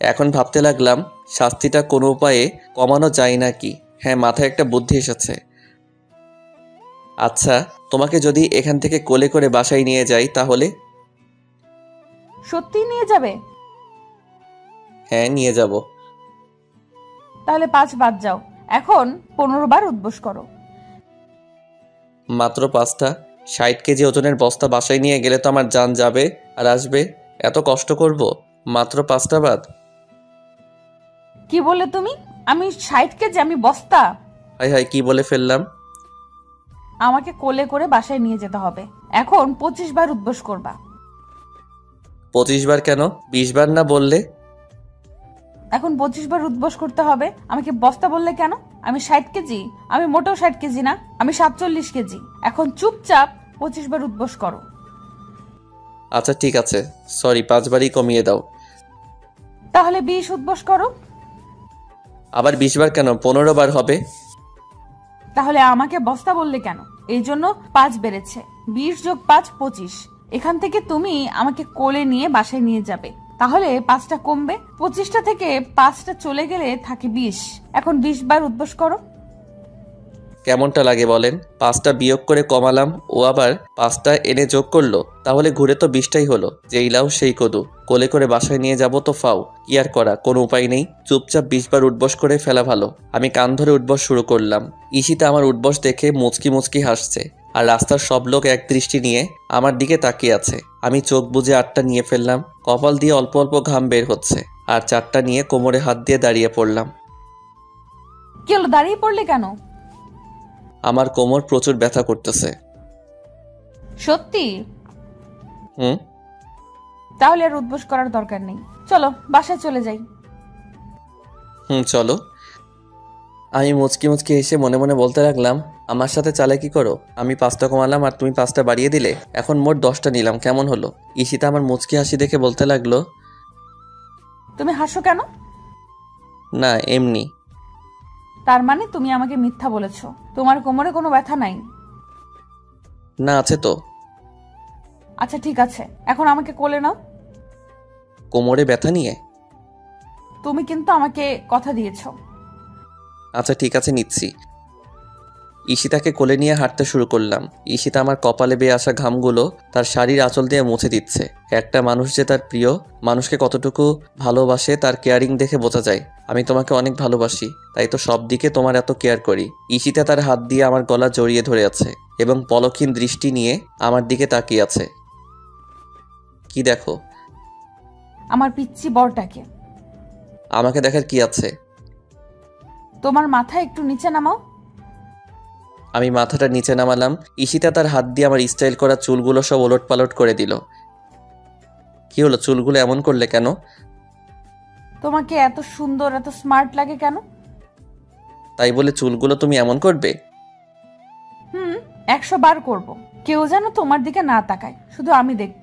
এখন ভাবতে লাগলাম শাস্তিটা কোনো উপায়ে কমানো যায় নাকি। হ্যাঁ, মাথায় একটা বুদ্ধি এসেছে। আচ্ছা, তোমাকে যদি এখান থেকে কোলে করে বাসায় নিয়ে যাই তাহলে? সত্যি নিয়ে যাবে? হ্যাঁ, নিয়ে যাব। তাহলে 5 বাদ যাও। এখন 15 বার উদ্বস করো। মাত্র 5টা? 60 কেজি ওজনের বস্তা বাসায় নিয়ে গেলে তো আমার জান যাবে আর আসবে। এত কষ্ট করব? মাত্র 5টা বাদ? কি বললে তুমি? আমি 60 কেজি? আমি বস্তা? হাই হাই, কি বলে ফেললাম। আমাকে কোলে করে বাসায় নিয়ে যেতে হবে। এখন 25 বার উদ্বস করবা। 25 বার কেন? 20 বার না বললে? এখন 25 বার উদ্বস করতে হবে। আমাকে বস্তা বললে কেন? আমি 60 কেজি? আমি মোটেও 60 কেজি না, আমি 47 কেজি। এখন চুপচাপ 25 বার উদ্বস করো। আচ্ছা ঠিক আছে, সরি, 5 বারই কমিয়ে দাও। তাহলে 20 উদ্বস করো। আবার 20 বার কেন? 15 বার হবে। তাহলে আমাকে বস্তা বললে কেন? এই জন্য 5 বেড়েছে। 20 যোগ 5 25। এখান থেকে তুমি আমাকে কোলে নিয়ে বাসায় নিয়ে যাবে, তাহলে 5টা কমবে। 25টা থেকে 5টা চলে গেলে থাকে 20। এখন 20 বার উদ্বস করো। কেমনটা লাগে বলেন? 5টা বিয়োগ করে কমালাম, ও আবার 5টা এনে যোগ করলো, তাহলে ঘুরে তো 20টাই হলো। যেই লাউ সেই কদু, কোলে করে বাসায় নিয়ে যাব তো ফাও। কি আর করা, কোনো উপায় নেই। চুপচাপ 20 বার উঠবস করে ফেলা ভালো। আমি কান ধরে উঠবস শুরু করলাম। ঈশিতা আমার উঠবস দেখে মুচকি মুচকি হাসছে, আর রাস্তার সব লোক এক দৃষ্টি নিয়ে আমার দিকে তাকিয়ে আছে। আমি চোখ বুজে 8টা নিয়ে ফেললাম। কপাল দিয়ে অল্প অল্প ঘাম বের হচ্ছে, আর 4টা নিয়ে কোমরে হাত দিয়ে দাঁড়িয়ে পড়লাম। কি হলো, দাঁড়িয়ে পড়লে কেন? আমার কোমর প্রচুর ব্যথা করতেছে। সত্যি? হুম। তাহলে আর উদ্বোস করার দরকার নেই, চলো বাসায় চলে যাই। চলো। আমি মুচকি মুচকি এসে মনে মনে বলতে লাগলাম, আমার সাথে চালাকি করো। আমি 5টা কমালাম আর তুমি 5টা বাড়িয়ে দিলে, এখন মোট 10টা নিলাম, কেমন হলো? ঈশিতা আমার মুচকি হাসি দেখে বলতে লাগলো, তুমি হাসো কেন? না এমনি। তার মানে তুমি আমাকে মিথ্যা বলেছো, তোমার কোমরে কোনো ব্যথা নাই? না আছে তো। আচ্ছা ঠিক আছে, এখন আমাকে কোলে নাও। কোমরে ব্যথা নিয়ে? তুমি কিন্তু আমাকে কথা দিয়েছো। আচ্ছা ঠিক আছে, নিচ্ছি। ঈশিতাকে কোলে নিয়ে হাঁটতে শুরু করলাম। ঈশিতা আমার কপালে বেয়ে আসা ঘামগুলো তার শাড়ির আঁচল দিয়ে মুছে দিচ্ছে। একটা মানুষ যে তার প্রিয় মানুষকে কতটুকু ভালোবাসে তার কেয়ারিং দেখে বোঝা যায়। আমি তোমাকে অনেক ভালোবাসি, তাই তো সব দিকে তোমার এত কেয়ার করি। ঈশিতা তার হাত দিয়ে আমার গলা জড়িয়ে ধরে আছে এবং পলকহীন দৃষ্টি নিয়ে আমার দিকে তাকিয়ে আছে। কি দেখো? আমার পিচ্চি বরটাকে। আমাকে দেখার কি আছে? তোমার মাথা একটু নিচে নামাও। আমি মাথাটা নিচে নামালাম। ঈশিতা তার হাত দিয়ে আমার স্টাইল করা চুলগুলো সব ওলট পালট করে দিল। কি হলো, চুলগুলো এমন করলে কেন? তোমাকে এত সুন্দর এত স্মার্ট লাগে কেন? তাই বলে চুলগুলো তুমি এমন করবে? 100 বার করব, কেউ যেন তোমার দিকে না তাকায়, শুধু আমি দেখব।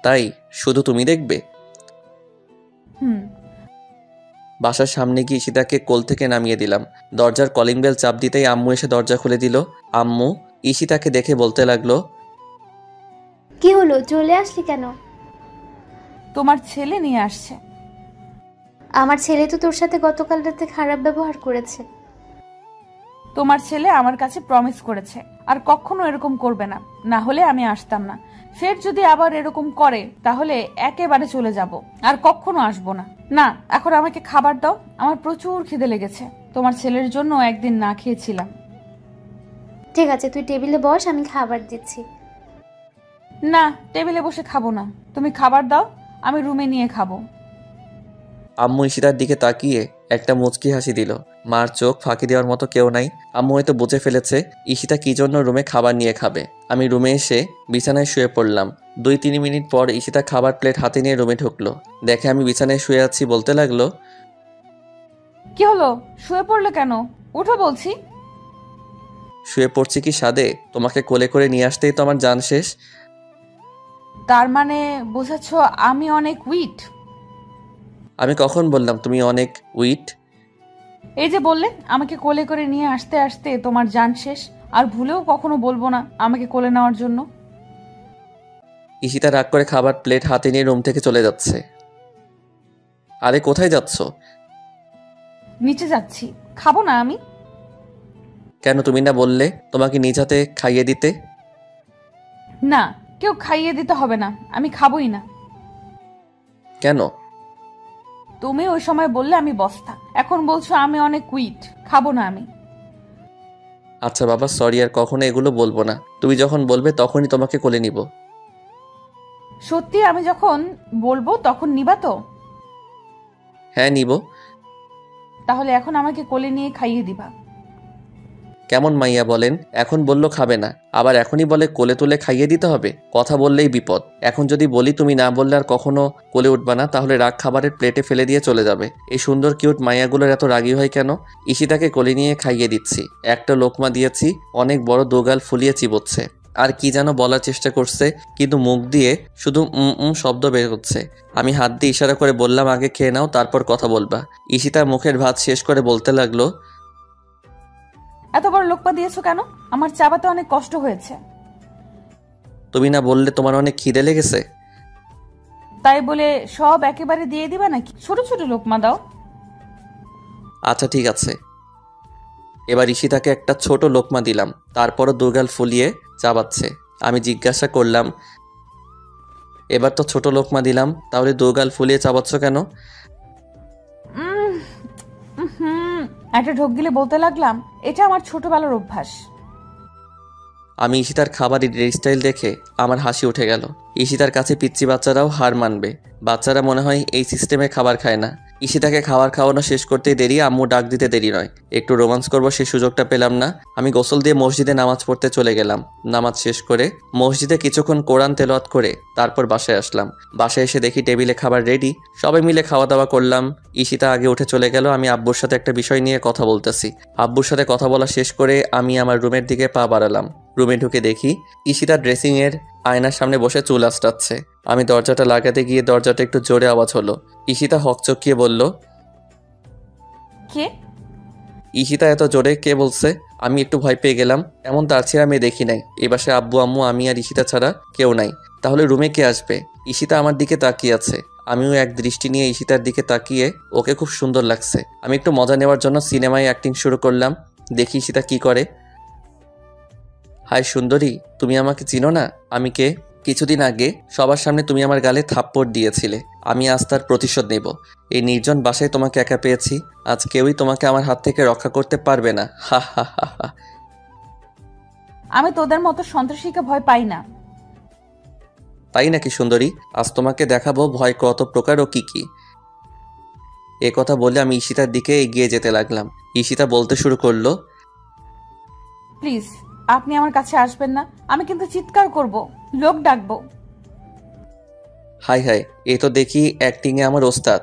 তাই শুধু তুমি দেখবে? বাসার সামনে গিয়ে ঈশিতাকে কোল থেকে নামিয়ে দিলাম। দরজার কলিং বেল চাপ দিতেই আম্মু এসে দরজা খুলে দিল। আম্মু ঈশিতাকে দেখে বলতে লাগলো, কি হলো, চলে আসলি কেন? তোমার ছেলে নিয়ে আসছে। আমার ছেলে তো তোর সাথে গতকাল রাতে খারাপ ব্যবহার করেছে। তোমার ছেলে আমার কাছে প্রমিস করেছে আর কখনো এরকম করবে না, না হলে আমি আসতাম না। ফের যদি আবার এরকম করে তাহলে একেবারে চলে যাব, আর কখনো আসবো না। না, এখন আমাকে খাবার দাও, আমার প্রচুর খিদে লেগেছে। তোমার ছেলের জন্য একদিন না খেয়েছিলাম। ঠিক আছে, তুই টেবিলে বস, আমি খাবার দিচ্ছি। না, টেবিলে বসে খাবো না, তুমি খাবার দাও, আমি রুমে নিয়ে খাবো। আম্মু ঈশিতার দিকে তাকিয়ে একটা মুচকি হাসি দিল। মার চোখ ফাঁকি দেওয়ার মতো কেউ নাই। আম্মু হয়তো বুঝে ফেলেছে ঈশিতা কি জন্য রুমে খাবার নিয়ে খাবে। আমি রুমে এসে বিছানায় শুয়ে পড়লাম। 2-3 মিনিট পর ঈশিতা খাবার প্লেট হাতে নিয়ে রুমে ঢুকলো। দেখে আমি বিছানায় শুয়ে আছি বলতে লাগলো, কি হলো, শুয়ে পড়লে কেন? উঠো বলছি। শুয়ে পড়ছি কি সাদে? তোমাকে কোলে করে নিয়ে আসতেই তো আমার জান শেষ। তার মানে বোঝাচ্ছ আমি অনেক উইট? আমি কখন বললাম তুমি অনেক উইট? এই যে বললে আমাকে কোলে করে নিয়ে আসতে আসতে তোমার জান শেষ, আর ভুলেও কখনো বলবো না আমাকে কোলে নেওয়ার জন্য। ঈশিতা রাগ করে খাবার প্লেট হাতে নিয়ে রুম থেকে চলে যাচ্ছে। আরে কোথায় যাচ্ছ? নিচে যাচ্ছি, খাবো না আমি। কেন, তুমি না বললে তোমাকে নিজ হাতে খাইয়ে দিতে? না, কেউ খাইয়ে দিতে হবে না, আমি খাবোই না। কেন? তুমি ওই সময় বললে আমি বস্তা, এখন বলছো আমি অনেক উইট, খাবো না আমি। আচ্ছা বাবা, সরি, আর কখনো এগুলো বলবো না। তুমি যখন বলবে তখনই তোমাকে কোলে নিব। সত্যি আমি যখন বলবো তখন নিবা তো? হ্যাঁ নিব। তাহলে এখন আমাকে কোলে নিয়ে খাইয়ে দিবা। কেমন মাইয়া বলেন, এখন বললো খাবে না, আবার এখনই বলে কোলে তুলে খাইয়ে দিতে হবে। কথা বললেই বিপদ। এখন যদি বলি তুমি না বললে আর কখনো কোলে উঠবা না, তাহলে রাগ খাবারের প্লেটে ফেলে দিয়ে চলে যাবে। এই সুন্দর কিউট মাইয়াগুলোর এত রাগী হয় কেন? ঈশিতাকে কোলে নিয়ে খাইয়ে দিচ্ছি। একটা লোকমা দিয়েছি, অনেক বড় দোগাল ফুলিয়ে চিবোচ্ছে, আর কি যেন বলার চেষ্টা করছে, কিন্তু মুখ দিয়ে শুধু শব্দ বের হচ্ছে। আমি হাত দিয়ে ইশারা করে বললাম, আগে খেয়ে নাও, তারপর কথা বলবা। ঈশিতা মুখের ভাত শেষ করে বলতে লাগলো, এত বড় লোকমা দিয়েছো কেন? আমার চাবাতে অনেক কষ্ট হয়েছে। তুমি না বললে তোমার অনেক খিদে লেগেছে? তাই বলে সব একেবারে দিয়ে দিবা নাকি? ছোট ছোট লোকমা দাও। আচ্ছা ঠিক আছে। এবার ঈশিতাকে একটা ছোট লোকমা দিলাম, তারপরও দুগাল ফুলিয়ে চাবাচ্ছে। আমি জিজ্ঞাসা করলাম, এবার তো ছোট লোকমা দিলাম, তাহলে দুগাল ফুলিয়ে চাবাচ্ছ কেন? একটা ঢোক গিলে বলতে লাগলাম, এটা আমার ছোটবেলার অভ্যাস। আমি ঈশিতার খাবারের স্টাইল দেখে আমার হাসি উঠে গেল। ঈশিতার কাছে পিচ্চি বাচ্চারাও হার মানবে। বাচ্চারা মনে হয় এই সিস্টেমে খাবার খায় না। ঈশিতাকে খাবার খাওয়ানো শেষ করতেই দেরি, আম্মু ডাক দিতে দেরি নয়। একটু রোমান্স করবো সেই সুযোগটা পেলাম না। আমি গোসল দিয়ে মসজিদে নামাজ পড়তে চলে গেলাম। নামাজ শেষ করে মসজিদে কিছুক্ষণ কোরআন তেলাওয়াত করে তারপর বাসায় আসলাম। বাসায় এসে দেখি টেবিলে খাবার রেডি, সবাই মিলে খাওয়া দাওয়া করলাম। ঈশিতা আগে উঠে চলে গেল। আমি আব্বুর সাথে একটা বিষয় নিয়ে কথা বলতেছি। আব্বুর সাথে কথা বলা শেষ করে আমি আমার রুমের দিকে পা বাড়ালাম। রুমে ঢুকে দেখি ঈশিতা ড্রেসিংয়ের আয়নার সামনে বসে চুল আঁচড়াচ্ছে। আমি দরজাটা লাগাতে গিয়ে দরজাটা একটু জোরে আওয়াজ হলো। ঈশিতা হকচকিয়ে বলল, কে? ঈশিতা এত জোরে কে বলছে? আমি একটু ভয় পেয়ে গেলাম। এমন তার ছেড়ে আমি দেখি নাই। এ বাসায় আব্বু আম্মু আমি আর ঈশিতা ছাড়া কেউ নাই। তাহলে রুমে কে আসবে? ঈশিতা আমার দিকে তাকিয়ে আছে। আমিও এক দৃষ্টি নিয়ে ঈশিতার দিকে তাকিয়ে ওকে খুব সুন্দর লাগছে। আমি একটু মজা নেওয়ার জন্য সিনেমায় অ্যাক্টিং শুরু করলাম। দেখি ঈশিতা কি করে। হাই সুন্দরী, তুমি আমাকে চিনো না? আমি কে? কিছুদিন আগে সবার সামনে তুমি আমার গালে থাপ্পড় দিয়েছিলে। আমি আজ তার প্রতিশোধ নেব। এই নির্জন বাসায় তোমাকে একা পেয়েছি। আজ কেউই তোমাকে আমার হাত থেকে রক্ষা করতে পারবে না। হা হা হা হা। আমি তোদের মতো সন্ত্রাসীকে ভয় পাই না। তাই নাকি সুন্দরী? আজ তোমাকে দেখাবো ভয় কত প্রকার ও কি কি। এ কথা বলে আমি ঈশিতার দিকে এগিয়ে যেতে লাগলাম। ঈশিতা বলতে শুরু করলো, প্লিজ আপনি আমার কাছে আসবেন না। আমি কিন্তু চিৎকার করব, লোক ডাকবো। হাই হাই, এ তো দেখি অ্যাক্টিংয়ে আমার ওস্তাদ।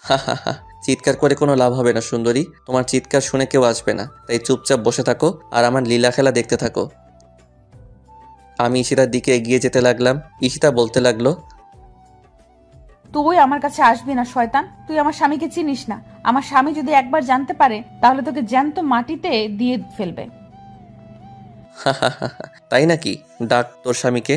হা হা হা। চিৎকার করে কোনো লাভ হবে না সুন্দরী। তোমার চিৎকার শুনে কেউ আসবে না। তাই চুপচাপ বসে থাকো আর আমার লীলা খেলা দেখতে থাকো। আমি ঈশিতার দিকে এগিয়ে যেতে লাগলাম। ঈশিতা বলতে লাগলো, তুই আমার কাছে আসবি না শয়তান। তুই আমার স্বামীকে চিনিস না। আমার স্বামী যদি একবার জানতে পারে তাহলে তোকে জ্যান্ত মাটিতে দিয়ে ফেলবে। হা হা হা হা। তাই নাকি? ডাক তোর স্বামীকে।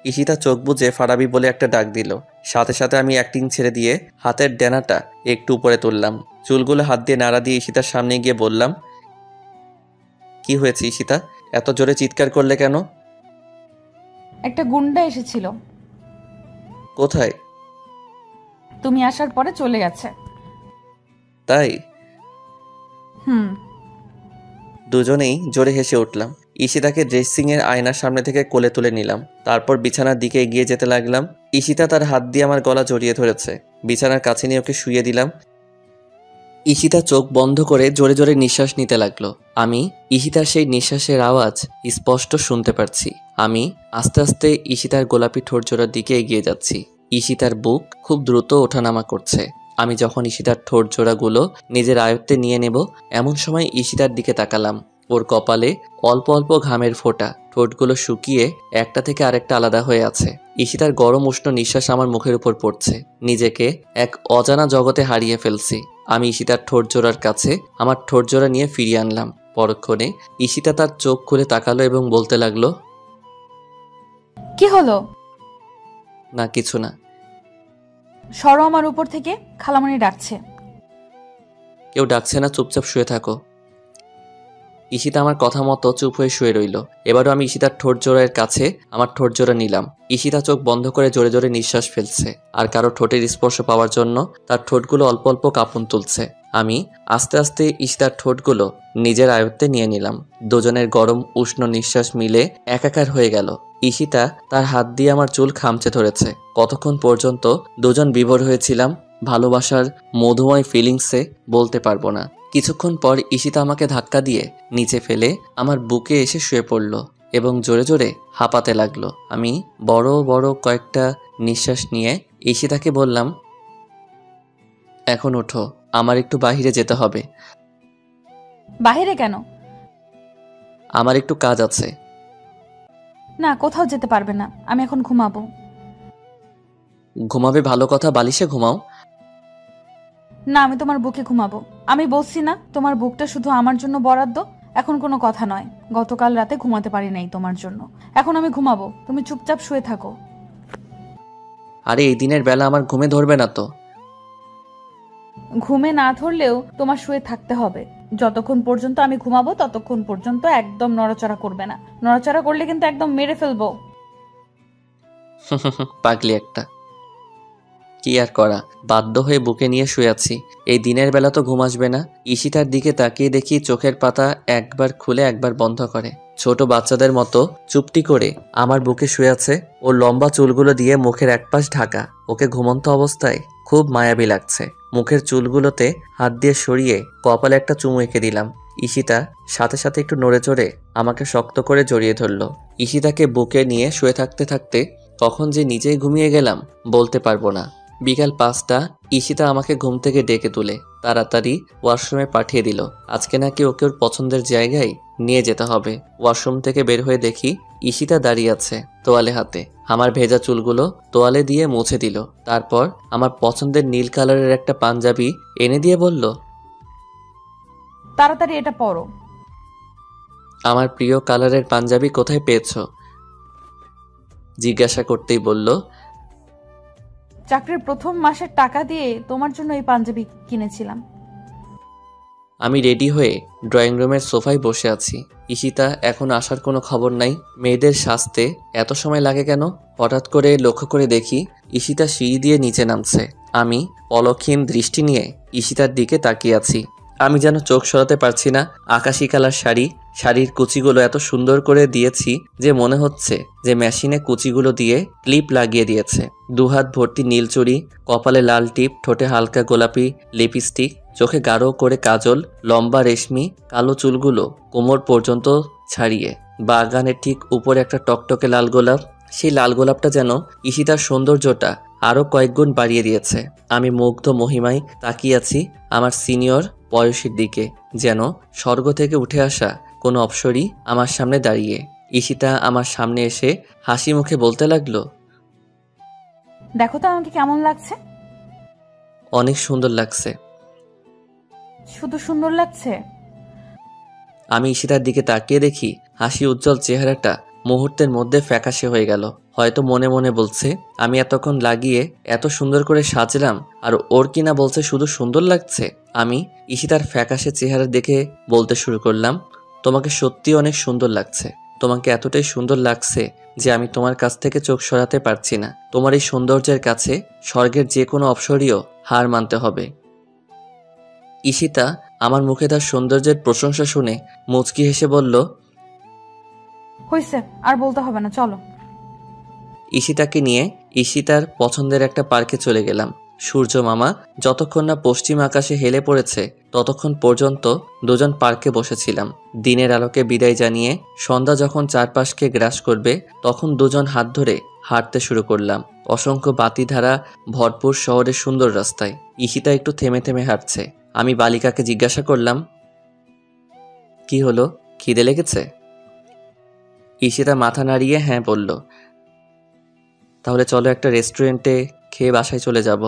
ঈশিতা চোখ বুজে ফারাবি বলে একটা ডাক দিল। সাথে সাথে আমি অ্যাক্টিং ছেড়ে দিয়ে হাতের ডেনাটা একটু উপরে তুললাম। চুলগুলো হাত দিয়ে নাড়া দিয়ে ঈশিতার সামনে গিয়ে বললাম, কি হয়েছে ঈশিতা? এত জোরে চিৎকার করলে কেন? একটা গুন্ডা এসেছিল। কোথায়? তুমি আসার পরে চলে গেছে। তাই? হুম। দুজনেই জোরে হেসে উঠলাম। ঈশিতাকে ড্রেসিংয়ের আয়নার সামনে থেকে কোলে তুলে নিলাম। তারপর বিছানার দিকে এগিয়ে যেতে লাগলাম। ঈশিতা তার হাত দিয়ে আমার গলা জড়িয়ে ধরেছে। বিছানার কাছে নিয়ে ওকে শুইয়ে দিলাম। ঈশিতা চোখ বন্ধ করে জোরে জোরে নিঃশ্বাস নিতে লাগলো। আমি ঈশিতার সেই নিঃশ্বাসের আওয়াজ স্পষ্ট শুনতে পারছি। আমি আস্তে আস্তে ঈশিতার গোলাপি ঠোঁট জোড়ার দিকে এগিয়ে যাচ্ছি। ঈশিতার বুক খুব দ্রুত ওঠানামা করছে। আমি যখন ঈশিতার ঠোঁট জোড়াগুলো নিজের আয়ত্তে নিয়ে নেব এমন সময় ঈশিতার দিকে তাকালাম। ওর কপালে অল্প অল্প ঘামের ফোঁটা, ঠোঁটগুলো শুকিয়ে একটা থেকে আরেকটা আলাদা হয়ে আছে। ঈশিতার গরম উষ্ণ নিঃশ্বাস আমার মুখের উপর পড়ছে। নিজেকে এক অজানা জগতে হারিয়ে ফেলছি। আমি ঈশিতার ঠোঁট জোড়ার কাছে আমার ঠোঁট জোড়া নিয়ে ফিরিয়ে আনলাম। পরক্ষণে ঈশিতা তার চোখ খুলে তাকালো এবং বলতে লাগলো, কি হলো? না কিছু না। সরো আমার উপর থেকে, খালামণি ডাকছে। কেউ ডাকছে না, চুপচাপ শুয়ে থাকো। ঈশিতা আমার কথা মতো চুপ হয়ে শুয়ে রইল। এবারও আমি ঈশিতার ঠোঁট জোড়ার কাছে আমার ঠোঁট জোড়া নিলাম। ঈশিতা চোখ বন্ধ করে জোরে জোরে নিঃশ্বাস ফেলছে আর কারো ঠোঁটের স্পর্শ পাওয়ার জন্য তার ঠোঁটগুলো অল্প অল্প কাঁপন তুলছে। আমি আস্তে আস্তে ঈশিতার ঠোঁটগুলো নিজের আয়ত্তে নিয়ে নিলাম। দুজনের গরম উষ্ণ নিঃশ্বাস মিলে একাকার হয়ে গেল। ঈশিতা তার হাত দিয়ে আমার চুল খামচে ধরেছে। কতক্ষণ পর্যন্ত দুজন বিভোর হয়েছিলাম ভালোবাসার মধুময় ফিলিংসে বলতে পারবো না। কিছুক্ষণ পর ঈশিতা আমাকে ধাক্কা দিয়ে নিচে ফেলে আমার বুকে এসে শুয়ে পড়ল এবং জোরে জোরে হাঁপাতে লাগলো। আমি বড় বড় কয়েকটা নিঃশ্বাস নিয়ে ঈশিতাকে বললাম, এখন ওঠো, আমার একটু বাহিরে যেতে হবে। বাহিরে কেন? আমার একটু কাজ আছে। না, কোথাও যেতে পারবে না। আমি এখন ঘুমাবো। ঘুমাবে ভালো কথা, বালিশে ঘুমাও। না, আমি তোমার বুকে ঘুমাবো। আমি বলছি না তোমার বুকটা শুধু আমার জন্য বরাদ্দ। এখন কোনো কথা নয়। গতকাল রাতে ঘুমাতে পারি নাই তোমার জন্য। এখন আমি ঘুমাবো, তুমি চুপচাপ শুয়ে থাকো। আরে এই দিনের বেলা আমার ঘুমে ধরবে না তো। ঘুমে না ধরলেও তোমার শুয়ে থাকতে হবে। যতক্ষণ পর্যন্ত আমি ঘুমাবো ততক্ষণ পর্যন্ত একদম নড়াচড়া করবে না। নড়াচড়া করলে কিন্তু একদম মেরে ফেলবো। পাগলি একটা। কি আর করা, বাধ্য হয়ে বুকে নিয়ে শুয়ে আছি। এই দিনের বেলা তো ঘুম আসবে না। ঈশিতার দিকে তাকিয়ে দেখি চোখের পাতা একবার খুলে একবার বন্ধ করে, ছোট বাচ্চাদের মতো চুপটি করে আমার বুকে শুয়ে আছে। ওর লম্বা চুলগুলো দিয়ে মুখের একপাশ ঢাকা। ওকে ঘুমন্ত অবস্থায় খুব মায়াবী লাগছে। মুখের চুলগুলোতে হাত দিয়ে সরিয়ে কপালে একটা চুমু এঁকে দিলাম। ঈশিতা সাথে সাথে একটু নড়ে চড়ে আমাকে শক্ত করে জড়িয়ে ধরলো। ঈশিতাকে বুকে নিয়ে শুয়ে থাকতে থাকতে কখন যে নিজেই ঘুমিয়ে গেলাম বলতে পারবো না। বিকাল 5টা ঈশিতা আমাকে ঘুম থেকে ডেকে তুলে তাড়াতাড়ি ওয়াশরুমে পাঠিয়ে দিল। আজকে নাকি ওকে ওর পছন্দের জায়গায় নিয়ে যেতে হবে। ওয়াশরুম থেকে বের হয়ে দেখি ঈশিতা দাঁড়িয়ে আছে তোয়ালে হাতে। আমার ভেজা চুলগুলো তোয়ালে দিয়ে মুছে দিল। তারপর আমার পছন্দের নীল কালারের একটা পাঞ্জাবি এনে দিয়ে বলল, তাড়াতাড়ি এটা পরো। আমার প্রিয় কালারের পাঞ্জাবি কোথায় পেয়েছো জিজ্ঞাসা করতেই বলল, চাকরির প্রথম মাসের টাকা দিয়ে তোমার জন্য এই পাঞ্জাবি কিনেছিলাম। আমি রেডি হয়ে ড্রয়িং রুমের সোফায় বসে আছি। ঈশিতা এখন আসার কোনো খবর নাই। মেয়েদের সাজতে এত সময় লাগে কেন? হঠাৎ করে লক্ষ্য করে দেখি ঈশিতা সিঁড়ি দিয়ে নিচে নামছে। আমি পলকহীন দৃষ্টি নিয়ে ঈশিতার দিকে তাকিয়ে আছি। আমি যেন চোখ সরাতে পারছি না। আকাশি কালার শাড়ি, শাড়ির কুচিগুলো এত সুন্দর করে দিয়েছি যে মনে হচ্ছে যে মেশিনে কুচিগুলো দিয়ে ক্লিপ লাগিয়ে দিয়েছে। দুহাত ভর্তি নীল চুড়ি, কপালে লাল টিপ, ঠোঁটে হালকা গোলাপি লিপস্টিক, চোখে গাঢ় করে কাজল, লম্বা রেশমি কালো চুলগুলো কোমর পর্যন্ত ছাড়িয়ে। বাগানের ঠিক উপরে একটা টকটকে লাল গোলাপ। সেই লাল গোলাপটা যেন ঈশিতার সৌন্দর্যটা আরও কয়েকগুণ বাড়িয়ে দিয়েছে। আমি মুগ্ধ মহিমায় তাকিয়ে আছি আমার সিনিয়র বয়সীর দিকে, যেন স্বর্গ থেকে উঠে আসা কোনো অপ্সরী আমার সামনে দাঁড়িয়ে। ঈশিতা আমার সামনে এসে হাসি মুখে বলতে লাগলো, দেখো তো আমাকে কেমন লাগছে। অনেক সুন্দর লাগছে। শুধু সুন্দর লাগছে? আমি ঈশিতার দিকে তাকিয়ে দেখি হাসি উজ্জ্বল চেহারাটা মুহূর্তের মধ্যে ফ্যাকাশে হয়ে গেল। হয়তো মনে মনে বলছে, আমি এতক্ষণ লাগিয়ে এত সুন্দর করে সাজলাম আর ওর কিনা বলছে শুধু সুন্দর লাগছে। আমি ঈশিতার ফ্যাকাশে চেহারা দেখে বলতে শুরু করলাম, তোমাকে সত্যি অনেক সুন্দর লাগছে। তোমাকে এতটাই সুন্দর লাগছে যে আমি তোমার কাছ থেকে চোখ সরাতে পারছি না। তোমার এই সৌন্দর্যের কাছে স্বর্গের যে কোনো অপ্সরীয় হার মানতে হবে। ঈশিতা আমার মুখে তার সৌন্দর্যের প্রশংসা শুনে মুচকি হেসে বলল, হইছে, আর বলতে হবে না, চলো। ঈশিতাকে নিয়ে ঈশিতার পছন্দের একটা পার্কে চলে গেলাম। সূর্য মামা যতক্ষণ না পশ্চিম আকাশে হেলে পড়েছে ততক্ষণ পর্যন্ত দুজন পার্কে বসেছিলাম। দিনের আলোকে বিদায় জানিয়ে সন্ধ্যা যখন চারপাশকে গ্রাস করবে তখন দুজন হাত ধরে হাঁটতে শুরু করলাম অসংখ্য বাতিধারা ভরপুর শহরের সুন্দর রাস্তায়। ঈশিতা একটু থেমে থেমে হাঁটছে। আমি বালিকাকে জিজ্ঞাসা করলাম, কি হলো, খিদে লেগেছে? ঈশিতা মাথা নাড়িয়ে হ্যাঁ বলল। তাহলে চলো একটা রেস্টুরেন্টে খেয়ে বাসায় চলে যাব।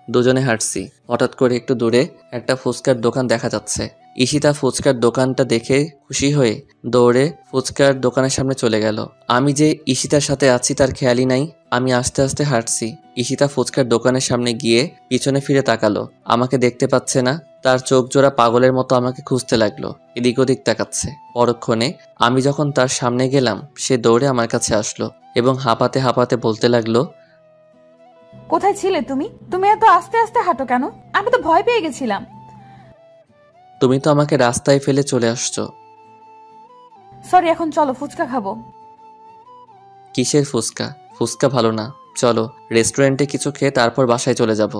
দুজনে হাঁটছি। হঠাৎ করে একটু দূরে একটা ফুচকার দোকান দেখা যাচ্ছে। ঈশিতা ফুচকার দোকানটা দেখে খুশি হয়ে দৌড়ে ফুচকার দোকানের সামনে চলে গেল। আমি যে ঈশিতার সাথে আছি তার খেয়ালই নাই। আমি আস্তে আস্তে হাঁটছি। ঈশিতা ফুচকার দোকানের সামনে গিয়ে পিছনে ফিরে তাকালো। আমাকে দেখতে পাচ্ছে না। তার চোখ জোড়া পাগলের মতো আমাকে খুঁজতে লাগলো, এদিক ওদিক তাকাচ্ছে। পরক্ষণে আমি যখন তার সামনে গেলাম সে দৌড়ে আমার কাছে আসলো এবং হাঁপাতে হাঁপাতে বলতে লাগলো, কোথায় ছিলে তুমি? তুমি এত আস্তে আস্তে হাঁটো কেন? আমি তো ভয় পেয়ে গেছিলাম। তুমি তো আমাকে রাস্তায় ফেলে চলে আসছো। সরি, এখন চলো ফুচকা খাবো। কিসের ফুচকা? ফুচকা ভালো না, চলো রেস্টুরেন্টে কিছু খেয়ে তারপর বাসায় চলে যাব।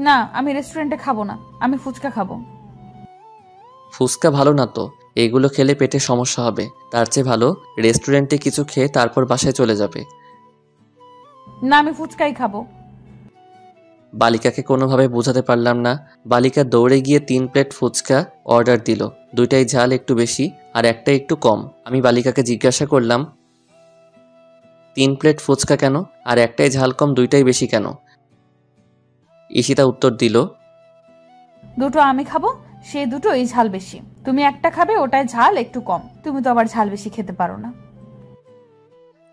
না, আমি রেস্টুরেন্টে খাবো না, আমি ফুচকা খাবো। ফুচকা ভালো না তো, এগুলো খেলে পেটে সমস্যা হবে। তার চেয়ে ভালো রেস্টুরেন্টে কিছু খেয়ে তারপর বাসায় চলে যাবে। না, আমি ফুচকাই খাবো। বালিকাকে কোনোভাবে বোঝাতে পারলাম না। বালিকা দৌড়ে গিয়ে 3 প্লেট ফুচকা অর্ডার দিল। 2টাই ঝাল একটু বেশি আর একটা একটু কম। আমি বালিকাকে জিজ্ঞাসা করলাম, 3 প্লেট ফুচকা কেন আর একটাই ঝাল কম, 2টাই বেশি কেন? ঈশিতা উত্তর দিল, দুটো আমি খাবো, সেই দুটোই ঝাল বেশি। তুমি একটা খাবে, ওটায় ঝাল একটু কম। তুমি তো আবার ঝাল বেশি খেতে পারো না।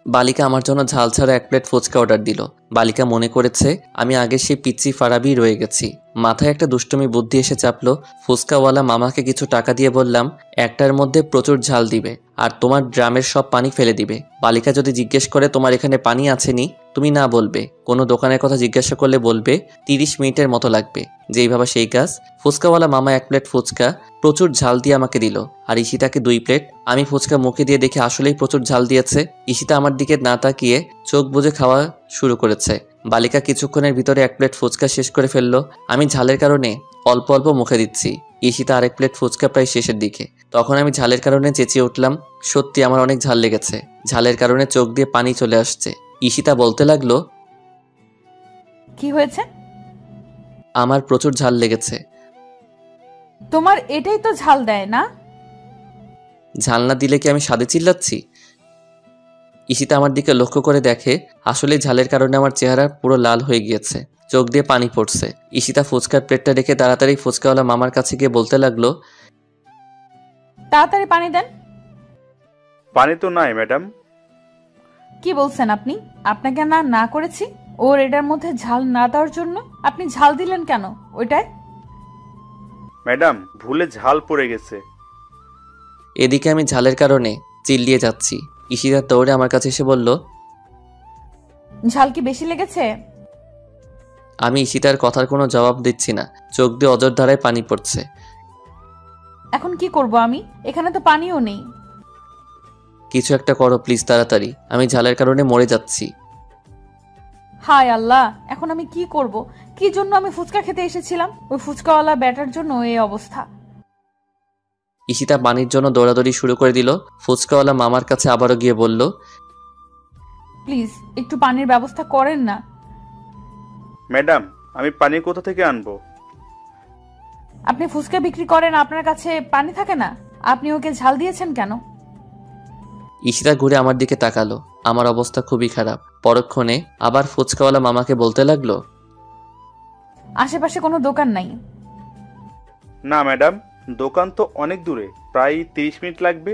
বালিকা আমার জন্য ঝাল ছাড়া 1 প্লেট ফুচকা অর্ডার দিল। বালিকা মনে করেছে আমি আগে সেই পিচ্চি ফারাবি রয়ে গেছি। মাথায় একটা দুষ্টুমি বুদ্ধি এসে চাপলো। ফুচকাওয়ালা মামাকে কিছু টাকা দিয়ে বললাম, একটার মধ্যে প্রচুর ঝাল দিবে আর তোমার ড্রামের সব পানি ফেলে দিবে। বালিকা যদি জিজ্ঞেস করে তোমার এখানে পানি আছেনি, তুমি না বলবে। কোনো দোকানের কথা জিজ্ঞাসা করলে বলবে 30 মিনিটের মতো লাগবে। যেই ভাবা সেই কাজ। ফুচকাওয়ালা মামা 1 প্লেট ফুচকা প্রচুর ঝাল দিয়ে আমাকে দিল আর ঈশিতাকে 2 প্লেট। আমি ফুচকা মুখে দিয়ে দেখে আসলেই প্রচুর ঝাল দিয়েছে। ঈশিতা আমার দিকে না তাকিয়ে চোখ বুজে খাওয়া শুরু করেছে। বালিকা কিছুক্ষণের ভিতরে 1 প্লেট ফুচকা শেষ করে ফেললো। আমি ঝালের কারণে অল্প অল্প মুখে দিচ্ছি। ঈশিতা আরেক প্লেট ফুচকা প্রায় শেষের দিকে। তখন আমি ঝালের কারণে চেঁচিয়ে উঠলাম, সত্যি আমার অনেক ঝাল লেগেছে। ঝালের কারণে চোখ দিয়ে পানি চলে আসছে। ঈশিতা বলতে লাগলো, কি হয়েছে? আমার প্রচুর ঝাল লেগেছে। তোমার এটাই তো ঝাল দেয় না? ঝাল না দিলে কি আমি স্বাদে চিল্লাচ্ছি? ঈশিতা আমার দিকে লক্ষ্য করে দেখে আসলে ঝালের কারণে আমার চেহারা পুরো লাল হয়ে গিয়েছে, চোখ দিয়ে পানি পড়ছে। ঈশিতা ফুচকার প্লেটটা রেখে তাড়াতাড়ি ফুচকাওয়ালা মামার কাছে গিয়ে বলতে লাগলো, তাড়াতাড়ি পানি দেন। পানি তো নাই ম্যাডাম। কি বলছেন আপনি? আপনাকে না না করেছি ওর এটার মধ্যে ঝাল না দেওয়ার জন্য? আপনি ঝাল দিলেন কেন ওইটায়? ম্যাডাম ভুলে ঝাল পড়ে গেছে। এদিকে আমি ঝালের কারণে চিল্লিয়ে যাচ্ছি। ঈশিতা দৌড়ে আমার কাছে এসে বলল, ঝাল কি বেশি লেগেছে? আমি ঈশিতার কথার কোনো জবাব দিচ্ছি না। চোখ দিয়ে অজর ধারায় পানি পড়ছে। এখন কি করব আমি? এখানে তো পানিও নেই। কিছু একটা করো প্লিজ, তাড়াতাড়ি। আমি ঝালের কারণে মরে যাচ্ছি। হায় আল্লাহ, এখন আমি কি করব? কি জন্য আমি ফুচকা খেতে এসেছিলাম? ওই ফুচকাওয়ালা ব্যাটার জন্য এই অবস্থা। ঈশিতা পানির জন্য দৌড়াদৌড়ি শুরু করে দিল। ফুচকাওয়ালা মামার কাছে আবারও গিয়ে বলল, প্লিজ একটু পানির ব্যবস্থা করেন না। ম্যাডাম আমি পানি কোথা থেকে আনবো? আপনি ফুচকা বিক্রি করেন, আপনার কাছে পানি থাকে না? আপনি ওকে ঝাল দিয়েছেন কেন? ঈশিতা ঘুরে আমার দিকে তাকালো। আমার অবস্থা খুবই খারাপ। পরক্ষণে আবার ফুচকাওয়ালা মামাকে বলতে লাগলো, আশেপাশে কোনো দোকান নাই? না ম্যাডাম, দোকান তো অনেক দূরে, প্রায় 30 মিনিট লাগবে।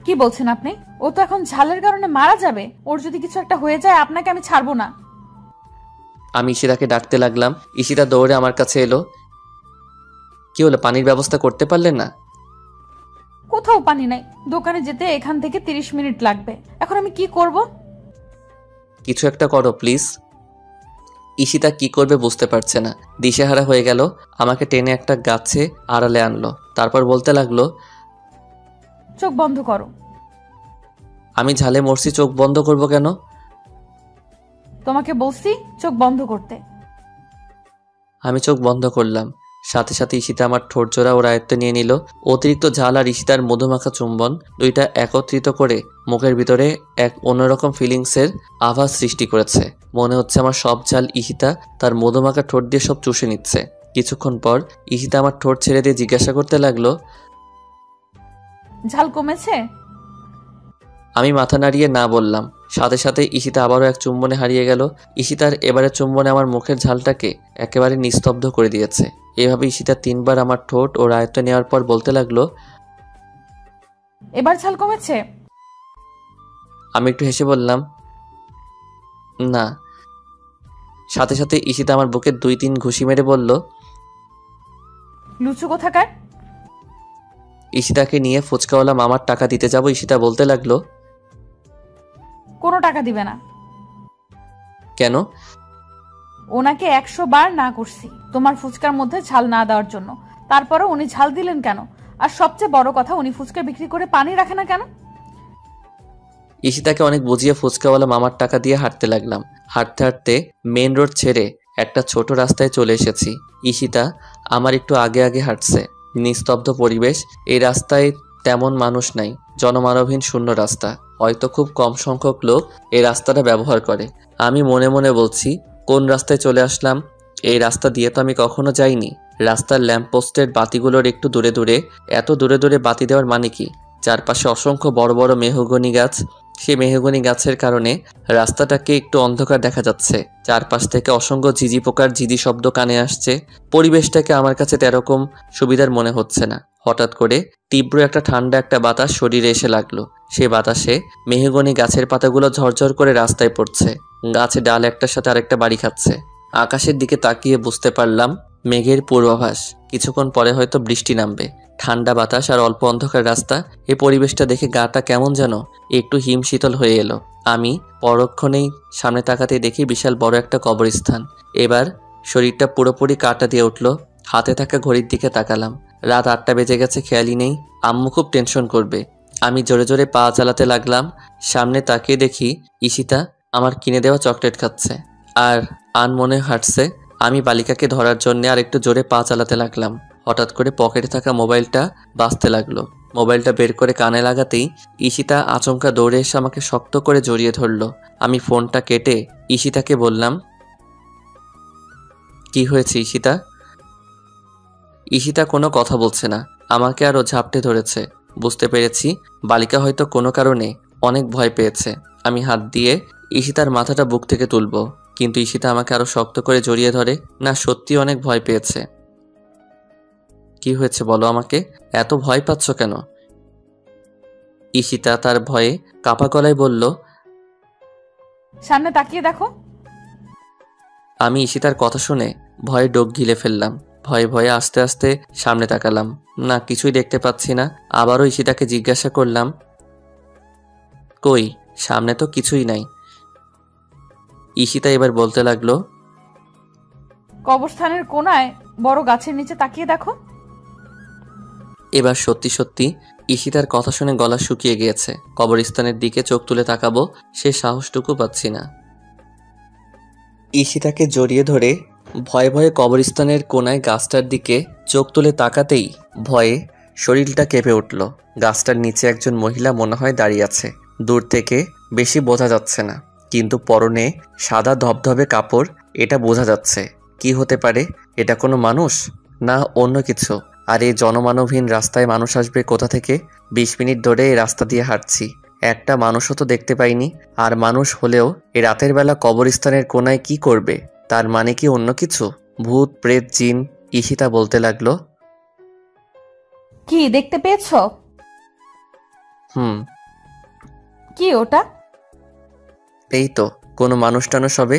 কি বলছেন আপনি? ও তো এখন ঝালের কারণে মারা যাবে। ওর যদি কিছু একটা হয়ে যায় আপনাকে আমি ছাড়বো না। আমি ঈশিতাকে ডাকতে লাগলাম। ঈশিতা দৌড়ে আমার কাছে এলো। কি হলো, পানির ব্যবস্থা করতে পারলেন না? কোথাও পানি নাই। দোকানে যেতে এখান থেকে 30 মিনিট লাগবে। এখন আমি কি করব? কিছু একটা করো প্লিজ। ঈশিতা কি করবে বুঝতে পারছে না। দিশেহারা হয়ে গেল। আমাকে টেনে একটা গাছে আড়ালে আনলো। তারপর বলতে লাগলো, চোখ বন্ধ করো। আমি ঝালে মরছি, চোখ বন্ধ করব কেন? তোমাকে বলছি চোখ বন্ধ করতে। আমি চোখ বন্ধ করলাম। সাথে সাথে ঈশিতা আমার ঠোঁট জোড়া ওর আয়ত্তে নিয়ে নিল। অতিরিক্ত ঝাল আর ঈশিতার মধুমাখা চুম্বন দুইটা একত্রিত করে মুখের ভিতরে এক অন্যরকম ফিলিংসের আভাস সৃষ্টি করেছে। মনে হচ্ছে আমার সব ঝাল ঈশিতা তার মধুমাখা ঠোঁট দিয়ে সব চুষে নিচ্ছে। কিছুক্ষণ পর ঈশিতা আমার ঠোঁট ছেড়ে দিয়ে জিজ্ঞাসা করতে লাগলো, ঝাল কমেছে? আমি মাথা নাড়িয়ে না বললাম। সাথে সাথে ঈশিতা আবারও এক চুম্বনে হারিয়ে গেল। ঈশিতার এবারে চুম্বনে আমার মুখের ঝালটাকে একেবারে নিস্তব্ধ করে দিয়েছে। এভাবে ঈশিতা 3 বার আমার ঠোঁট ও আয়ত্তে নেওয়ার পর বলতে লাগলো, এবার ঝাল কমেছে? আমি একটু হেসে বললাম, না। সাথে সাথে ঈশিতা আমার বুকে 2-3 ঘুষি মেরে বলল, লুচু কোথাকার। ঈশিতাকে নিয়ে ফুচকাওয়ালা মামার টাকা দিতে যাব। ঈশিতা বলতে লাগলো, কোনো টাকা দিবে না। কেন? ওনাকে 100 বার না করছি তোমার ফুচকার মধ্যে ঝাল না দেওয়ার জন্য। তারপরে উনি ঝাল দিলেন কেন? আর সবচেয়ে বড় কথা, উনি ফুচকা বিক্রি করে পানি রাখে না কেন? ঈশিতাকে অনেক বুঝিয়ে ফুচকাওয়ালা মামার টাকা দিয়ে হাঁটতে লাগলাম। হাঁটতে হাঁটতে মেন রোড ছেড়ে একটা ছোট রাস্তায় চলে এসেছি। ঈশিতা আমার একটু আগে আগে হাঁটছে। নিস্তব্ধ পরিবেশ। এই রাস্তায় তেমন মানুষ নাই। জনমানবহীন শূন্য রাস্তা। হয়তো খুব কম সংখ্যক লোক এই রাস্তাটা ব্যবহার করে। আমি মনে মনে বলছি, কোন রাস্তায় চলে আসলাম? এই রাস্তা দিয়ে তো আমি কখনো যাইনি। রাস্তার ল্যাম্পপোস্টের বাতিগুলোর একটু দূরে দূরে, এত দূরে দূরে বাতি দেওয়ার মানে কি? চারপাশে অসংখ্য বড় বড় মেহগনি গাছ। সেই মেহগনি গাছের কারণে রাস্তাটাকে একটু অন্ধকার দেখা যাচ্ছে। চারপাশ থেকে অসংখ্য ঝিঝি পোকার ঝিঝি শব্দ কানে আসছে। পরিবেশটাকে আমার কাছে তেরকম সুবিধার মনে হচ্ছে না। হঠাৎ করে তীব্র একটা ঠান্ডা একটা বাতাস শরীরে এসে লাগলো। সে বাতাসে মেহগনি গাছের পাতাগুলো ঝরঝর করে রাস্তায় পড়ছে। গাছে ডাল একটার সাথে আরেকটা বাড়ি খাচ্ছে। আকাশের দিকে তাকিয়ে বুঝতে পারলাম মেঘের পূর্বাভাস, কিছুক্ষণ পরে হয়তো বৃষ্টি নামবে। ঠান্ডা বাতাস আর অল্প অন্ধকার রাস্তা, এই পরিবেশটা দেখে গাটা কেমন যেন একটু হিমশীতল হয়ে এলো। আমি পরক্ষণেই সামনে তাকাতে দেখি বিশাল বড় একটা কবরস্থান। এবার শরীরটা পুরোপুরি কাঁটা দিয়ে উঠল। হাতে থাকা ঘড়ির দিকে তাকালাম, রাত 8টা বেজে গেছে, খেয়ালই নেই। আম্মু খুব টেনশন করবে। আমি জোরে জোরে পা চালাতে লাগলাম। সামনে তাকিয়ে দেখি ঈশিতা আমার কিনে দেওয়া চকলেট খাচ্ছে আর আনমনে হাঁটছে। আমি বালিকাকে ধরার জন্য আর একটু জোরে পা চালাতে লাগলাম। হঠাৎ করে পকেটে থাকা মোবাইলটা বাজতে লাগলো। মোবাইলটা বের করে কানে লাগাতেই ঈশিতা আচমকা দৌড়ে এসে আমাকে শক্ত করে জড়িয়ে ধরলো। আমি ফোনটা কেটে ঈশিতাকে বললাম, কি হয়েছে ঈশিতা? ঈশিতা কোনো কথা বলছে না, আমাকে আরও ঝাপটে ধরেছে। বুঝতে পেরেছি বালিকা হয়তো কোনো কারণে অনেক ভয় পেয়েছে। আমি হাত দিয়ে ঈশিতার মাথাটা বুক থেকে তুলব, কিন্তু ঈশিতা আমাকে আরো শক্ত করে জড়িয়ে ধরে। না, সত্যি অনেক ভয় পেয়েছে। কি হয়েছে বলো আমাকে, এত ভয় পাচ্ছ কেন? ঈশিতা তার ভয়ে কাপা গলায় বলল, সামনে তাকিয়ে দেখো। আমি ঈশিতার কথা শুনে ভয়ে ডোক গিলে ফেললাম। ভয়ে ভয়ে আস্তে আস্তে সামনে তাকালাম, না কিছুই দেখতে পাচ্ছি না। আবারও ঈশিতাকে জিজ্ঞাসা করলাম, কই? সামনে তো কিছুই নাই। ঈশিতা এবার বলতে লাগলো, কবরস্থানের কোনায় বড় গাছের নিচে তাকিয়ে দেখো। এবার সত্যি সত্যি ঈশিতার কথা শুনে গলা শুকিয়ে গিয়েছে। কবরস্থানের দিকে চোখ তুলে তাকাবো, সে সাহসটুকু পাচ্ছি না। ঈশিতাকে জড়িয়ে ধরে ভয়ে ভয়ে কবরস্থানের কোনায় গাছটার দিকে চোখ তুলে তাকাতেই ভয়ে শরীরটা কেঁপে উঠল। গাছটার নিচে একজন মহিলা মনে হয় দাঁড়িয়ে আছে। দূর থেকে বেশি বোঝা যাচ্ছে না, কিন্তু পরনে সাদা ধবধবে কাপড়, এটা বোঝা যাচ্ছে। কি হতে পারে? এটা কোনো মানুষ না অন্য কিছু? আর এই জনমানবহীন রাস্তায় মানুষ আসবে কোথা থেকে? 20 মিনিট ধরে এই রাস্তা দিয়ে হাঁটছি, একটা মানুষও তো দেখতে পাইনি। আর মানুষ হলেও এই রাতের বেলা কবরস্থানের কোনায় কি করবে? তার মানে কি অন্য কিছু? ভূত, প্রেত, জিন? ঈশিতা বলতে লাগলো, কি দেখতে পেয়েছো? কি ওটা? এই তো কোনো মানুষ টানুষ হবে।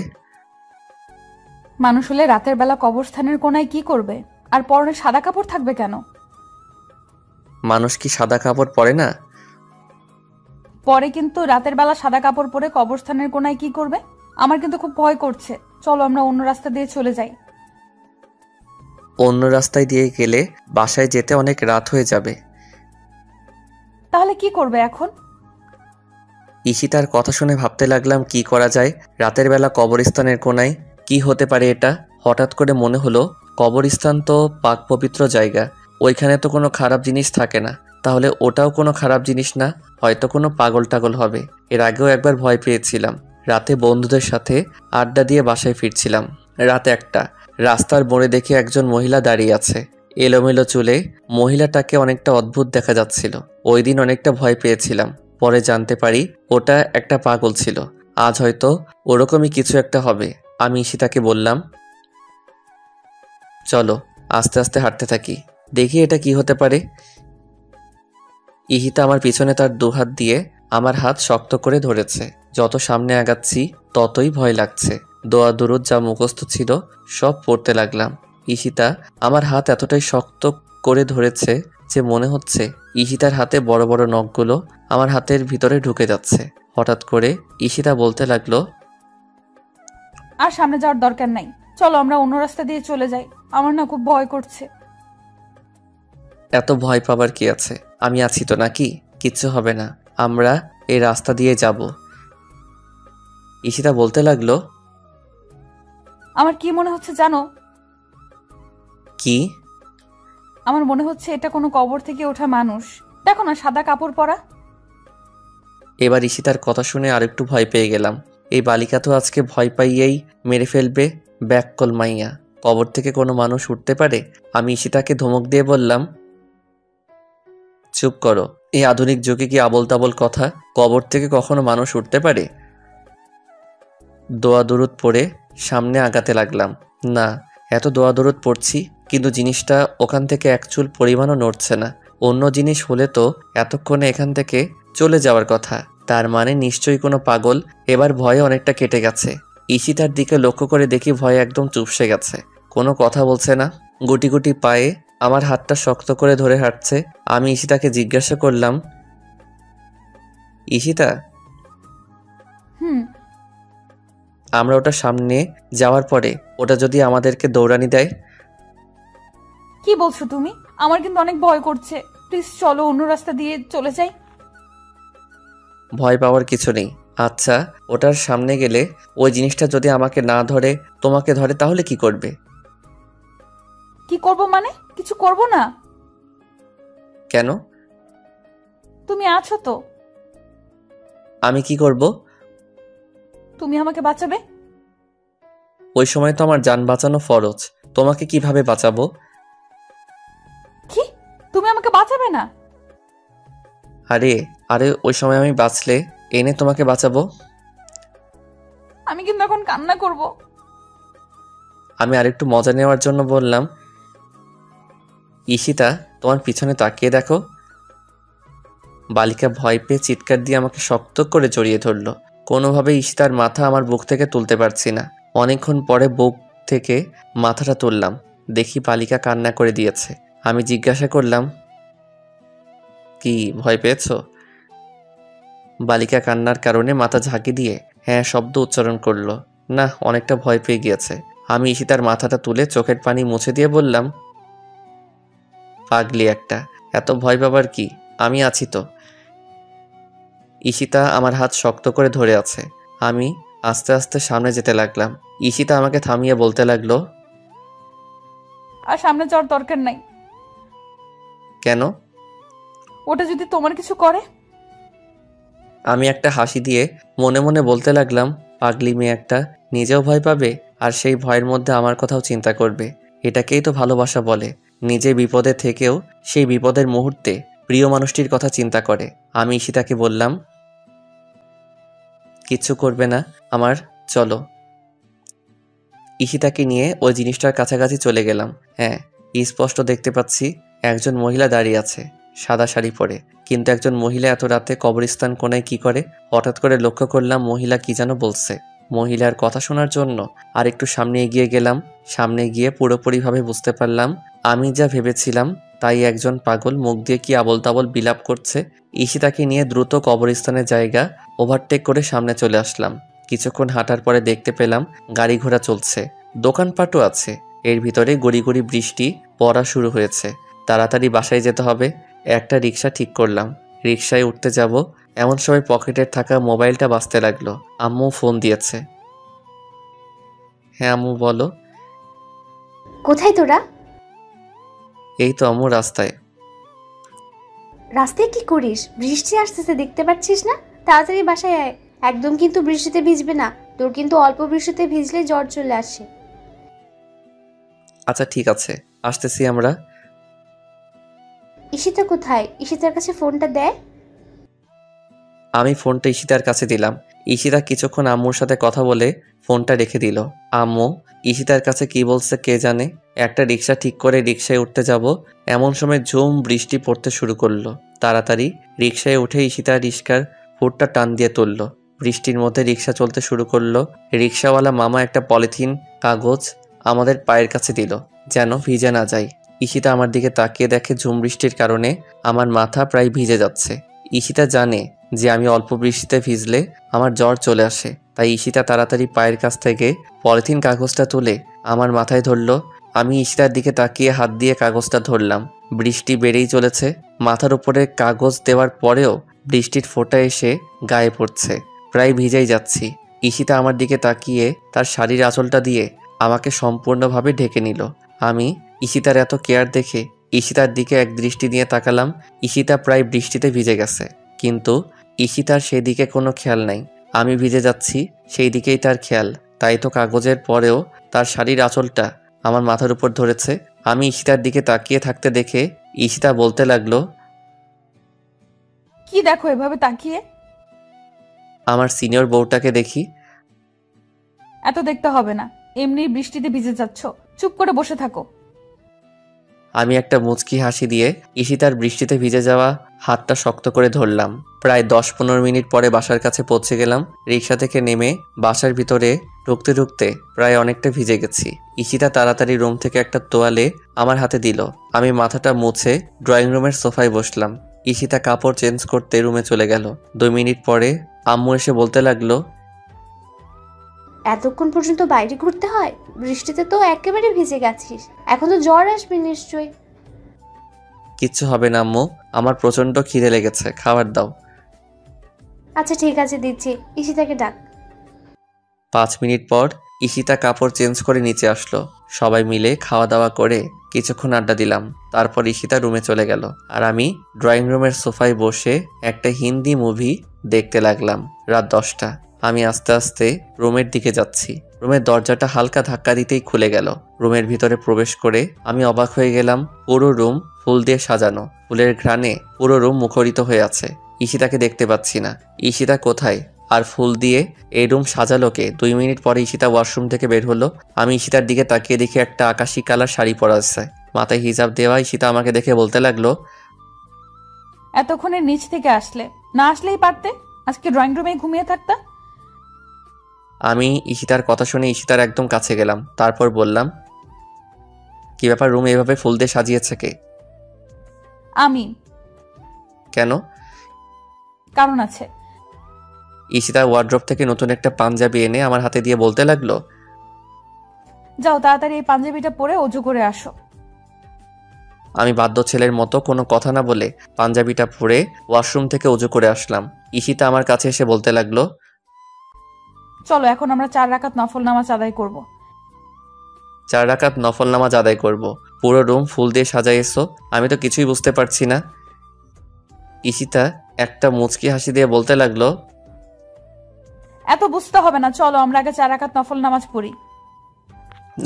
মানুষ হলে রাতের বেলা কবরস্থানের কোনায় কি করবে? আর পরনে সাদা কাপড় থাকবে কেন? মানুষ কি সাদা কাপড় পরে না? পরে, কিন্তু রাতের বেলা সাদা কাপড় পরে কবরস্থানের কোনায় কি করবে? আমার কিন্তু খুব ভয় করছে। চলো আমরা অন্য রাস্তা দিয়ে চলে যাই। অন্য রাস্তায় দিয়ে গেলে বাসায় যেতে অনেক রাত হয়ে যাবে। তাহলে কি করবে এখন? ঈশিতার কথা শুনে ভাবতে লাগলাম কি করা যায়। রাতের বেলা কবরস্থানের কোনায় কি হতে পারে এটা? হঠাৎ করে মনে হলো কবরস্থান তো পাক পবিত্র জায়গা, ওইখানে তো কোনো খারাপ জিনিস থাকে না। তাহলে ওটাও কোনো খারাপ জিনিস না, হয়তো কোনো পাগল টাগল হবে। এর আগেও একবার ভয় পেয়েছিলাম। রাতে বন্ধুদের সাথে আড্ডা দিয়ে বাসায় ফিরছিলাম। রাত 1টা। রাস্তার মোড়ে দেখে একজন মহিলা দাঁড়িয়ে আছে, এলোমেলো চুলে। মহিলাটাকে অনেকটা অদ্ভুত দেখা যাচ্ছিল। ওই দিন অনেকটা ভয় পেয়েছিলাম, পরে জানতে পারি ওটা একটা পাগল ছিল। আজ হয়তো ওরকমই কিছু একটা হবে। আমি ঈশিতাকে বললাম, চলো আস্তে আস্তে হাঁটতে থাকি, দেখি এটা কি হতে পারে। ঈশিতা আমার পিছনে তার দুহাত দিয়ে আমার হাত শক্ত করে ধরেছে। যত সামনে আগাচ্ছি ততই ভয় লাগছে। দোয়া দুরুদ যা মুখস্থ ছিল সব পড়তে লাগলাম। ঈশিতা আমার হাত এতটাই শক্ত করে ধরেছে যে মনে হচ্ছে ঈশিতার হাতে বড় বড় নখগুলো আমার হাতের ভিতরে ঢুকে যাচ্ছে। হঠাৎ করে ঈশিতা বলতে লাগলো, আর সামনে যাওয়ার দরকার নাই, চলো আমরা অন্য রাস্তা দিয়ে চলে যাই। আমার না খুব ভয় করছে। এত ভয় পাবার কি আছে? আমি আছি তো নাকি, কিচ্ছু হবে না, আমরা এই রাস্তা দিয়ে যাব। ঈশিতা বলতে লাগলো, আমার কি মনে হচ্ছে জানো? কি? আমার মনে হচ্ছে এটা কোনো কবর থেকে ওঠা মানুষ। দেখো না, সাদা কাপড় পরা। এবার ঈশিতার কথা শুনে আরেকটু ভয় পেয়ে গেলাম। এই বালিকা তো আজকে ভয় পাইয়েই মেরে ফেলবে। ব্যাককল মাইয়া, কবর থেকে কোনো মানুষ উঠতে পারে? আমি ঈশিতাকে ধমক দিয়ে বললাম, চুপ করো, এই আধুনিক যুগে কি আবল তাবল কথা? কবর থেকে কখনো মানুষ উঠতে পারে? দোয়া দরুদ পড়ে সামনে আগাতে লাগলাম। না, এত দোয়া দরুদ পড়ছি, কিন্তু জিনিসটা ওখান থেকে এক চুল পরিমাণও নড়ছে না। অন্য জিনিস হলে তো এতক্ষণে এখান থেকে চলে যাওয়ার কথা। তার মানে নিশ্চয়ই কোনো পাগল। এবার ভয়ে অনেকটা কেটে গেছে। ঈশিতার দিকে লক্ষ্য করে দেখি ভয়ে একদম চুপসে গেছে, কোনো কথা বলছে না। গুটি গুটি পায়ে আমার হাতটা শক্ত করে ধরে হাঁটছে। আমি ঈশিতাকে জিজ্ঞাসা করলাম, ঈশিতা, হুম। আমরা ওটা সামনে যাওয়ার পরে ওটা যদি আমাদেরকে দৌড়ানি দেয়? কি বলছো তুমি? আমার কিন্তু অনেক ভয় করছে। প্লিজ চলো, অন্য রাস্তা দিয়ে চলে যাই। ভয় পাওয়ার কিছু নেই। আচ্ছা, ওটার সামনে গেলে ওই জিনিসটা যদি আমাকে না ধরে তোমাকে ধরে তাহলে কি করবে? কি করব মানে? কিছু করব না। কেন? তুমি আছো তো। আমি কি করব? তুমি আমাকে বাঁচাবে। ওই সময় তো আমার জান বাঁচানো ফরজ। তোমাকে কিভাবে বাঁচাবো? কি? তুমি আমাকে বাঁচাবে না? আরে আরে ওই সময় আমি বাঁচলে এনে তোমাকে বাঁচাবো। আমি কিন্তু এখন কান্না করব। আমি আরেকটু মজা নেওয়ার জন্য বললাম, ঈশিতা, তোমার পিছনে তাকিয়ে দেখো। বালিকা ভয় পেয়ে চিৎকার দিয়ে আমাকে শক্ত করে জড়িয়ে ধরল। কোনোভাবে ঈশিতার মাথা আমার বুক থেকে তুলতে পারছি না। অনেকক্ষণ পরে বুক থেকে মাথাটা তুললাম, দেখি বালিকা কান্না করে দিয়েছে। আমি জিজ্ঞাসা করলাম, কি ভয় পেয়েছো? বালিকা কান্নার কারণে মাথা ঝাঁকি দিয়ে হ্যাঁ শব্দ উচ্চারণ করলো। না, অনেকটা ভয় পেয়ে গিয়েছে। আমি ঈশিতার মাথাটা তুলে চোখের পানি মুছে দিয়ে বললাম, পাগলি একটা, এত ভয় পাবার কি, আমি আছি তো। ঈশিতা আমার হাত শক্ত করে ধরে আছে। আমি আস্তে আস্তে সামনে যেতে লাগলাম। ঈশিতা আমাকে থামিয়ে বলতে লাগলো, আর সামনে যাওয়ার দরকার নাই। কেন? ওটা যদি তোমার কিছু করে? আমি একটা হাসি দিয়ে মনে মনে বলতে লাগলাম, পাগলি মেয়ে একটা, নিজেও ভয় পাবে আর সেই ভয়ের মধ্যে আমার কথাও চিন্তা করবে। এটাকেই তো ভালোবাসা বলে। নিজে বিপদে থেকেও সেই বিপদের মুহূর্তে প্রিয় মানুষটির কথা চিন্তা করে। আমি ঈশিতাকে বললাম, কিচ্ছু করবে না আমার, চলো। ঈশিতাকে নিয়ে ওই জিনিসটার কাছাকাছি চলে গেলাম। হ্যাঁ, স্পষ্ট দেখতে পাচ্ছি একজন মহিলা দাঁড়িয়ে আছে সাদা শাড়ি পরে। কিন্তু একজন মহিলা এত রাতে কবরস্থান কোণায় কি করে? হঠাৎ করে লক্ষ্য করলাম মহিলা কি যেন বলছে। মহিলার কথা শোনার জন্য আর একটু সামনে এগিয়ে গেলাম। সামনে গিয়ে পুরোপুরিভাবে বুঝতে পারলাম আমি যা ভেবেছিলাম তাই। একজন পাগল মুখ দিয়ে কি আবল তাবল বিলাপ করছে। ঈশিতাকে নিয়ে দ্রুত কবরস্থানের জায়গা ওভারটেক করে সামনে চলে আসলাম। কিছুক্ষণ হাঁটার পরে দেখতে পেলাম গাড়ি ঘোড়া চলছে, দোকানপাটও আছে। এর ভিতরে গড়ি গড়ি বৃষ্টি পড়া শুরু হয়েছে। তাড়াতাড়ি বাসায় যেতে হবে। একটা রিক্সা ঠিক করলাম, রিক্সায় উঠতে যাব। এমন সময় পকেটের থাকা মোবাইলটা বাজতে লাগলো। আম্মু ফোন দিয়েছে। হ্যাঁ আম্মু বলো। কোথায় তোরা? এই তো আম্মু, রাস্তায়। রাস্তায় কি করিস? বৃষ্টি আসতেছে, দেখতে পাচ্ছিস না? তাড়াতাড়ি বাসায় আয়। একদম কিন্তু বৃষ্টিতে ভিজবে না, তোর কিন্তু অল্প বৃষ্টিতে ভিজলে জ্বর চলে আসে। আচ্ছা ঠিক আছে, আসতেছি আমরা। ঈশিতা কোথায়? ঈশিতার কাছে ফোনটা দেয়। আমি ফোনটা ঈশিতার কাছে দিলাম। ঈশিতা কিছুক্ষণ আম্মুর সাথে কথা বলে ফোনটা রেখে দিল। আম্মু ঈশিতার কাছে কি বলছে কে জানে। একটা রিক্সা ঠিক করে রিক্সায় উঠতে যাব, এমন সময় ঝুম বৃষ্টি পড়তে শুরু করলো। তাড়াতাড়ি রিক্সায় উঠে ঈশিতা রিক্সার হুডটা টান দিয়ে তুলল। বৃষ্টির মধ্যে রিক্সা চলতে শুরু করলো। রিক্সাওয়ালা মামা একটা পলিথিন কাগজ আমাদের পায়ের কাছে দিল, যেন ভিজে না যায়। ঈশিতা আমার দিকে তাকিয়ে দেখে ঝুম বৃষ্টির কারণে আমার মাথা প্রায় ভিজে যাচ্ছে। ঈশিতা জানে যে আমি অল্প বৃষ্টিতে ভিজলে আমার জ্বর চলে আসে, তাই ঈশিতা তাড়াতাড়ি পায়ের কাছ থেকে পলিথিন কাগজটা তুলে আমার মাথায় ধরলো। আমি ঈশিতার দিকে তাকিয়ে হাত দিয়ে কাগজটা ধরলাম। বৃষ্টি বেড়েই চলেছে। মাথার উপরে কাগজ দেওয়ার পরেও বৃষ্টির ফোঁটা এসে গায়ে পড়ছে, প্রায় ভিজেই যাচ্ছি। ঈশিতা আমার দিকে তাকিয়ে তার শাড়ির আঁচলটা দিয়ে আমাকে সম্পূর্ণভাবে ঢেকে নিল। আমি ঈশিতার এত কেয়ার দেখে ঈশিতার দিকে এক দৃষ্টি দিয়ে তাকালাম। ঈশিতা প্রায় বৃষ্টিতে ভিজে গেছে, কিন্তু ঈশিতার সেদিকে কোনো খেয়াল নাই। আমি ভিজে যাচ্ছি সেই দিকেই তার খেয়াল। তাই তো কাগজের পরেও তার শাড়ির আঁচলটা আমার মাথার উপর ধরেছে। আমি ঈশিতার দিকে তাকিয়ে থাকতে দেখে ঈশিতা বলতে লাগলো, কি দেখো এভাবে তাকিয়ে? আমার সিনিয়র বউটাকে দেখি। এত দেখতে হবে না, এমনি বৃষ্টিতে ভিজে যাচ্ছ, চুপ করে বসে থাকো। আমি একটা মুচকি হাসি দিয়ে ঈশিতার বৃষ্টিতে ভিজে যাওয়া হাতটা শক্ত করে ধরলাম। প্রায় 10-15 মিনিট পরে বাসার কাছে পৌঁছে গেলাম। রিক্সা থেকে নেমে বাসার ভিতরে ঢুকতে ঢুকতে প্রায় অনেকটা ভিজে গেছি। ঈশিতা তাড়াতাড়ি রুম থেকে একটা তোয়ালে আমার হাতে দিল। আমি মাথাটা মুছে ড্রয়িং রুমের সোফায় বসলাম। ঈশিতা কাপড় চেঞ্জ করতে রুমে চলে গেল। 2 মিনিট পরে আম্মু এসে বলতে লাগলো, এতক্ষণ পর্যন্ত বাইরে ঘুরতে হয়? বৃষ্টিতে তো একেবারে ভিজে গেছিস, এখন তো জ্বর আসবে নিশ্চয়ই। কিচ্ছু হবে না আম্মু, আমার প্রচন্ড খিদে লেগেছে, খাবার দাও। আচ্ছা ঠিক আছে, দিচ্ছি। ঈশিতাকে ডাক। 5 মিনিট পর ঈশিতা কাপড় চেঞ্জ করে নিচে আসলো। সবাই মিলে খাওয়া দাওয়া করে কিছুক্ষণ আড্ডা দিলাম। তারপর ঈশিতা রুমে চলে গেল আর আমি ড্রয়িং রুমের সোফায় বসে একটা হিন্দি মুভি দেখতে লাগলাম। রাত 10টা। আমি আস্তে আস্তে রুমের দিকে যাচ্ছি। রুমের দরজাটা হালকা ধাক্কা দিতেই খুলে গেল। রুমের ভিতরে প্রবেশ করে আমি অবাক হয়ে গেলাম। পুরো রুম ফুল দিয়ে সাজানো, ফুলের ঘ্রাণে পুরো রুম মুখরিত হয়ে আছে। ঈশিতাকে দেখতে পাচ্ছি না। ঈশিতা কোথায় আর ফুল দিয়ে এই রুম সাজালোকে? 2 মিনিট পরে ঈশিতা ওয়াশরুম থেকে বের হলো। আমি ঈশিতার দিকে তাকিয়ে দেখি একটা আকাশি কালার শাড়ি পরা আছে, মাথায় হিজাব দেওয়া। ঈশিতা আমাকে দেখে বলতে লাগলো, এতক্ষণে নিচ থেকে আসলে, না আসলেই পারতে, আজকে ড্রয়িং রুমে ঘুমিয়ে থাকতা। আমি ঈশিতার কথা শুনে ঈশিতার একদম কাছে গেলাম। তারপর বললাম, কি ব্যাপার, রুম এভাবে ফুল দিয়ে সাজিয়েছে কে? আমি। কেন? কারণ আছে। ঈশিতা ওয়ার্ড্রপ থেকে নতুন একটা পাঞ্জাবি এনে আমার হাতে দিয়ে বলতে লাগলো, যাও তাড়াতাড়ি এই পাঞ্জাবিটা পরে অজু করে আসো। আমি বাধ্য ছেলের মতো কোনো কথা না বলে পাঞ্জাবিটা পরে ওয়াশরুম থেকে অজু করে আসলাম। ঈশিতা আমার কাছে এসে বলতে লাগলো, চলো এখন আমরা 4 রাকাত নফল নামাজ আদায় করব। 4 রাকাত নফল নামাজ আদায় করব? পুরো রুম ফুল দিয়ে সাজাইছো, আমি তো কিছুই বুঝতে পারছি না। ঈশিতা একটা মুচকি হাসি দিয়ে বলতে লাগলো, এত বুঝতে হবে না, চলো আমরা আগে 4 রাকাত নফল নামাজ পড়ি।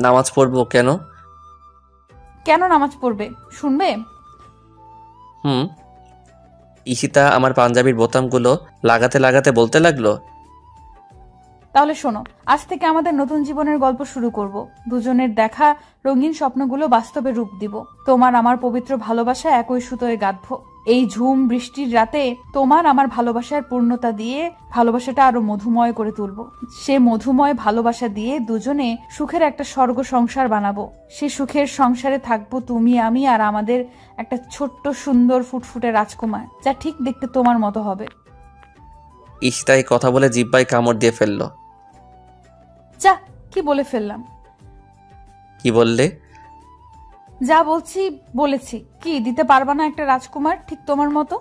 নামাজ পড়বো? কেন? কেন নামাজ পড়বে শুনবে? ঈশিতা আমার পাঞ্জাবির বোতামগুলো লাগাতে লাগাতে বলতে লাগলো, তাহলে শোনো, আজ থেকে আমাদের নতুন জীবনের গল্প শুরু করব। দুজনের দেখা রঙিন স্বপ্নগুলো বাস্তবে রূপ দিব। তোমার আমার পবিত্র ভালোবাসা একই সুতোয় গাঁথবো। এই ঝুম বৃষ্টির রাতে তোমার আমার ভালোবাসার পূর্ণতা দিয়ে ভালোবাসাটা আরো মধুময় করে তুলবো। সে মধুময় ভালোবাসা দিয়ে দুজনে সুখের একটা স্বর্গ সংসার বানাবো। সে সুখের সংসারে থাকবো তুমি, আমি আর আমাদের একটা ছোট্ট সুন্দর ফুটফুটে রাজকুমার, যা ঠিক দেখতে তোমার মতো হবে। ঈশিতা এই কথা বলে জিহ্বায় কামড় দিয়ে ফেললো। যা, কি বলে ফেললাম? কি বললে? যা বলছি বলেছি। কি দিতে পারবা না একটা রাজকুমার ঠিক তোমার মতো?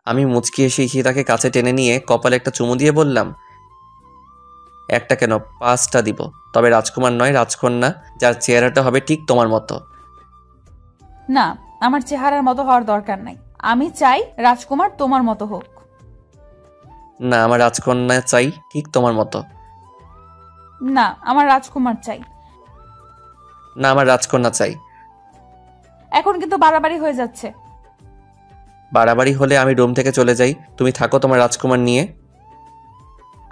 আমি মুচকি এসে ঈশিতাকে কাছে টেনে নিয়ে কপালে একটা চুমু দিয়ে বললাম, একটা কেন, 5টা দিব, তবে রাজকুমার নয়, রাজকন্যা, যার চেহারাটা হবে ঠিক তোমার মতো। না, আমার চেহারার মতো হওয়ার দরকার নাই। আমি চাই রাজকুমার তোমার মতো হোক। না, আমার রাজকন্যা চাই ঠিক তোমার মতো। না, আমার রাজকুমার চাই। না, আমার রাজকন্যা চাই। এখন কিন্তু বাড়াবাড়ি হয়ে যাচ্ছে। বাড়াবাড়ি হলে আমি রুম থেকে চলে যাই, তুমি থাকো তোমার রাজকুমার নিয়ে।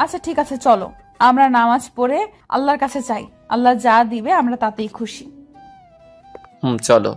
আচ্ছা ঠিক আছে, চলো আমরা নামাজ পড়ে আল্লাহর কাছে চাই। আল্লাহ যা দিবে আমরা তাতেই খুশি। চলো।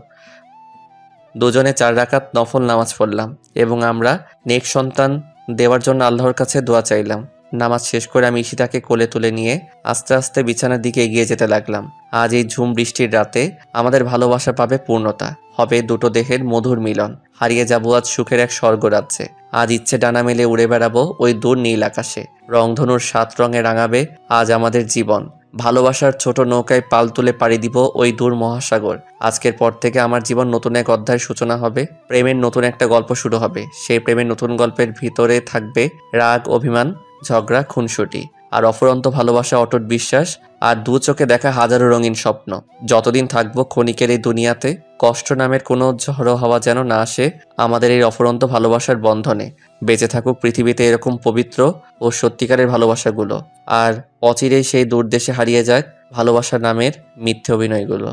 দুজনে 4 রাকাত নফল নামাজ পড়লাম এবং আমরা নেক্সট সন্তান দেওয়ার জন্য আল্লাহর কাছে দোয়া চাইলাম। নামাজ শেষ করে আমি ঈশিতাকে কোলে তুলে নিয়ে আস্তে আস্তে বিছানার দিকে এগিয়ে যেতে লাগলাম। আজ এই ঝুম বৃষ্টির রাতে আমাদের ভালোবাসা পাবে পূর্ণতা, হবে দুটো দেহের মধুর মিলন। হারিয়ে যাব আজ সুখের এক স্বর্গরাজ্যে। আজ ইচ্ছে ডানা মেলে উড়ে বেড়াবো ওই দূর নীল আকাশে। রংধনুর 7 রঙে রাঙাবে আজ আমাদের জীবন। ভালোবাসার ছোট নৌকায় পাল তুলে পাড়ি দিব ওই দূর মহাসাগর। আজকের পর থেকে আমার জীবন নতুন এক অধ্যায়ের সূচনা হবে। প্রেমের নতুন একটা গল্প শুরু হবে। সেই প্রেমের নতুন গল্পের ভিতরে থাকবে রাগ, অভিমান, ঝগড়া, খুনসুটি, আর অফুরন্ত ভালোবাসা, অটুট বিশ্বাস, আর 2 চোখে দেখা হাজারো রঙিন স্বপ্ন। যতদিন থাকবো ক্ষণিকের এই দুনিয়াতে, কষ্ট নামের কোনো ঝড়ো হাওয়া যেন না আসে আমাদের এই অফুরন্ত ভালোবাসার বন্ধনে। বেঁচে থাকুক পৃথিবীতে এরকম পবিত্র ও সত্যিকারের ভালোবাসাগুলো, আর অচিরেই সেই দূর দেশে হারিয়ে যাক ভালোবাসা নামের মিথ্যে অভিনয়গুলো।